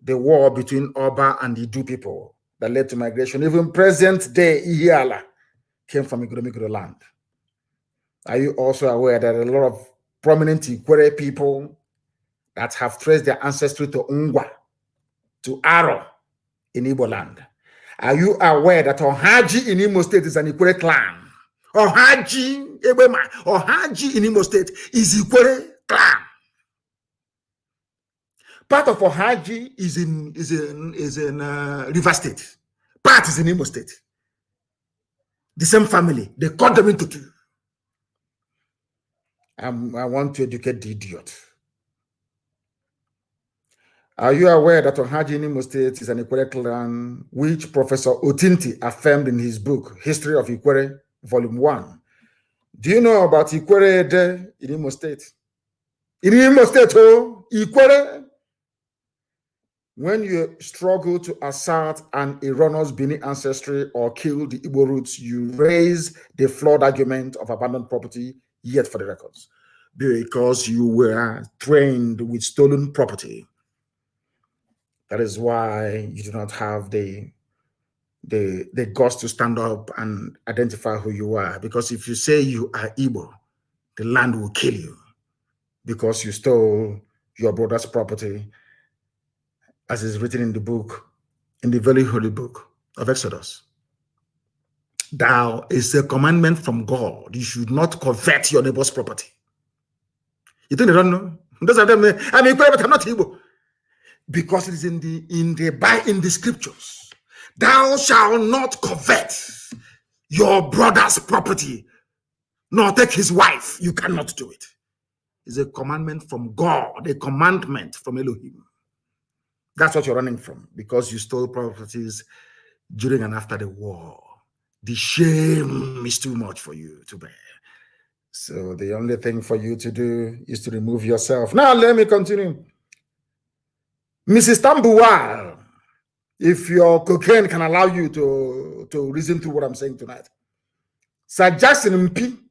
S8: The war between Oba and the Idu people that led to migration. Even present day Ihiala came from Igodomigodo land. Are you also aware that a lot of prominent Ikwere people that have traced their ancestry to Ungwa, to Aro in Igbo land? Are you aware that Ohaji in Imo State is an Ikwere clan? Ohaji Ebema, Ohaji in Imo State is Ikwere clan. Part of Ohaji is in River State. Part is in Imo State. The same family. They cut them into two. I want to educate the idiot. Are you aware that Ohaji in Imo State is an Ikwere clan, which Professor Otinti affirmed in his book, History of Ikwere, Volume 1? Do you know about Ikwere in Imo State? In Imo State, Ikwere, when you struggle to assert an erroneous Bini ancestry or kill the Igbo roots, you raise the flawed argument of abandoned property, yet for the records, because you were trained with stolen property. That is why you do not have the guts to stand up and identify who you are. Because if you say you are Igbo, the land will kill you because you stole your brother's property, as is written in the book, in the very holy book of Exodus. Thou is a commandment from God. You should not covet your neighbor's property. You think they don't know? Those of them, I mean, but I'm not Igbo. Because it is in the scriptures. Thou shalt not covet your brother's property, nor take his wife. You cannot do it. It's a commandment from God, a commandment from Elohim. That's what you're running from, because you stole properties during and after the war. The shame is too much for you to bear. So the only thing for you to do is to remove yourself. Now let me continue. Mrs. Tambuwal, if your cocaine can allow you to reason through what I'm saying tonight. Sir Jackson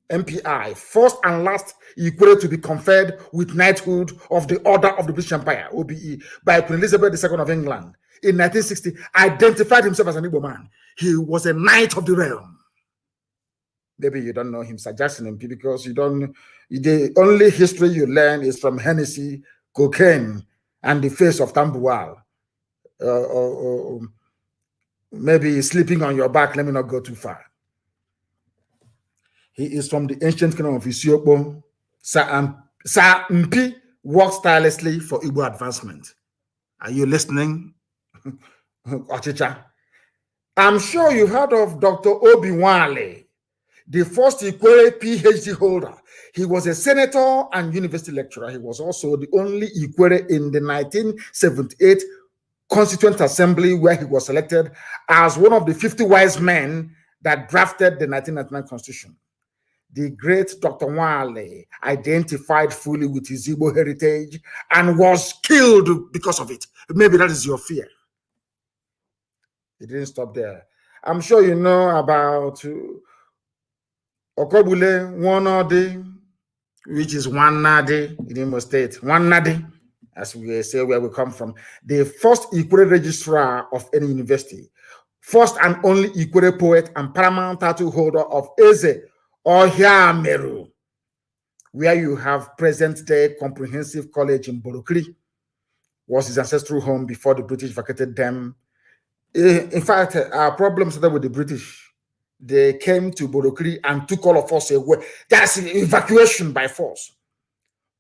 S8: MPI, first and last Ikwere to be conferred with knighthood of the Order of the British Empire, OBE, by Queen Elizabeth II of England in 1960, identified himself as an Igbo man. He was a knight of the realm. Maybe you don't know him, Sir Jackson MP, because the only history you learn is from Hennessy, cocaine, and the face of Tambuwal. Maybe sleeping on your back. Let me not go too far. He is from the ancient kingdom of Ethiopia. Sir MP works tirelessly for Igbo advancement. Are you listening? Ochicha. I'm sure you heard of Dr. Obi Wale, the first Ikwere PhD holder. He was a senator and university lecturer. He was also the only Ikwere in the 1978 Constituent Assembly, where he was selected as one of the 50 wise men that drafted the 1999 Constitution. The great Dr. Wale identified fully with his Igbo heritage and was killed because of it. Maybe that is your fear. He didn't stop there. I'm sure you know about Okobule Wanode, which is Wanade in Imo State. Wanade, as we say where we come from. The first equal registrar of any university. First and only equal poet and paramount title holder of Eze Ohia Meru, where you have present-day comprehensive college in Borokri, was his ancestral home before the British vacated them. In fact, our problem started with the British. They came to Borokri and took all of us away. That's evacuation by force.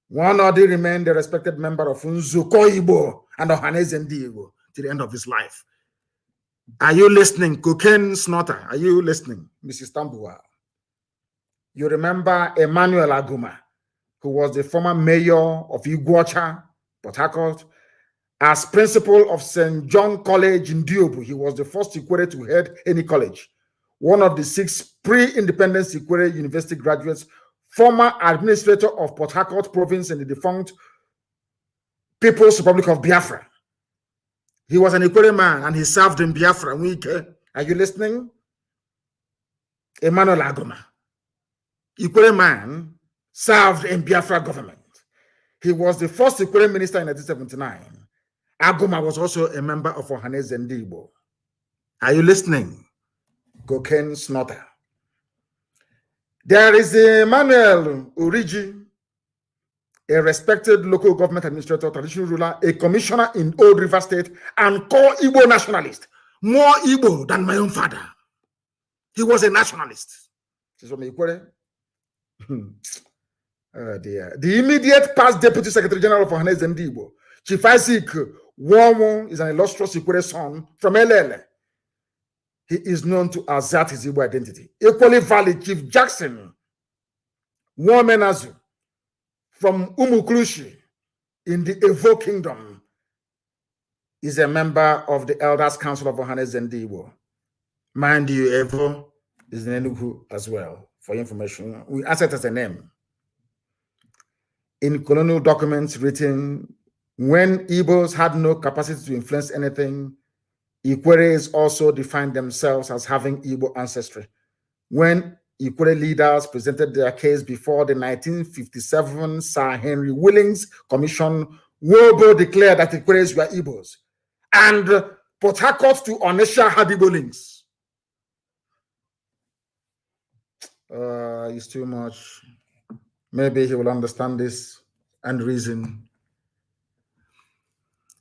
S8: One or they remained a respected member of Nzuko Igbo and Ohaneze Igbo till the end of his life. Are you listening? Cocaine snorter, are you listening, Mrs. Tambua? You remember Emmanuel Aguma, who was the former mayor of Iguacha, Port Harcourt, as principal of St. John College in Diobu. He was the first Ikwere to head any college. One of the 6 pre-independence Ikwere University graduates, former administrator of Port Harcourt province in the defunct People's Republic of Biafra. He was an Ikwere man and he served in Biafra. Are you listening? Emmanuel Aguma, Ikwere man, served in Biafra government. He was the first Ikwere minister in 1979. Aguma was also a member of Ohaneze Igbo. Are you listening? Cocaine snorter. There is Emmanuel Uriji, a respected local government administrator, traditional ruler, a commissioner in Old River State, and core Igbo nationalist. More Igbo than my own father. He was a nationalist. He's from Ikwere. Oh dear. The immediate past Deputy Secretary General of Ohaneze Igbo, Chief Isaac Womo, is an illustrious Ikwere son from Elele. He is known to assert his Igbo identity. Equally valid, Chief Jackson Womenazu from Umuklushi in the Evo Kingdom is a member of the Elders Council of Ohaneze Igbo. Mind you, Evo is in Enugu as well. For information, we assert as a name. In colonial documents written when Igbos had no capacity to influence anything, Ikweres also defined themselves as having Igbo ancestry. When Ikwere leaders presented their case before the 1957 Sir Henry Willings Commission, Wobo declared that Ikweres were Igbos, and Port Harcourt to Onisha had Igbo links. It's too much. Maybe he will understand this and reason.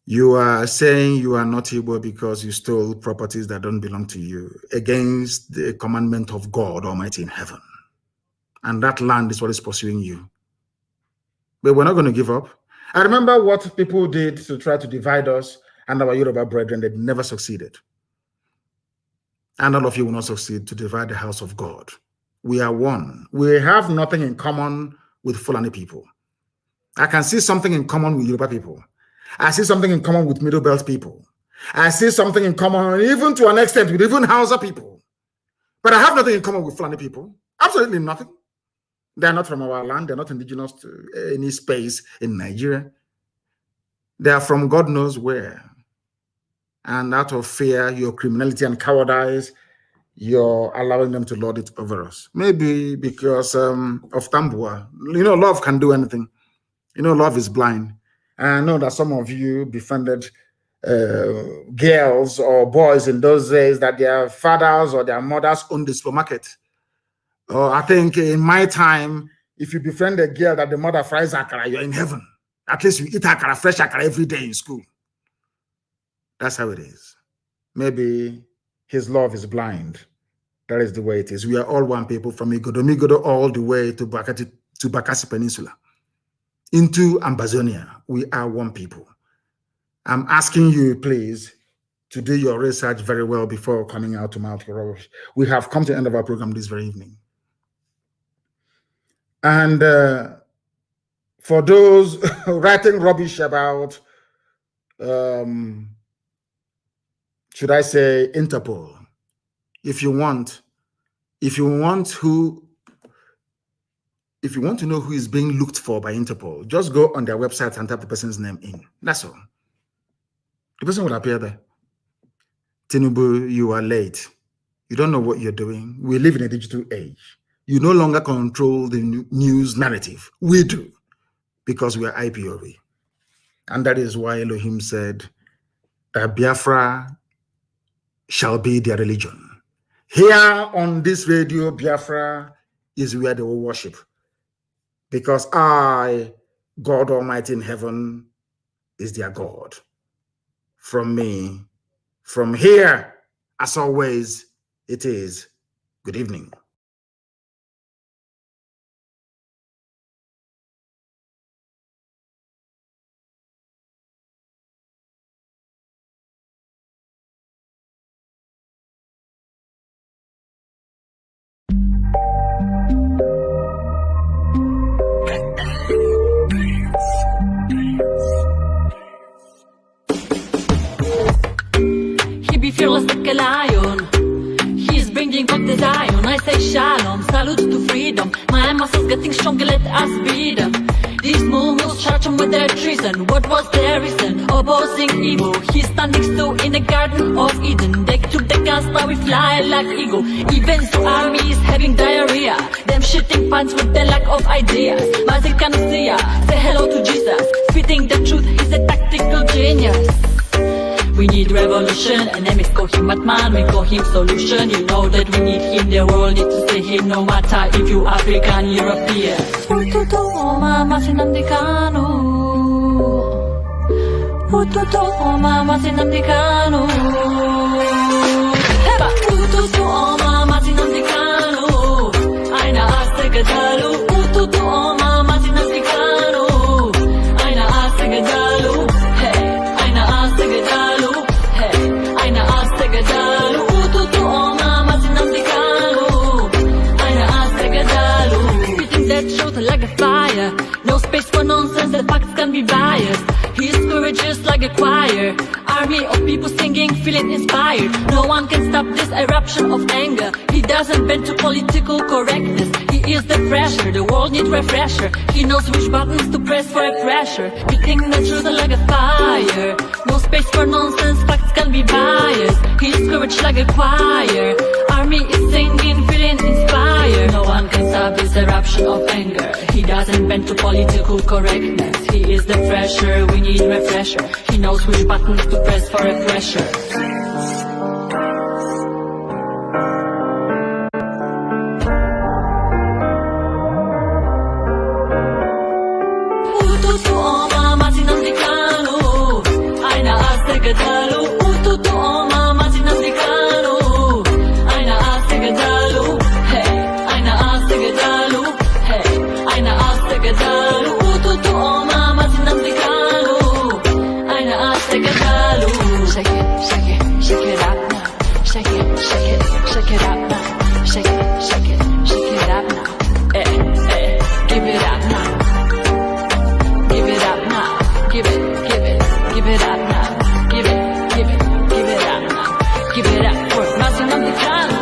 S8: You are saying you are not Igbo because you stole properties that don't belong to you against the commandment of God Almighty in heaven. And that land is what is pursuing you. But we're not going to give up. I remember what people did to try to divide us and our Yoruba brethren. They never succeeded. And all of you will not succeed to divide the house of God. We are one. We have nothing in common with Fulani people. I can see something in common with Yoruba people. I see something in common with Middle Belt people. I see something in common, even to an extent, with even Hausa people. But I have nothing in common with Fulani people. Absolutely nothing. They are not from our land. They're not indigenous to any space in Nigeria. They are from God knows where. And out of fear, your criminality and cowardice, you're allowing them to lord it over us. Maybe because of Tambua. You know, love can do anything. You know, love is blind. I know that some of you befriended girls or boys in those days that their fathers or their mothers owned the supermarket. Or I think in my time, if you befriend a girl that the mother fries akara, you're in heaven. At least you eat akara, fresh akara every day in school. That's how it is. Maybe his love is blind. That is the way it is. We are all one people from Igodo all the way to Bakassi Peninsula. Into Ambazonia, we are one people. I'm asking you, please, to do your research very well before coming out to mouth rubbish. We have come to the end of our program this very evening. And for those writing rubbish about, should I say, Interpol, if you want to know who is being looked for by Interpol, just go on their website and type the person's name in. That's all. The person will appear there. Tinubu, you are late. You don't know what you're doing. We live in a digital age. You no longer control the news narrative. We do, because we are IPOB. And that is why Elohim said that Biafra shall be their religion. Here on this radio, Biafra is where they will worship. Because I, God Almighty in heaven, is their God. From me, from here, as always, it is good evening.
S1: He be fearless like a lion. He's bringing back the Zion. I say shalom, salute to freedom. My muscles getting stronger, let us beat them. These movements charge them with their treason. What was their reason? Opposing evil. He's standing still in the Garden of Eden. They took the guns, now we fly like eagle. Even so, army is having diarrhea. Them shitting pants with the lack of ideas. Mazi, Kanu, say hello to Jesus. Spitting the truth, he's a tactical genius. We need revolution, enemies call him Batman, we call him solution. You know that we need him, the world needs to see him, no matter if you African, European. Nnamdi Kanu. Mazi Nnamdi Kanu. Heba. Mazi Nnamdi Kanu. Aina asegadalu. Mazi Nnamdi Kanu. Aina asegadalu. Hey, aina asegadalu. Hey, aina asegadalu. Mazi Nnamdi Kanu. Aina asegadalu. Spitting that truth like a fire. No space for nonsense, the facts can be biased. His courage is like a choir. Army of people singing, feeling inspired. No one can stop this eruption of anger. He doesn't bend to political correctness. He is the fresher, the world needs refresher. He knows which buttons to press for a pressure. Beating the truth like a fire. No space for nonsense, facts can be biased. His courage like a choir. Army is singing, feeling inspired. No one can stop this eruption of anger. He doesn't bend to political correctness. He is the fresher, we need refresher. He knows which buttons to press for a pressure. Mazi Nnamdi Kanu. Aina asegadalu. Mazi Nnamdi Kanu. Aina asegadalu. Hey, aina asegadalu. Hey, aina asegadalu. Mazi Nnamdi Kanu. Aina asegadalu. Shake it, shake it, shake it up now. Shake it, shake it, shake it up now. Shake it, shake it, shake it up now. Give it up now. Give it up now. Give it, give it, give it up now. Give it, give it, give it up now. Give it up for Mazi Nnamdi Kanu.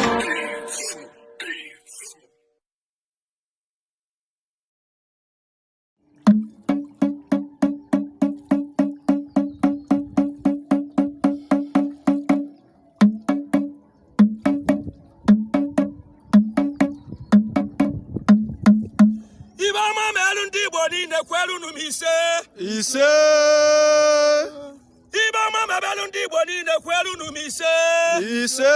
S2: Ibama melundi bodi ne kwelu numise.
S3: Ise.
S2: Ibama melundi bodi ne kwelu numise.
S3: Ise.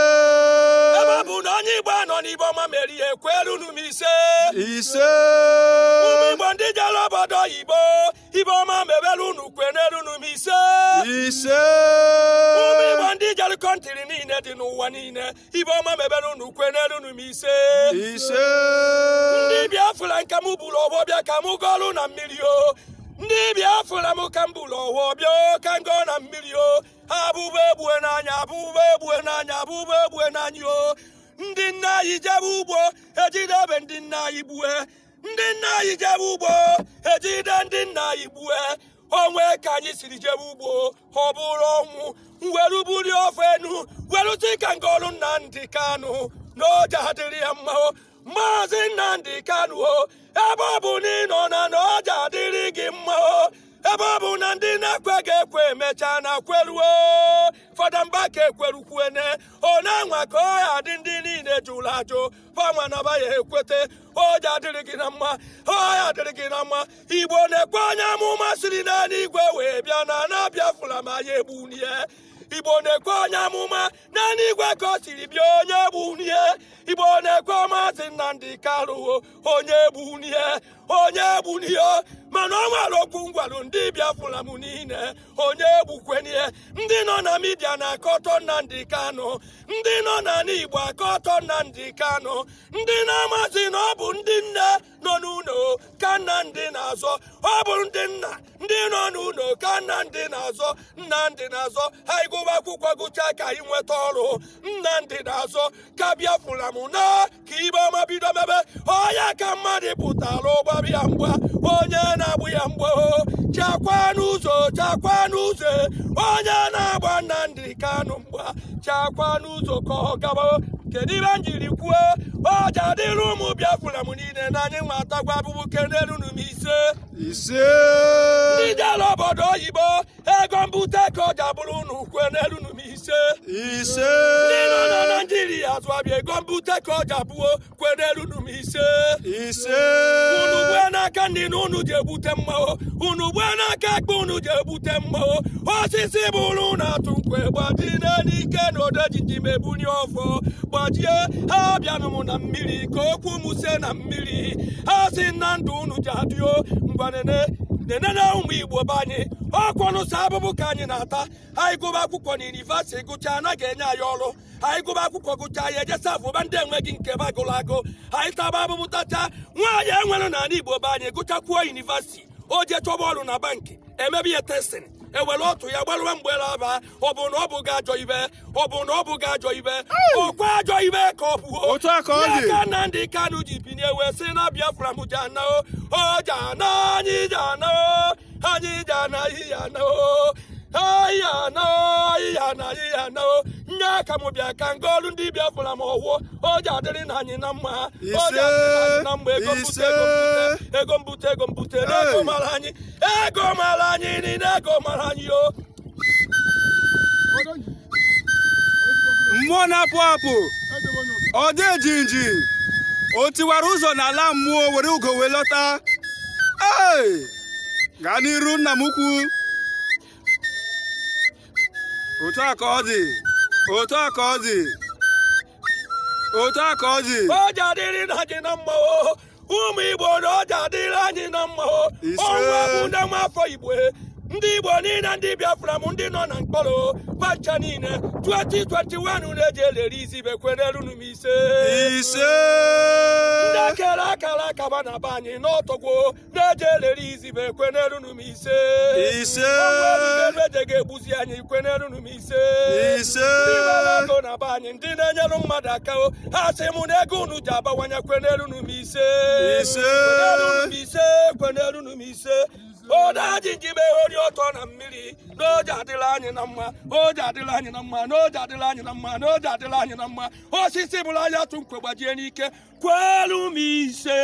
S2: Ebabu noni bano ni bama meri e kwelu numise.
S3: Ise.
S2: Umi bondi jalo bodo ibo. Ibama mebelu nu kwenelu numise.
S3: Ise.
S2: Umi bondi jalo kontiri ni ne dinu wanine. Ibama mebelu nu kwenelu numise.
S3: Ise.
S2: Ndi Biafra nkamubulo wobia kamugolu na milio. Ndi Biafra mukambulo wobia kango na milio. Abube buenanya, abube buenanya, abube buenanyo. Ndi na ijabubo, ejida bendi na ibue. Ndi na ijabubo, ejida ndi na ibue. Onwe kanyi siri jebubo, oburongu. Werubuli ofenu, weruti kangolu Nnamdi Kanu. No jahadiri ammo. Mazi Nnamdi Kanu. Ebobu ni nona no jadiri gimmo. Ebobu nandi na kwege kwe mecha na kwelu. Fadambake kwelu kwene. Ona ngwako ya dindini.
S3: oya dịrị gị na mma Igbo na-ekwe onye amụma siri n'eluigwe wee bịa na Biafra ma ya egbunie Igbo na-ekwe onye amụma n'eluigwe ka o siri bịa onye egbunie Igbo na-ekwe Mazi Nnamdi Kanu onye egbunie mana ọ nwere okwu ngwarụ ndị Biafra m niile onye egbukwenye ndị nọ na midia na-akọtọ Nnamdi Kanu ndị nọ na Igbo akọtọ Nnamdi Kanu ndị na-amazi na ọ bụ ndị nne nọ n'ụlọ ka Nnamdi na-azọ ọ bụ ndị nna ndị nọ n'ụlọ ka Nnamdi na-azọ Nnamdi na-azọ anyị gụba akwụkwọ gụcha ka anyị nweta ọrụ Nnamdi na-azọ ka Biafra m na ka ibe ọma bido mebe onye ka mmadụ pụtara ụgbabi ya mgba onye na-agbụ ya mgba chakwa n'ụzọ onye na-agba Nnamdi Kanu mgba chakwa n'ụzọ ka ọ gaba kedu ibe m jiri kwuo ọja dịrị ụmụ Biafra m niile na anyị nwatakwa abụbụ kenelu m ise ndị jere obodo oyibo ego mbute ka ọja bụrụ unu kwenelu m ise ndị nọ na Naịjirịa azụ abịa ego mbute ka ọja bụo kwenelu m ise unu gbue n'aka ndị na unu ji egbute mmanwụ unu gbue n'aka akpa unu ji egbute mmanwụ osisi bụrụ na atụ nkwe gbajie n'ike na odejiji mebunye ọfọ gbajie ha bịanụ m na mmiri ka okwu m se na mmiri ha si na ndụ unu ji adịo ngwanene na ụmụ Igbo be anyị ọkwọnụ sa abụbụ ka anyị na-ata anyị gụba akwụkwọ na yunivasiti gụcha anaghị enye anyị ọrụ anyị gụba akwụkwọ gụcha anyị ejesa afụba ndị enweghị nke bagụrụ agụ anyị taba abụbụ tacha nwaanyị enwere n'ala Igbo be anyị gụchakwuo yunivasiti o je chọba ọrụ na bankị emebe ihe testin ewere otu ya gbarụwa mgbere aba ọ bụ na ọ bụ ga-ajọ ibe ọkwa ajọ ibe ka ọ bụ
S9: otu aka ọ dị
S3: ka Nnamdi Kanu ji binye wee sị na Biafra m jana o jana anyị jana nye aka m bịa ka ngolu ndị Biafra m ọwụọ o ji adịrị na anyị na mma ego mbute ego mara anyị niile ego mara anyị o
S9: mmụọ na-apụ apụ ọ dị jinji o tiwara ụzọ n'ala mmụọ were ugo wee lọta gaa n'iru nna m ukwu otu a ka ọ dị
S3: o ji adịrị na anyị na mma ụmụ Igbo na o ji adịrị anyị na mma ọnwa bụ ndị nwa afọ Igbo ndị Igbo niile ndị Biafra m ndị nọ na mkpọrọ bacha niile 2021 na-eji eleri izi bekwerelu m ise ndị akara akaba na be anyị n'ọtọgwo na-eji eleri izi bekwerelu m ise eje ga-egbuzi anyị kwenelu m ise ndị nwere ego na be anyị ndị na-enyere mmadụ aka ha sị m na ego unu ji abawanye kwenelu m ise kwenelu m ise odaji njibe ori ọtọ na mmiri n'oge adịla anyị na mma n'oge adịla anyị na mma osisi bụrụ anya tụ nkwe gbajie n'ike kwelu m ise